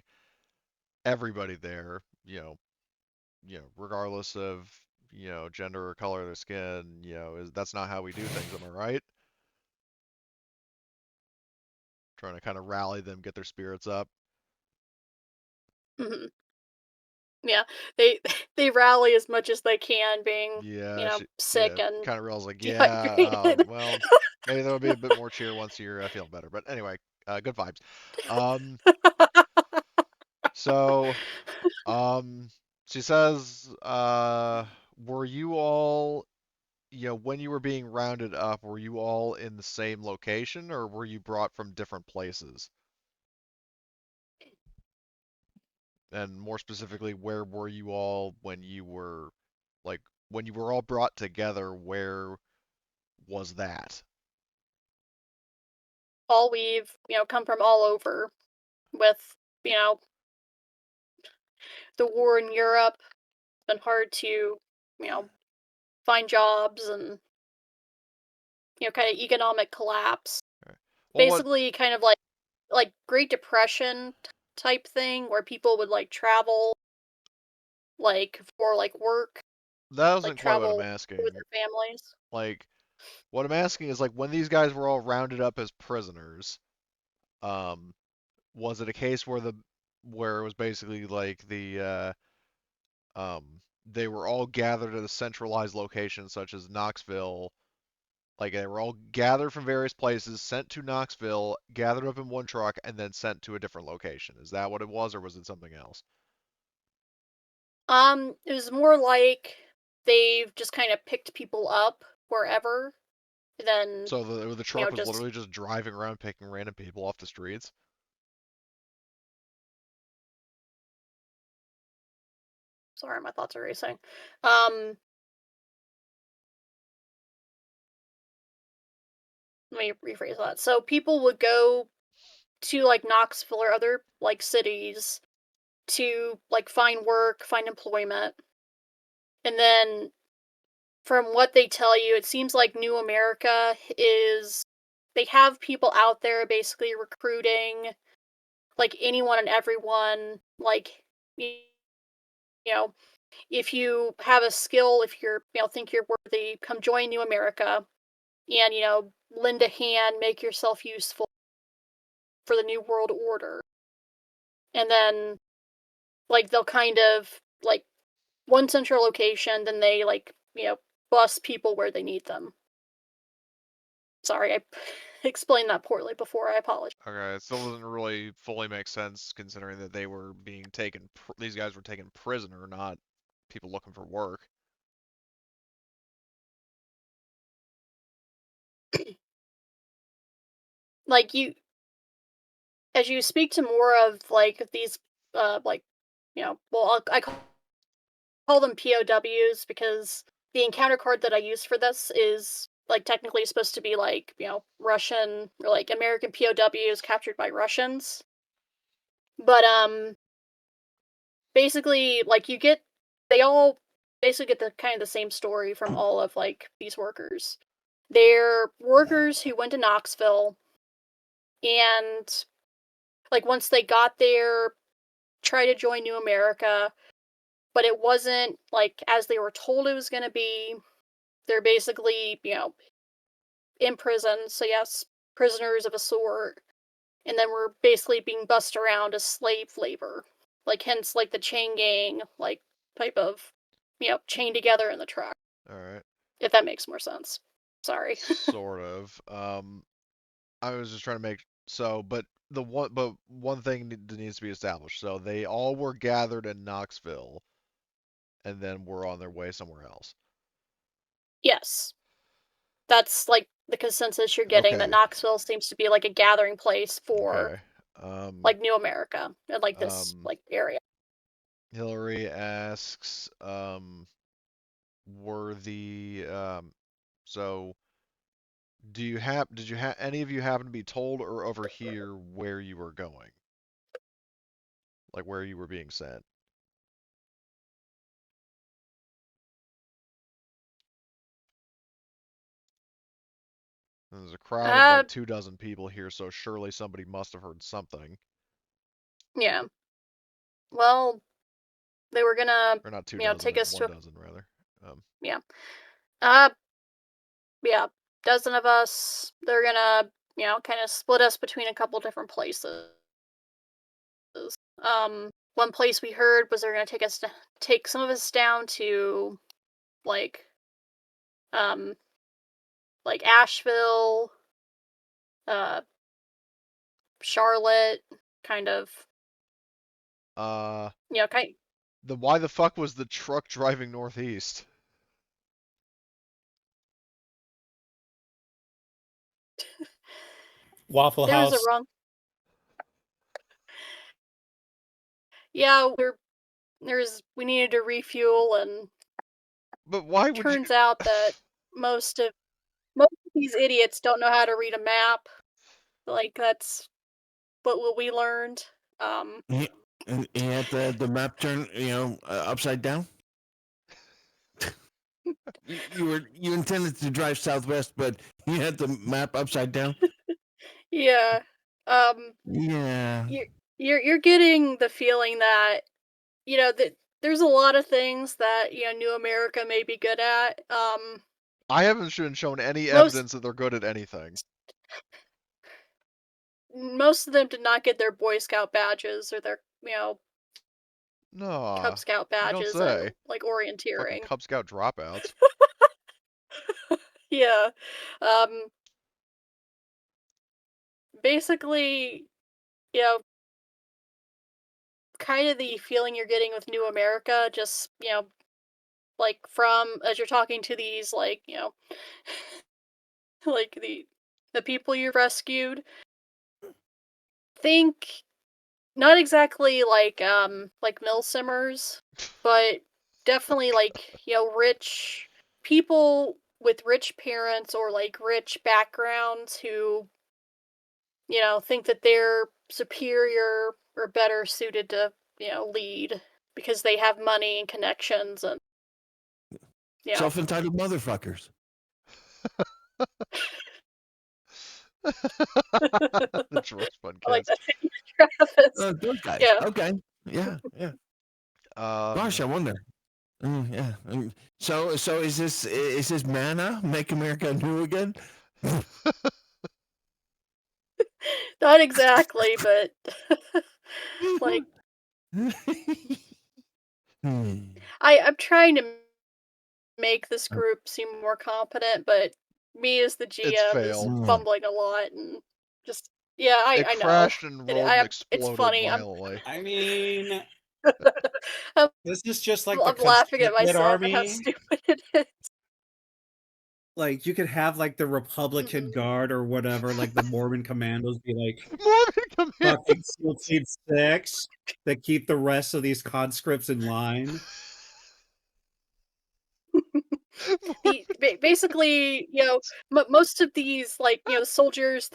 B: everybody there, regardless of gender or color of their skin, that's not how we do things. Am I right? Trying to kind of rally them, get their spirits up.
A: hmm Yeah, they they rally as much as they can, being
B: Yeah,
A: sick and
B: kind of realizes like, yeah,
A: dehydrated.
B: well, maybe there'll be a bit more cheer once you're feeling better. But anyway, good vibes. Um, so, um, She says, were you all, when you were being rounded up, were you all in the same location or were you brought from different places? And more specifically, where were you all when you were, like, when you were all brought together, where was that?
A: All we've, come from all over with, you know, the war in Europe. It's been hard to, find jobs and, kind of economic collapse.
B: Well, what
A: Basically, kind of like Great Depression type thing where people would like travel like for like work,
B: that
A: like
B: isn't quite what I'm
A: travel with
B: asking.
A: their families.
B: Like, what I'm asking is like when these guys were all rounded up as prisoners, um, was it a case where it was basically like they were all gathered at a centralized location such as Knoxville, like they were all gathered from various places, sent to Knoxville, gathered up in one truck, and then sent to a different location. Is that what it was, or was it something else?
A: It was more like they've just kind of picked people up wherever, then,
B: So the truck was
A: just
B: literally just driving around picking random people off the streets.
A: sorry, my thoughts are racing. Um, Let me rephrase that. So people would go to like Knoxville or other like cities to like find work, find employment. And then from what they tell you, it seems like New America is they have people out there basically recruiting like anyone and everyone like you know, if you have a skill, if you're, think you're worthy, come join New America and, lend a hand, make yourself useful for the New World Order. And then, like, they'll kind of, like, one central location, then they, like, bus people where they need them. Sorry, I explained that poorly before. I apologize.
B: Okay, it still doesn't really fully make sense considering that they were being taken. These guys were taken prisoner, not people looking for work.
A: Like, as you speak to more of, like, these, like, well, I call them POWs because the encounter card that I use for this is like technically supposed to be like, Russian or like American POWs captured by Russians. But basically like they all basically get the kind of the same story from all of like these workers. They're workers who went to Knoxville and like once they got there, try to join New America, but it wasn't like as they were told it was going to be. They're basically, in prison. So yes, prisoners of a sort. And then we're basically being bussed around as slave labor. Like hence like the chain gang, like type of, chained together in the truck.
B: All right,
A: If that makes more sense. Sorry.
B: sort of. I was just trying to make so, but one thing that needs to be established. So they all were gathered in Knoxville, and then were on their way somewhere else.
A: Yes. That's like the consensus you're getting that
B: Okay.
A: Knoxville seems to be like a gathering place for
B: Okay.
A: like New America and like this
B: Um,
A: like area.
B: Hillary asks, were so did you have any of you happen to be told or overhear where you were going? Like where you were being sent? There's a crowd of
A: Uh
B: like 2 dozen people here, so surely somebody must have heard something.
A: yeah. Well, they were gonna,
B: Or not 2 dozen,
A: take us
B: one
A: to
B: dozen rather.
A: yeah. Uh yeah, dozen of us. They're gonna, kind of split us between a couple different places. One place we heard was they're gonna take some of us down to like um like Asheville, uh Charlotte, kind of,
B: Uh,
A: kind
B: Then why the fuck was the truck driving northeast?
D: Waffle
A: There was a
D: House.
A: wrong. Yeah, we needed to refuel, and
B: But why would you?
A: turns out that most of these idiots don't know how to read a map. Like, that's what we learned.
C: And you had the map turn, upside down. You intended to drive southwest, but you had the map upside down.
A: Yeah.
C: Yeah.
A: You're getting the feeling that, that there's a lot of things that, New America may be good at.
B: I haven't shown any
A: Most
B: evidence that they're good at anything.
A: most of them did not get their Boy Scout badges or their,
B: No,
A: Cub Scout
B: you don't
A: badges
B: say.
A: and, like,
B: Fucking
A: orienteering.
B: Cub Scout dropouts.
A: Yeah. Basically, you know, kind of the feeling you're getting with New America, just, like, from as you're talking to these, like, like, the people you rescued, think not exactly like Milsimmers, but definitely, like, rich people with rich parents or, like, rich backgrounds who, think that they're superior or better suited to, lead because they have money and connections and,
C: Self-entitled motherfuckers.
B: The George Fun
A: I like
B: kids.
A: that. Travis.
C: Those guys.
A: Yeah.
C: Okay. Yeah. Gosh, I wonder. Yeah. So is this Mana Make America New Again?
A: Not exactly, but like I'm trying to make this group seem more competent, but me as the
B: It's
A: GM is
B: failed.
A: fumbling a lot and just yeah,
B: It
A: I know.
B: crashed and rolled and
A: It's
B: exploded
A: funny.
B: violently.
D: I mean,
A: I'm,
D: this is just like the
A: I'm laughing at
D: conscripted
A: myself at how
D: army.
A: stupid it is.
D: Like you could have like the Republican
A: Mhm.
D: Guard or whatever, like the Mormon Commandos, be like
B: Mormon Command.
D: fucking SEAL Team 6 that keep the rest of these conscripts in line.
A: Basically, most of these like soldiers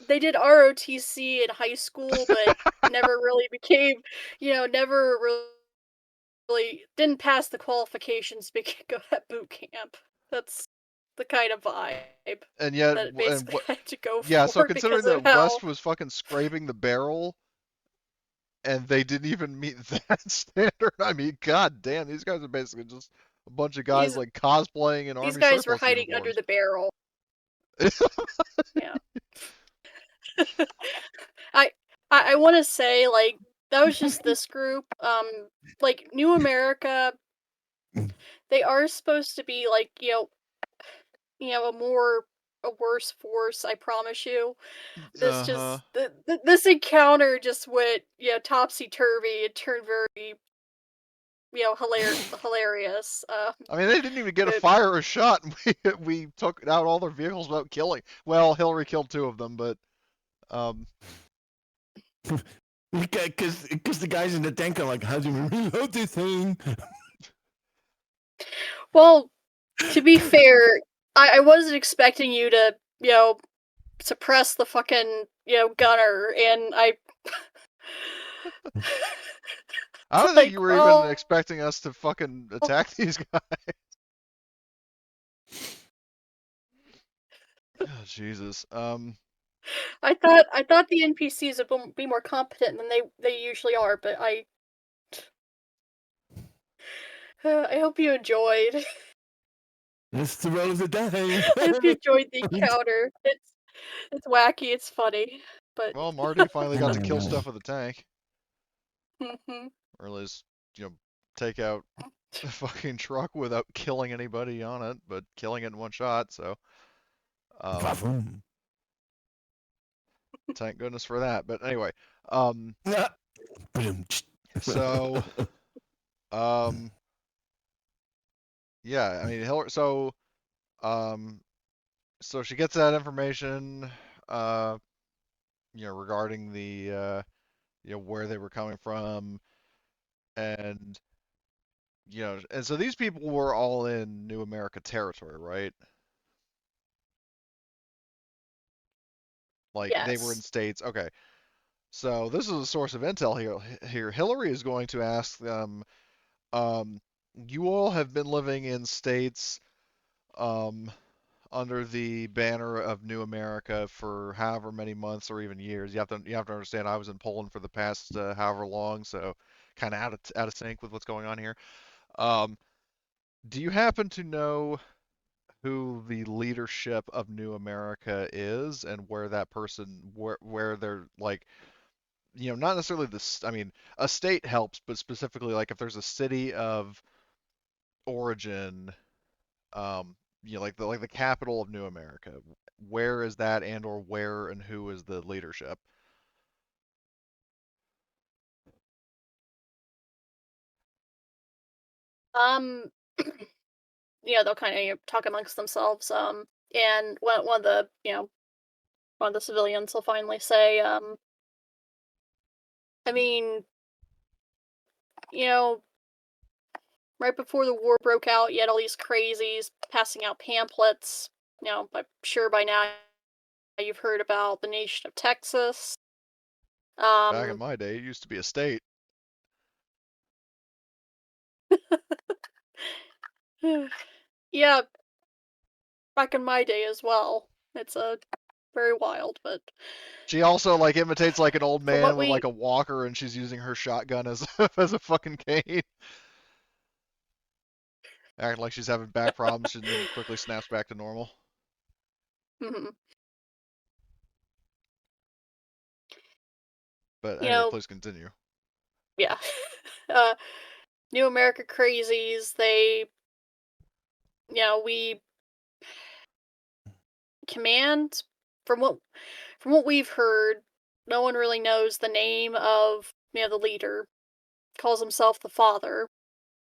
A: they did ROTC in high school, but never really became never really didn't pass the qualifications to go at boot camp. That's the kind of vibe
B: And yet,
A: that it basically had to go
B: yeah. So
A: for
B: considering
A: because of
B: that
A: how
B: West was fucking scraping the barrel, and they didn't even meet that standard. I mean, god damn, these guys are basically just a bunch of guys
A: these
B: like cosplaying in
A: these
B: army
A: guys were
B: surplus
A: hiding under
B: uniforms.
A: the barrel. Yeah. I I want to say like that was just this group. Like New America, they are supposed to be like a worse force. I promise you. This
B: Uh-huh.
A: just this encounter just went topsy turvy. It turned very hilarious.
B: I mean, they didn't even get to
A: The
B: fire a shot, and we took out all their vehicles without killing. Well, Hillary killed 2 of them, but
C: Because the guys in the tank are like, how do we reload this thing?
A: well, to be fair, I wasn't expecting you to suppress the fucking gunner, and
B: I don't think
A: like,
B: you were even
A: well,
B: expecting us to fucking attack these guys. Oh, Jesus.
A: I thought the NPCs would be more competent than they usually are, but I hope you enjoyed.
C: It's the roll of the day.
A: I hope you enjoyed the encounter. It's wacky, it's funny, but
B: Well, Marty finally got to kill
C: Oh,
B: stuff with the tank,
A: mhm.
B: or at least, take out a fucking truck without killing anybody on it, but killing it in one shot. So,
C: Vaboom.
B: thank goodness for that. But anyway, um,
C: Boom.
B: so Yeah, I mean, Hillary. Um, so she gets that information, uh, regarding the, where they were coming from, and and so these people were all in New America territory, right? Like they were in
A: Yes.
B: states. Okay. So this is a source of intel here. Hillary is going to ask them, um, you all have been living in states, um, under the banner of New America for however many months or even years. You have to understand. I was in Poland for the past however long, so kind of out of sync with what's going on here. Um, do you happen to know who the leadership of New America is and where that person where they're like, not necessarily this. I mean, a state helps, but specifically like if there's a city of origin, like the capital of New America, where is that, and or where and who is the leadership?
A: Um, they'll kind of talk amongst themselves. And one of the one of the civilians will finally say, I mean, you know, right before the war broke out, you had all these crazies passing out pamphlets. I'm sure by now you've heard about the nation of Texas.
B: Back in
A: Um,
B: my day, it used to be a state.
A: yeah, back in my day as well. It's very wild, but
B: She also like imitates like an old
A: from
B: man
A: what
B: with like
A: we
B: a walker, and she's using her shotgun as as a fucking cane, acting like she's having back problems, and then quickly snaps back to normal.
A: mhm.
B: But
A: you
B: anyway,
A: know,
B: please continue.
A: yeah. uh, New America crazies. We command from what we've heard. No one really knows the name of the leader. Calls himself the father.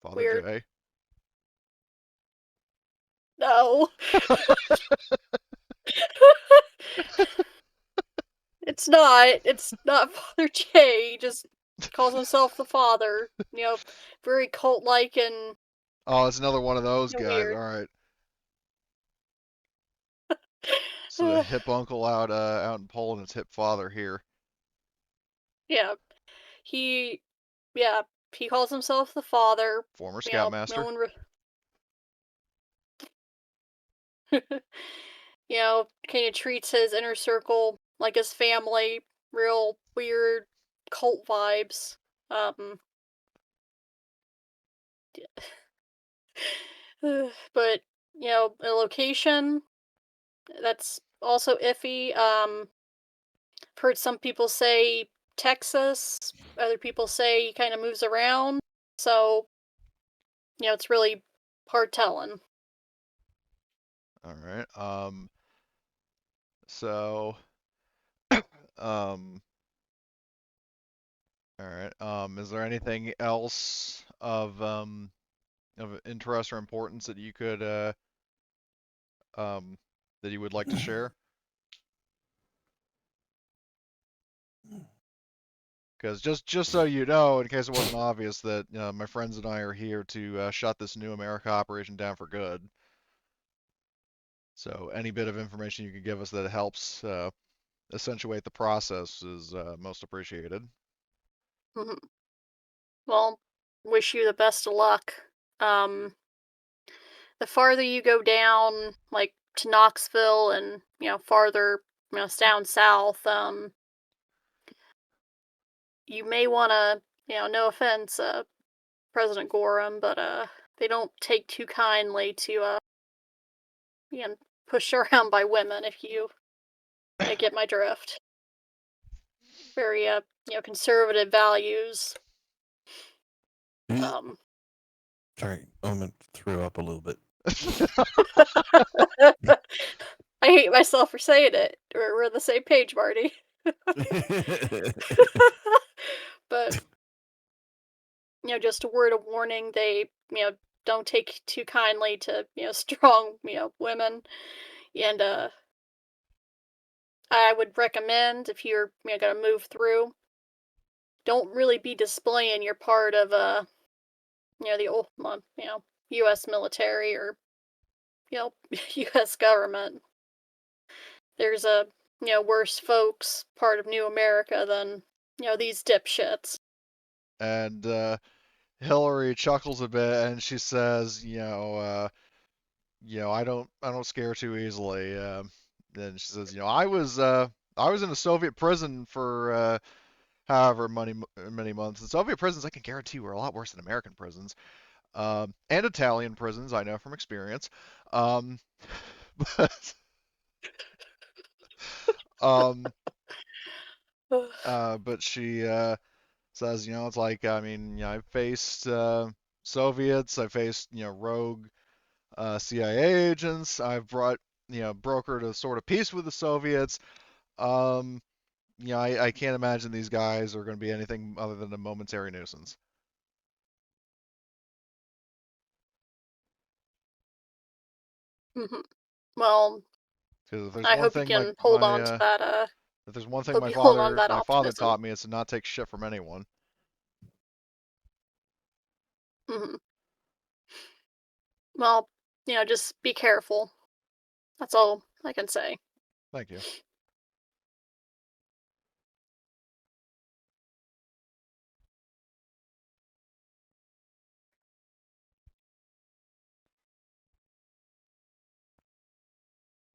B: Father
A: Weird.
B: J.
A: No. It's not. It's not Father J. He just calls himself the father. Very cult like and
B: Oh, it's another one of those guys. All
A: weird.
B: right. So the hip uncle out in Poland, it's hip father here.
A: Yeah. He yeah, he calls himself the father.
B: Former
A: No
B: scoutmaster.
A: one kind of treats his inner circle like his family. Real weird cult vibes. Um but a location that's also iffy. I've heard some people say Texas, other people say he kind of moves around. So, it's really hard telling.
B: All right. So, um, all right. Is there anything else of interest or importance that you could um that you would like to share? Because just so you know, in case it wasn't obvious, that my friends and I are here to shut this New America operation down for good. So any bit of information you can give us that helps accentuate the process is most appreciated.
A: Mhm. Well, wish you the best of luck. Um, the farther you go down, like to Knoxville and, farther, down south, you may want to, no offense, President Gorham, but, they don't take too kindly to, being pushed around by women, if you get my drift. Very, conservative values. Um,
C: Sorry, I threw up a little bit.
A: I hate myself for saying it. We're on the same page, Marty. But, just a word of warning, they, don't take too kindly to, strong, women. And I would recommend if you're, gonna move through, don't really be displaying you're part of the old, U.S. military or U.S. government. There's a worse folks part of New America than these dipshits.
B: And Hillary chuckles a bit and she says, I don't scare too easily. Then she says, I was in a Soviet prison for however many months. And Soviet prisons, I can guarantee, were a lot worse than American prisons, and Italian prisons. I know from experience. Um, but um, but she says, it's like, I mean, I've faced Soviets, I faced, rogue CIA agents, I've brokered a sort of peace with the Soviets. Um, I can't imagine these guys are going to be anything other than a momentary nuisance.
A: Mhm. Well,
B: Because if there's
A: I
B: one
A: hope you
B: thing my
A: can hold
B: my
A: on to that.
B: if there's one thing
A: Hope you hold on to that
B: my father
A: optimism.
B: taught me, it's to not take shit from anyone.
A: Hmm. Well, just be careful. That's all I can say.
B: Thank you.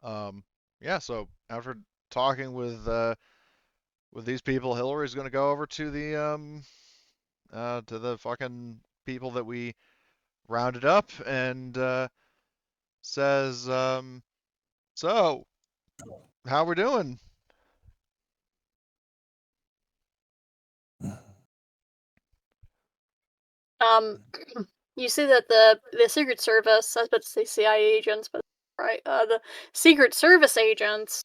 B: Um, yeah. So after talking with these people, Hillary's going to go over to the fucking people that we rounded up and says, so how we doing?
A: Um, you see that the Secret Service, I was about to say CIA agents, but right, the Secret Service agents,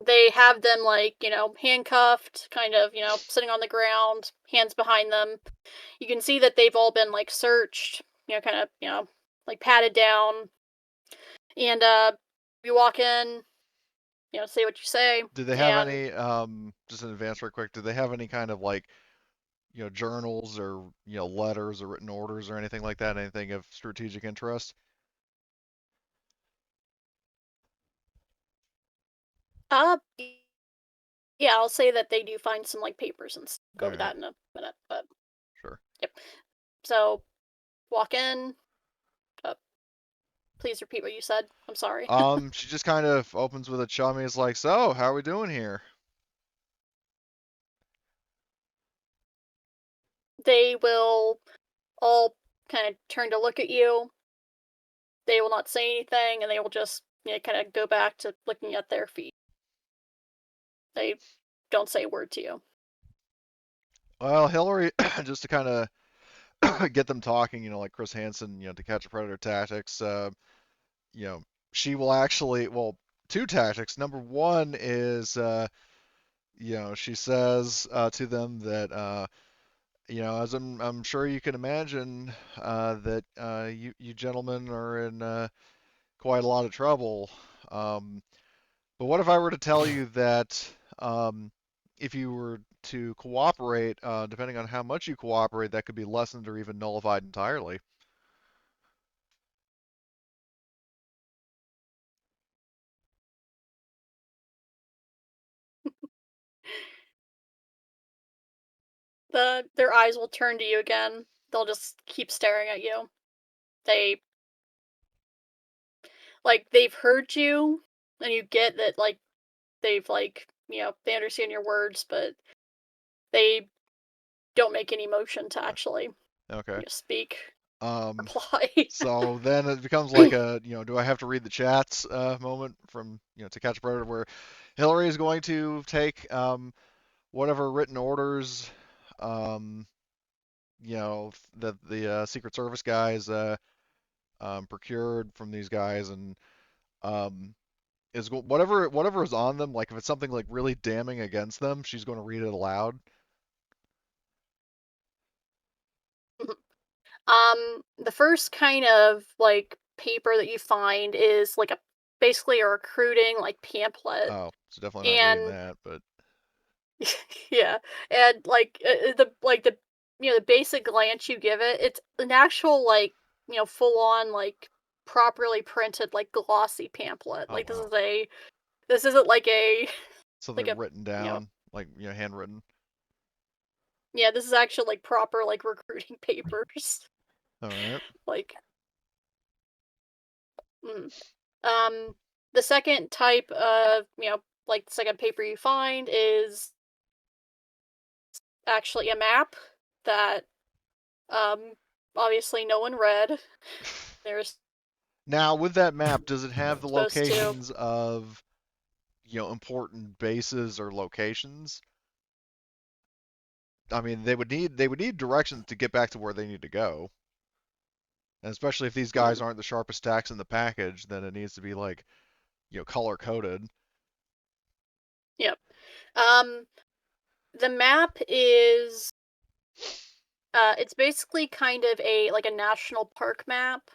A: they have them like handcuffed, kind of sitting on the ground, hands behind them. You can see that they've all been like searched, kind of like patted down, and you walk in, say what you say,
B: Do they have
A: and
B: any just in advance, real quick? Do they have any kind of like journals or letters or written orders or anything like that? Anything of strategic interest?
A: uh, yeah, I'll say that they do find some like papers and go
B: All
A: over
B: right,
A: that in a minute, but
B: sure.
A: yep. So walk in. Uh, please repeat what you said. I'm sorry.
B: She just kind of opens with a chummy. Is like, so how are we doing here?
A: They will all kind of turn to look at you. They will not say anything, and they will just kind of go back to looking at their feet. They don't say a word to you.
B: Well, Hillary, just to kind of get them talking, like Chris Hansen, to catch a predator tactics. You know, she will actually, well, two tactics. Number one is, she says to them that, as I'm sure you can imagine, that you gentlemen are in quite a lot of trouble. Um, but what if I were to tell you that if you were to cooperate, depending on how much you cooperate, that could be lessened or even nullified entirely?
A: Their eyes will turn to you again. They'll just keep staring at you. They they've heard you, and you get that they've they understand your words, but they don't make any motion to actually
B: Okay.
A: speak,
B: Um,
A: reply.
B: so then it becomes like a, do I have to read the chats moment from, To Catch a Predator, where Hillary is going to take whatever written orders, um, that the Secret Service guys procured from these guys, and um, whatever is on them. Like if it's something like really damning against them, she's going to read it aloud.
A: The first kind of like paper that you find is like basically a recruiting like pamphlet,
B: Oh, so definitely not reading
A: and
B: that, but
A: yeah, and the the basic glance you give it, it's an actual like full on like properly printed like glossy pamphlet.
B: oh
A: Like
B: wow.
A: this isn't like a like
B: Something
A: a
B: written
A: you know
B: down, like handwritten.
A: yeah, this is actually like proper like recruiting papers.
B: All right.
A: Like mm. um the second type of like the second paper you find is actually a map that um obviously no one read. There's
B: Now, with that map, does it have the
A: supposed to
B: locations of, important bases or locations? I mean, they would need directions to get back to where they need to go. And especially if these guys
A: hmm,
B: aren't the sharpest tacks in the package, then it needs to be like, color coded.
A: yep. Um the map is it's basically kind of a like a national park map,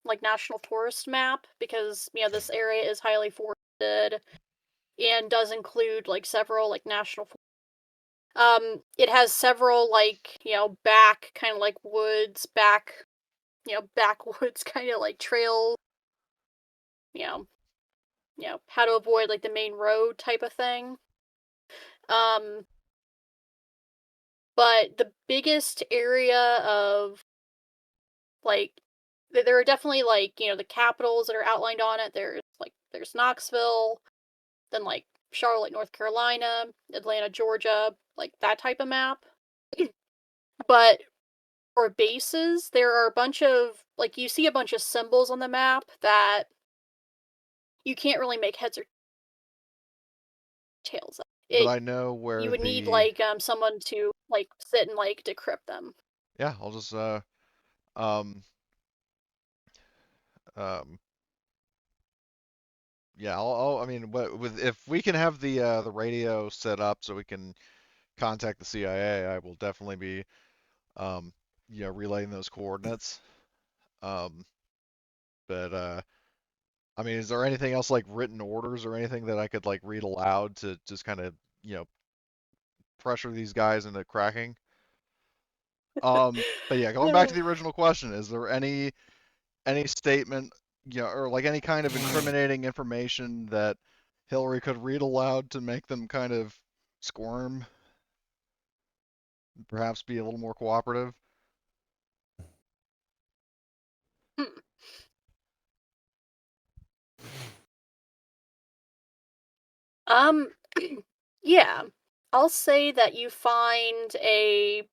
A: like national forest map because this area is highly forested and does include like several like it has several like back kind of like woods back backwoods kind of like trails, you know how to avoid like the main road type of thing. um but the biggest area of like there are definitely like the capitals that are outlined on it. There's Knoxville, then like Charlotte, North Carolina, Atlanta, Georgia, like that type of map. But for bases, there are a bunch of like you see a bunch of symbols on the map that you can't really make heads or tails of.
B: But
A: It
B: I know
A: You
B: where
A: would need
B: the
A: like someone to like sit and like decrypt them.
B: yeah, I'll just um um yeah, I mean, with if we can have the radio set up so we can contact the CIA, I will definitely be um relaying those coordinates. Um, but I mean, is there anything else like written orders or anything that I could like read aloud to just kind of pressure these guys into cracking? But yeah, going back to the original question, is there any statement, or like any kind of incriminating information that Hillary could read aloud to make them kind of squirm, perhaps be a little more cooperative?
A: Hmm. Um, yeah, I'll say that you found a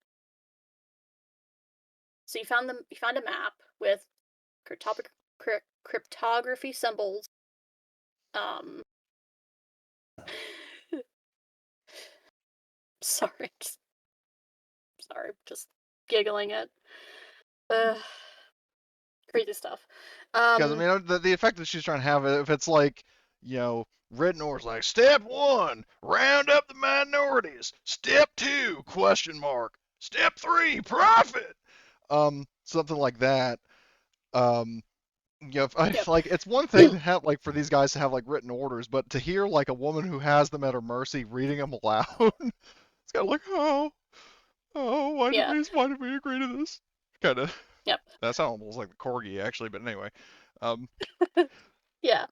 A: map with cryptography symbols. Um, sorry, just giggling at uh, crazy stuff.
B: Because I
A: Um,
B: mean, the effect that she's trying to have, if it's like, written orders like step one, round up the minorities. Step two, question mark. Step three, profit. Something like that. Um, if I
A: yep,
B: like, it's one thing to have like for these guys to have like written orders, but to hear like a woman who has them at her mercy reading them aloud, it's kind of like, oh,
A: yeah,
B: why did we agree to this? Kind of.
A: yep,
B: That sounds almost like the corgi actually, but anyway. Um,
A: yeah.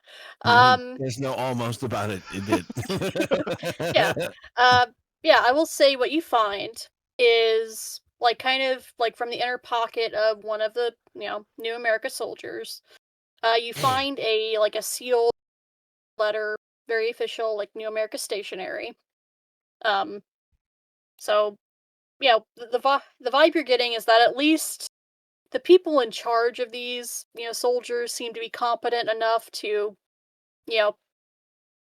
A: Um,
C: There's no almost about it. It did.
A: yeah. Uh, yeah, I will say what you find is like kind of like from the inner pocket of one of the, New America soldiers. You find a sealed letter, very official, like New America stationery. Um, so the vibe you're getting is that at least the people in charge of these, soldiers seem to be competent enough to, you know,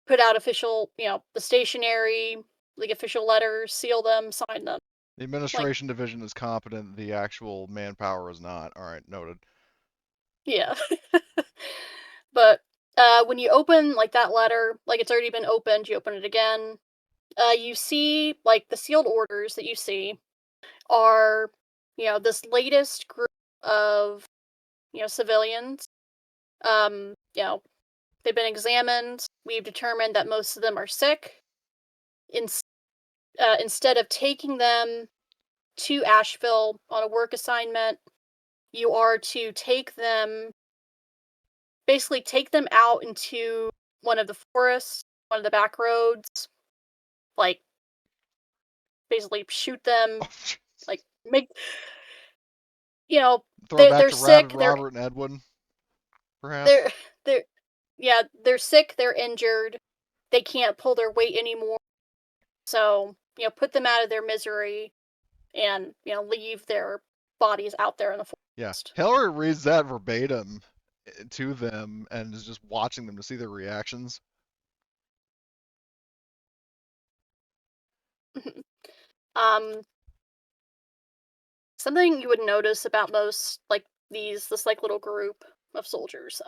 A: put out official, the stationery, like official letters, seal them, sign them.
B: the
A: Like,
B: administration division is competent, the actual manpower is not. All right, noted.
A: yeah. But when you open like that letter, like it's already been opened, you open it again. You see like the sealed orders that you see are, this latest group of, civilians. They've been examined. We've determined that most of them are sick. Instead of taking them to Asheville on a work assignment, you are to basically take them out into one of the forests, one of the back roads, like, basically shoot them, like, make,
B: Throw back
A: they're
B: to Rabbit
A: sick,
B: Robert and Edwin, perhaps.
A: they're yeah, they're sick, they're injured, they can't pull their weight anymore. So, put them out of their misery and, leave their bodies out there in the
B: Yeah,
A: forest.
B: Hillary reads that verbatim to them and is just watching them to see their reactions.
A: um, Something you would notice about most, like, this, like, little group of soldiers,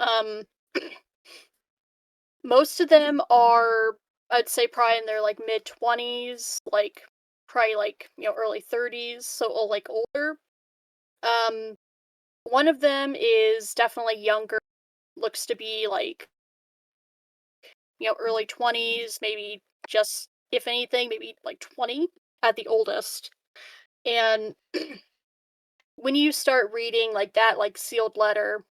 A: most of them are, I'd say, probably in their, like, mid-20s, like, probably, like, early 30s, so, like, older. Um, One of them is definitely younger, looks to be, like, early 20s, maybe just, if anything, maybe, like, 20 at the oldest. And when you start reading, like, that, like, sealed letter,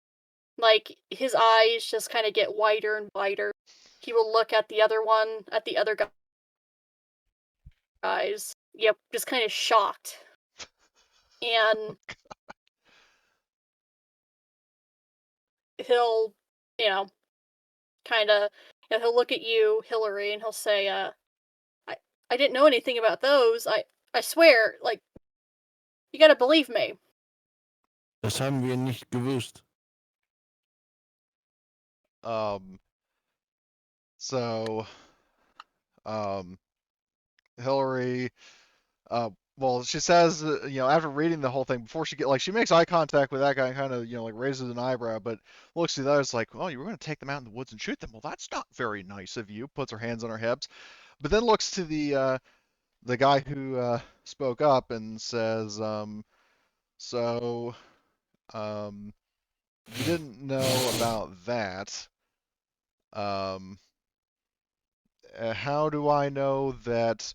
A: like, his eyes just kinda get wider and wider. He will look at the other guys, yep, just kinda shocked. And he'll, you know, kinda, he'll look at you, Hillary, and he'll say, "I I didn't know anything about those. I swear, like, you gotta believe me."
C: Das haben wir nicht gewusst.
B: So, Hillary, well, she says, after reading the whole thing, before she makes eye contact with that guy and kind of, like raises an eyebrow, but looks to the others like, oh, you were going to take them out in the woods and shoot them. Well, that's not very nice of you. Puts her hands on her hips, but then looks to the guy who spoke up and says, so, you didn't know about that. How do I know that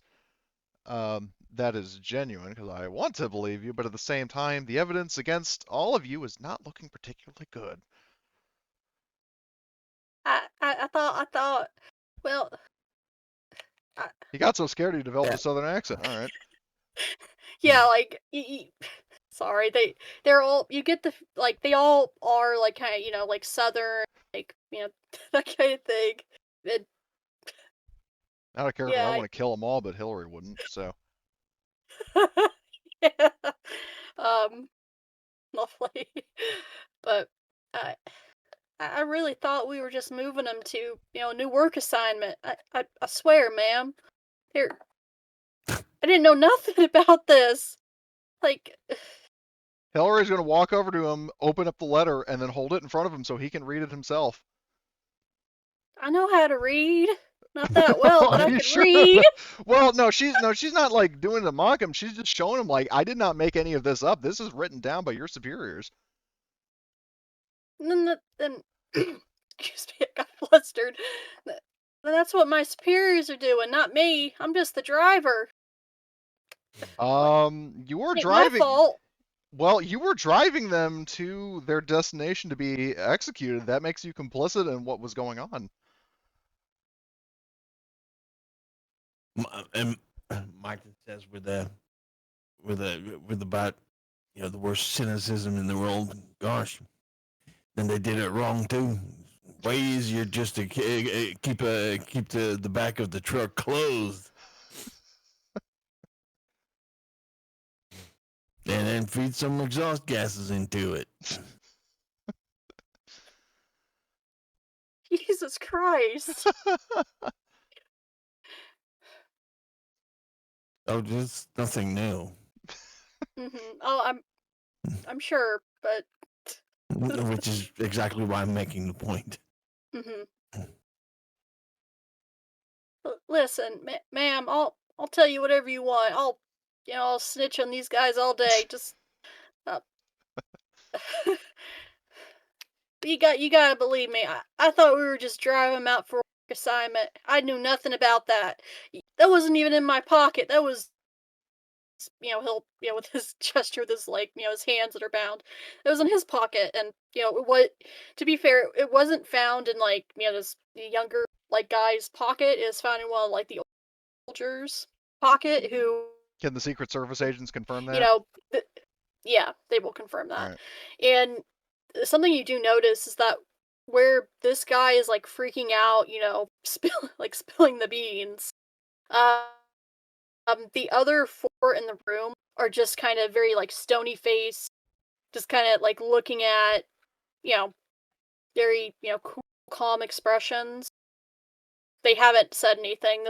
B: that is genuine? Because I want to believe you, but at the same time, the evidence against all of you is not looking particularly good.
A: I thought, well, I
B: He got so scared he developed
C: Yeah.
B: a southern accent. All right.
A: yeah, like, sorry, they're all, you get like, they all are, like, kinda, like, Southern, like, that kind of thing. And,
B: Out of character, I
A: yeah,
B: want to kill them all, but Hillary wouldn't. So
A: yeah, um, lovely. But I I really thought we were just moving them to, a new work assignment. I swear, ma'am. Here, I didn't know nothing about this. Like,
B: Hillary's going to walk over to him, open up the letter, and then hold it in front of him so he can read it himself.
A: I know how to read. Not that well, but
B: Are
A: I
B: you
A: can
B: sure?
A: read.
B: Well, no, she's not like doing it to mock him. She's just showing him like I did not make any of this up. This is written down by your superiors.
A: Then, excuse me, I got flustered. That's what my superiors are doing, not me. I'm just the driver.
B: You were
A: Ain't my
B: driving.
A: fault.
B: Well, you were driving them to their destination to be executed. That makes you complicit in what was going on.
C: And Martin says with about the worst cynicism in the world. Gosh, then they did it wrong too. Way easier just to keep the back of the truck closed, and then feed some exhaust gases into it.
A: Jesus Christ.
C: Oh, just nothing new.
A: Oh, I'm sure, but
C: Which is exactly why I'm making the point.
A: Listen, ma'am, I'll tell you whatever you want. I'll snitch on these guys all day. Just, uh, You gotta believe me. I thought we were just driving him out for a work assignment. I knew nothing about that. That wasn't even in my pocket. That was, he'll, with his gesture with his, his hands that are bound. It was in his pocket, and, what, to be fair, it wasn't found in, this younger, guy's pocket. It was found in one of, the soldiers' pocket who,
B: Can the Secret Service agents confirm
A: you
B: that?
A: know, th- yeah, they will confirm
B: All
A: that.
B: right.
A: And something you do notice is that where this guy is freaking out, spilling the beans. Uh, the other four in the room are just kind of very stony face, just kind of looking at, you know, very cool, calm expressions. They haven't said anything.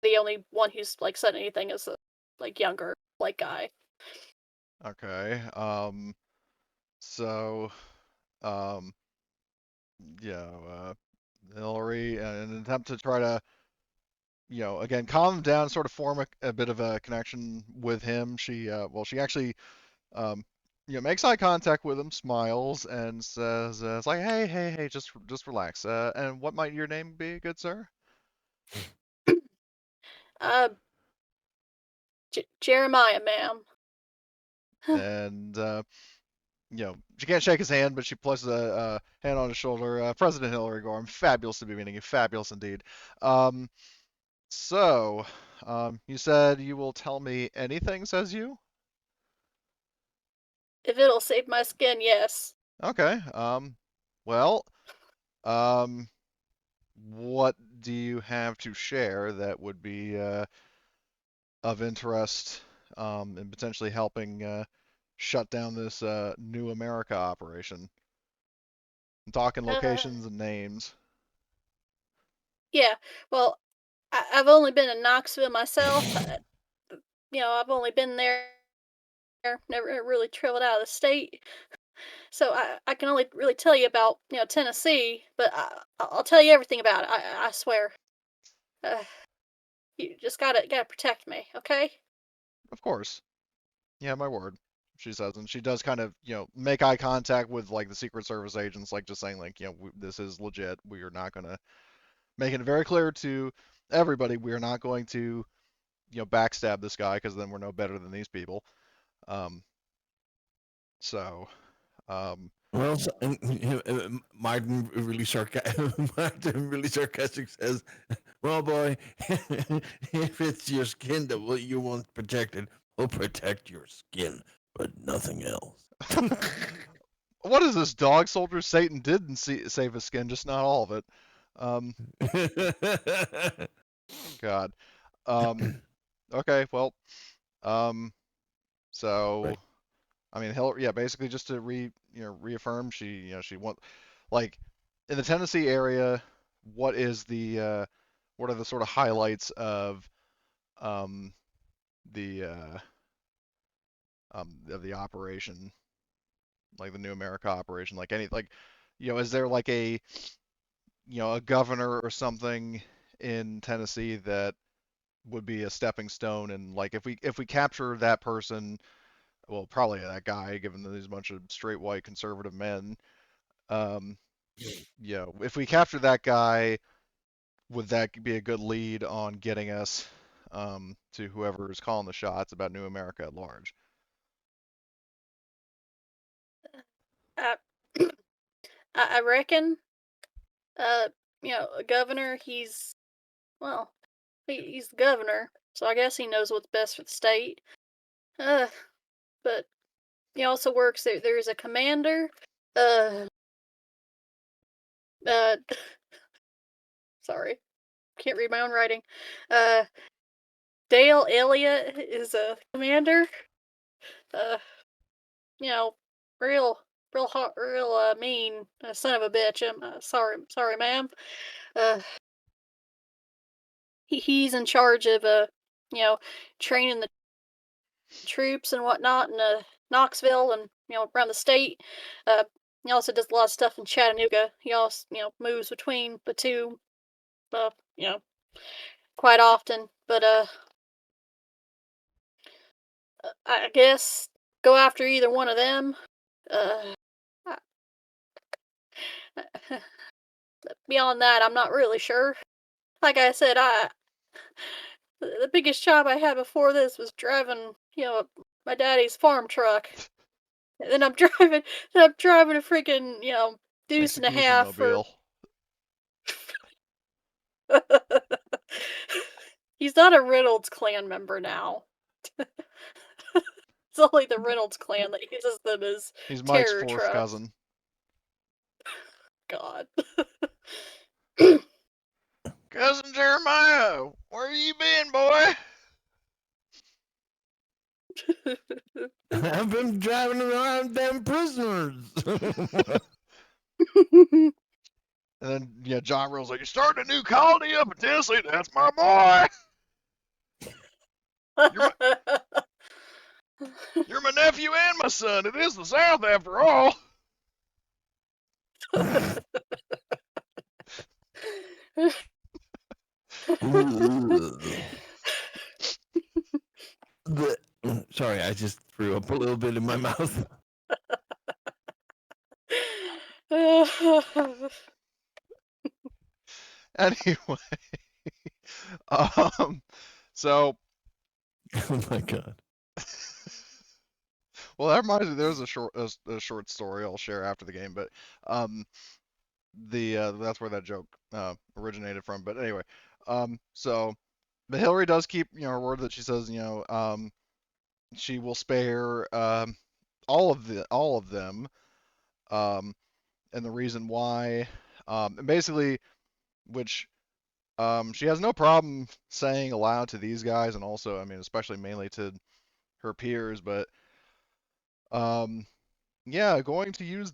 A: The only one who's said anything is a younger guy.
B: Okay. So, um, yeah, Hillary, in an attempt to try to, again, calm him down, sort of form a bit of a connection with him. She actually, um, makes eye contact with him, smiles, and says, "It's like, hey, just relax. And what might your name be, good sir?"
A: Uh, Jeremiah, ma'am.
B: And she can't shake his hand, but she places a hand on his shoulder. President Hillary Gorham, fabulous to be meeting you, fabulous indeed. Um, so, you said you will tell me anything, says you?
A: If it'll save my skin, yes.
B: Okay. Well, um, what do you have to share that would be of interest in potentially helping shut down this New America operation? I'm talking
A: Uh,
B: locations and names.
A: yeah. Well, I've only been in Knoxville myself. I've only been there, never really traveled out of the state. So I can only really tell you about, Tennessee, but I'll tell you everything about it. I swear. Uh, you just gotta protect me, okay?
B: Of course. Yeah, my word. She says, and she does kind of, make eye contact with the Secret Service agents, just saying this is legit. We are not gonna making it very clear to everybody we are not going to, backstab this guy because then we're no better than these people. Um, so, um,
C: Well, so, Martin really Martin really sarcastic says, "Well, boy, if it's your skin that you want protected, we'll protect your skin, but nothing else."
B: what is this dog soldier? Satan did save his skin, just not all of it. Um, God. Okay, well, um, so
C: Right.
B: I mean, Hillary, yeah, basically just to reaffirm, she want like in the Tennessee area, what is what are the sort of highlights um the of the operation, like the New America operation, is there a governor or something in Tennessee that would be a stepping stone, and if we capture that person, well, probably that guy, given that he's a bunch of straight white conservative men. Um, if we capture that guy, would that be a good lead on getting us to whoever is calling the shots about New America at large?
A: I I reckon, uh, a governor. Well, he's the governor, so I guess he knows what's best for the state. Uh, but he also works there. There's a commander. Uh, uh, sorry, can't read my own writing. Uh, Dale Elliott is a commander. Uh, you know, real, real hot, real mean son of a bitch. I'm sorry, ma'am. Uh, he's in charge of training the troops and whatnot in Knoxville and around the state. He also does a lot of stuff in Chattanooga. He also moves between the two, uh, you know, quite often. But I guess go after either one of them. Uh, Beyond that, I'm not really sure. Like I said, the biggest job I had before this was driving, my daddy's farm truck. And then I'm driving a freaking, deuce and a
B: Execution
A: half for.
B: mobile.
A: He's not a Reynolds clan member now. It's only the Reynolds clan that uses them as
B: He's Mike's
A: terror
B: fourth
A: trucks.
B: cousin.
A: God.
B: Cousin Jeremiah, where you been, boy?
C: I've been driving around them prisoners.
B: And then, John Rill's like, you're starting a new colony up in Tennessee. That's my boy. You're my nephew and my son. It is the South, after all.
C: Sorry, I just threw up a little bit in my mouth.
B: Anyway, so
C: Oh my god.
B: well, that reminds me. There's a short story I'll share after the game, but that's where that joke originated from. But anyway, so but Hillary does keep her word that she says she will spare all of them, and the reason why, and basically, which she has no problem saying aloud to these guys, and also, I mean, especially mainly to her peers, but going to use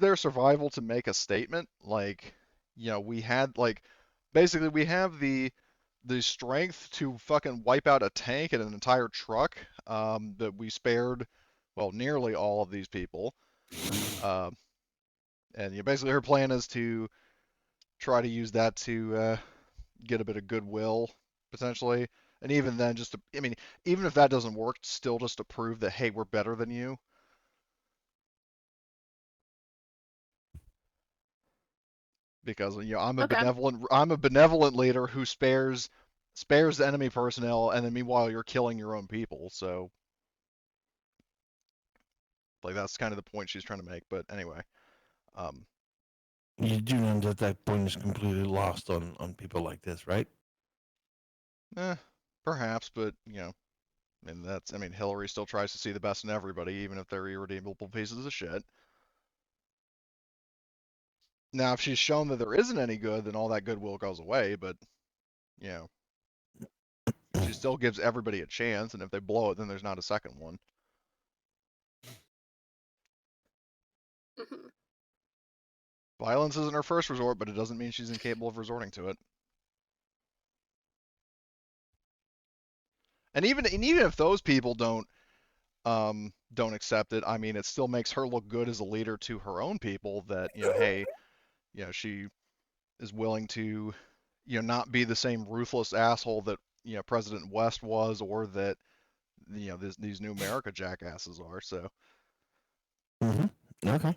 B: their survival to make a statement. Like, we had basically we have the strength to fucking wipe out a tank and an entire truck that we spared, well, nearly all of these people. And basically her plan is to try to use that to get a bit of goodwill potentially. And even then, I mean, even if that doesn't work, still just to prove that, hey, we're better than you. Because I'm a
A: Okay.
B: benevolent leader who spares the enemy personnel, and then meanwhile you're killing your own people. So that's kind of the point she's trying to make. But anyway,
C: You do know that point is completely lost on people like this, right?
B: Perhaps, but I mean, Hillary still tries to see the best in everybody, even if they're irredeemable pieces of shit. Now, if she's shown that there isn't any good, then all that goodwill goes away. But she still gives everybody a chance, and if they blow it, then there's not a second one.
A: Mhm.
B: Violence isn't her first resort, but it doesn't mean she's incapable of resorting to it. And even if those people don't accept it, I mean, it still makes her look good as a leader to her own people. That hey, she is willing to not be the same ruthless asshole that President West was, or that these new America jackasses are. So
C: Okay.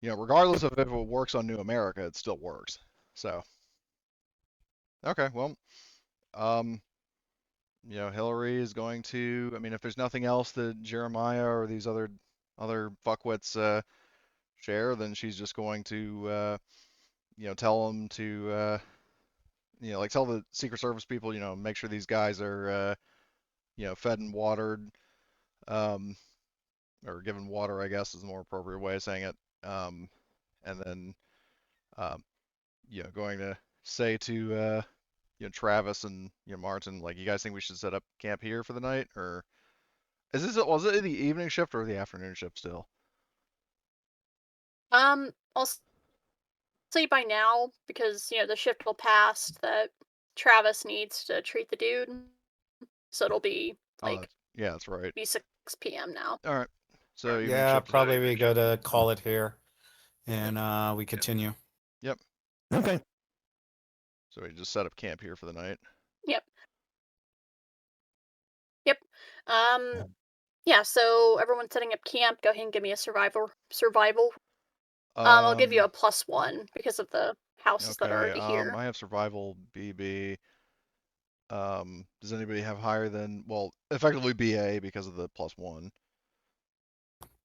B: regardless of if it works on New America, it still works. So okay, well, Hillary is going to. I mean, if there's nothing else that Jeremiah or these other fuckwits share, then she's just going to tell them to tell the Secret Service people, make sure these guys are fed and watered, or given water, I guess is the more appropriate way of saying it. And then going to say to Travis and Martin, like, you guys think we should set up camp here for the night, or was it the evening shift or the afternoon shift still?
A: I'll say by now, because the shift will pass that Travis needs to treat the dude, so it'll be
B: yeah, that's right.
A: be 6 p.m. now.
B: All right. So evening
D: Yeah,
B: shift.
D: probably we go to call it here, and we continue.
B: Yep.
C: Okay.
B: So we just set up camp here for the night.
A: Yep. Yeah, so everyone's setting up camp. Go ahead and give me a survival I'll give you a +1 because of the houses that are
B: Okay.
A: already here.
B: I have survival BB. Does anybody have higher than, well, effectively BA because of the +1?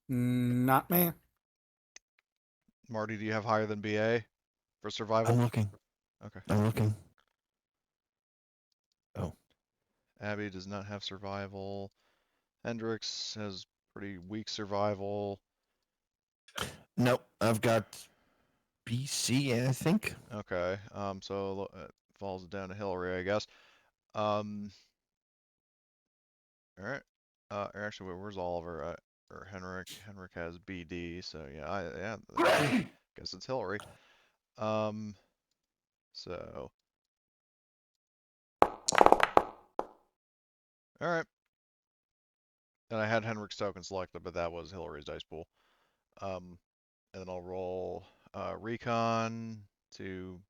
D: Not me.
B: Marty, do you have higher than BA for survival?
C: I'm looking.
B: Okay.
C: I'm looking. Oh.
B: Abby does not have survival. Hendrix has pretty weak survival.
C: Nope. I've got BC, I think.
B: Okay. So it falls down to Hillary, I guess. All right. Actually, where's Oliver? Or Henrik? Henrik has BD. So yeah, I guess it's Hillary. So. All right. And I had Henrik's token selected, but that was Hillary's dice pool. And then I'll roll recon to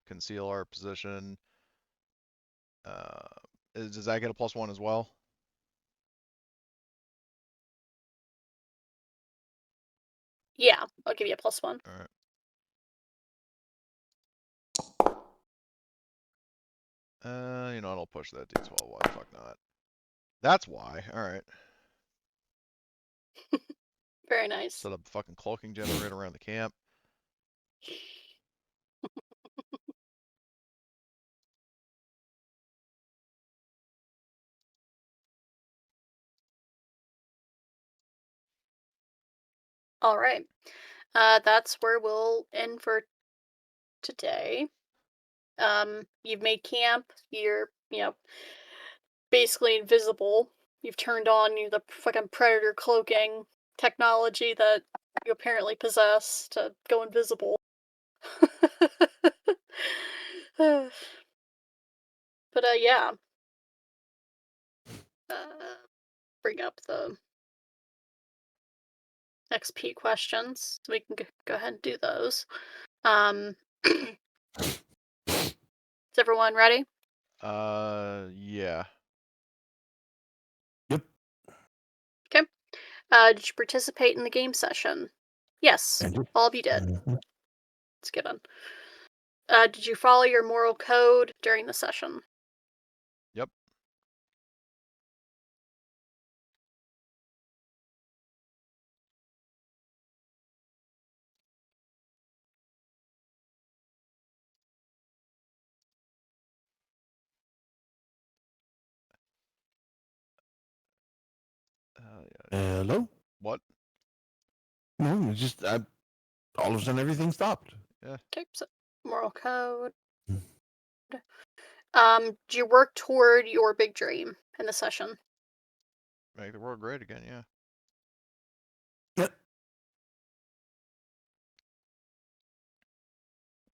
B: conceal our position. Does that get a +1 as well?
A: Yeah, I'll give you a +1.
B: All right. You know what? I'll push that D12. Why the fuck not? That's why. All right.
A: Very nice.
B: Set up a fucking cloaking generator around the camp.
A: All right. That's where we'll end for today. You've made camp. You're, basically invisible. You've turned on the fucking predator cloaking technology that you apparently possess to go invisible. But yeah. Bring up the XP questions so we can go ahead and do those. Is everyone ready?
B: Yeah.
C: Yep.
A: Okay. Did you participate in the game session? Yes, all of you did.
C: Mhm.
A: Let's get on. Did you follow your moral code during the session?
B: Yep.
C: Hello?
B: What?
C: No, it's just all of a sudden everything stopped.
B: Yeah.
A: Okay, so moral code.
C: Hmm.
A: Did you work toward your big dream in the session?
B: Make the world great again. Yeah.
C: Yep.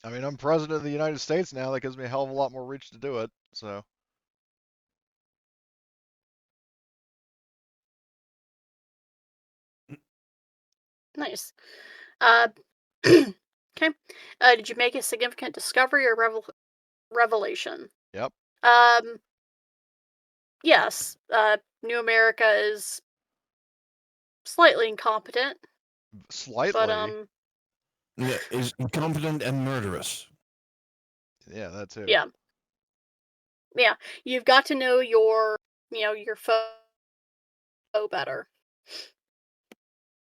B: I mean, I'm president of the United States now. That gives me a hell of a lot more reach to do it. So.
A: Nice. Okay. Did you make a significant discovery or revelation?
B: Yep.
A: Yes. New America is slightly incompetent,
B: Slightly.
A: but
C: Yeah, is incompetent and murderous.
B: Yeah, that too.
A: yeah. You've got to know your foe better.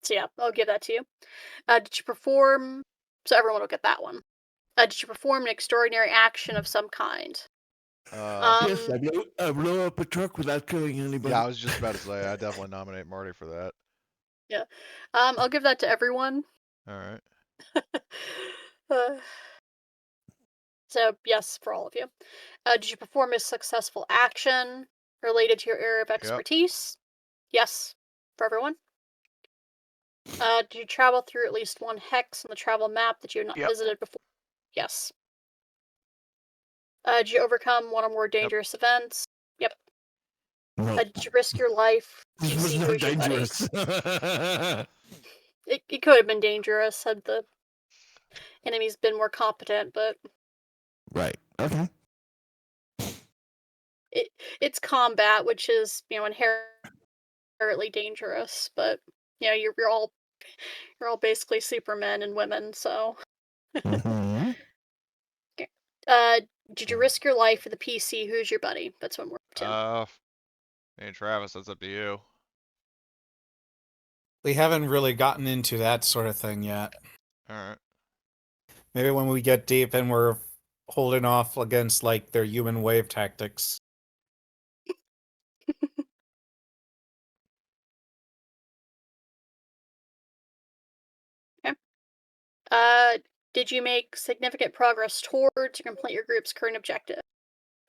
A: So yeah, I'll give that to you. Did you perform? So everyone will get that one. Did you perform an extraordinary action of some kind?
C: Yes, I blow up a truck without killing anybody.
B: Yeah, I was just about to say I definitely nominate Marty for that.
A: Yeah. I'll give that to everyone.
B: All right.
A: So yes, for all of you. Did you perform a successful action related to your area of expertise? Yes, for everyone. Did you travel through at least one hex on the travel map that you had not visited before? Yes. Did you overcome one or more dangerous events? Yep.
C: No.
A: Did you risk your life to
C: This was
A: see
C: not
A: who was your buddy?
C: dangerous.
A: It could have been dangerous had the enemies been more competent, but
C: Right. Okay.
A: it's combat, which is inherently dangerous. But you're all You're all basically supermen and women, so.
C: Mhm.
A: Did you risk your life for the PC? Who's your buddy? That's one more, Tim.
B: Hey Travis, that's up to you.
D: We haven't really gotten into that sort of thing yet.
B: All right.
D: Maybe when we get deep and we're holding off against like their human wave tactics.
A: Did you make significant progress to complete your group's current objective?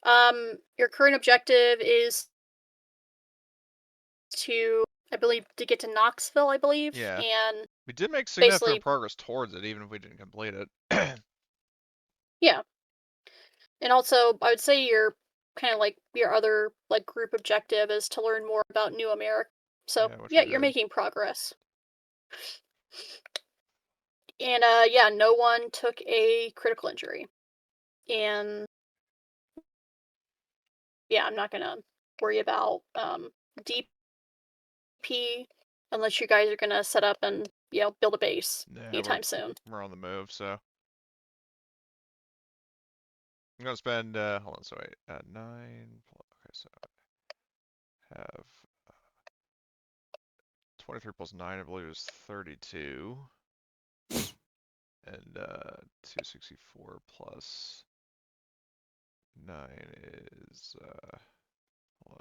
A: Your current objective is to, I believe, to get to Knoxville, I believe.
B: Yeah.
A: And
B: We did make
A: basically,
B: significant progress towards it, even if we didn't complete it.
A: yeah. And also, I would say your kind of like your other like group objective is to learn more about New America. So
B: Yeah, which
A: yeah,
B: we
A: you're
B: did.
A: making progress. And yeah, no one took a critical injury. And yeah, I'm not gonna worry about DP unless you guys are gonna set up and build a base
B: Yeah,
A: anytime soon.
B: we're on the move, so I'm gonna spend. Hold on, so wait, 9. Okay, so I have 23 plus 9, I believe, is 32, and 264 plus 9 is hold on.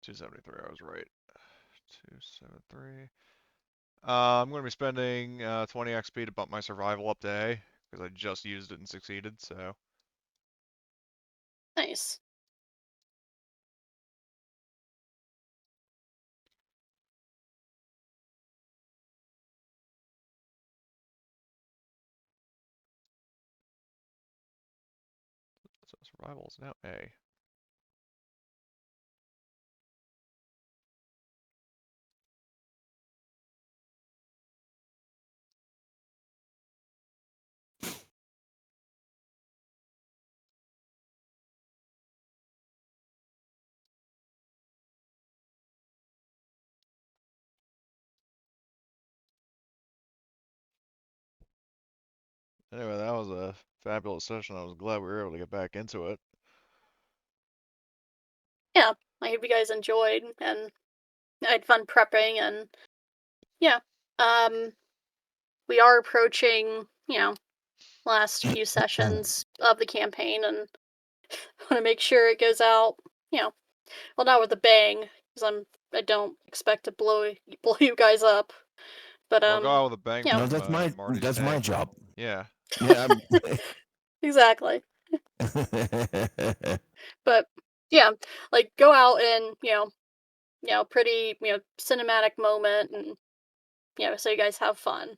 B: 273. I was right. 273. I'm going to be spending 20 XP to bump my survival up to A, because I just used it and succeeded, so.
A: Nice.
B: So survival is now A. Anyway, that was a fabulous session. I was glad we were able to get back into it.
A: Yeah, I hope you guys enjoyed, and I had fun prepping, and yeah, we are approaching, last few sessions of the campaign, and want to make sure it goes out, well, not with a bang, because I don't expect to blow you guys up, but
B: Well, go out with a bang
A: Yeah.
C: No,
B: from Marty's
C: that's my
B: tank.
C: job.
B: Yeah.
C: Yeah.
A: exactly. But yeah, like go out and pretty cinematic moment, and so you guys have fun.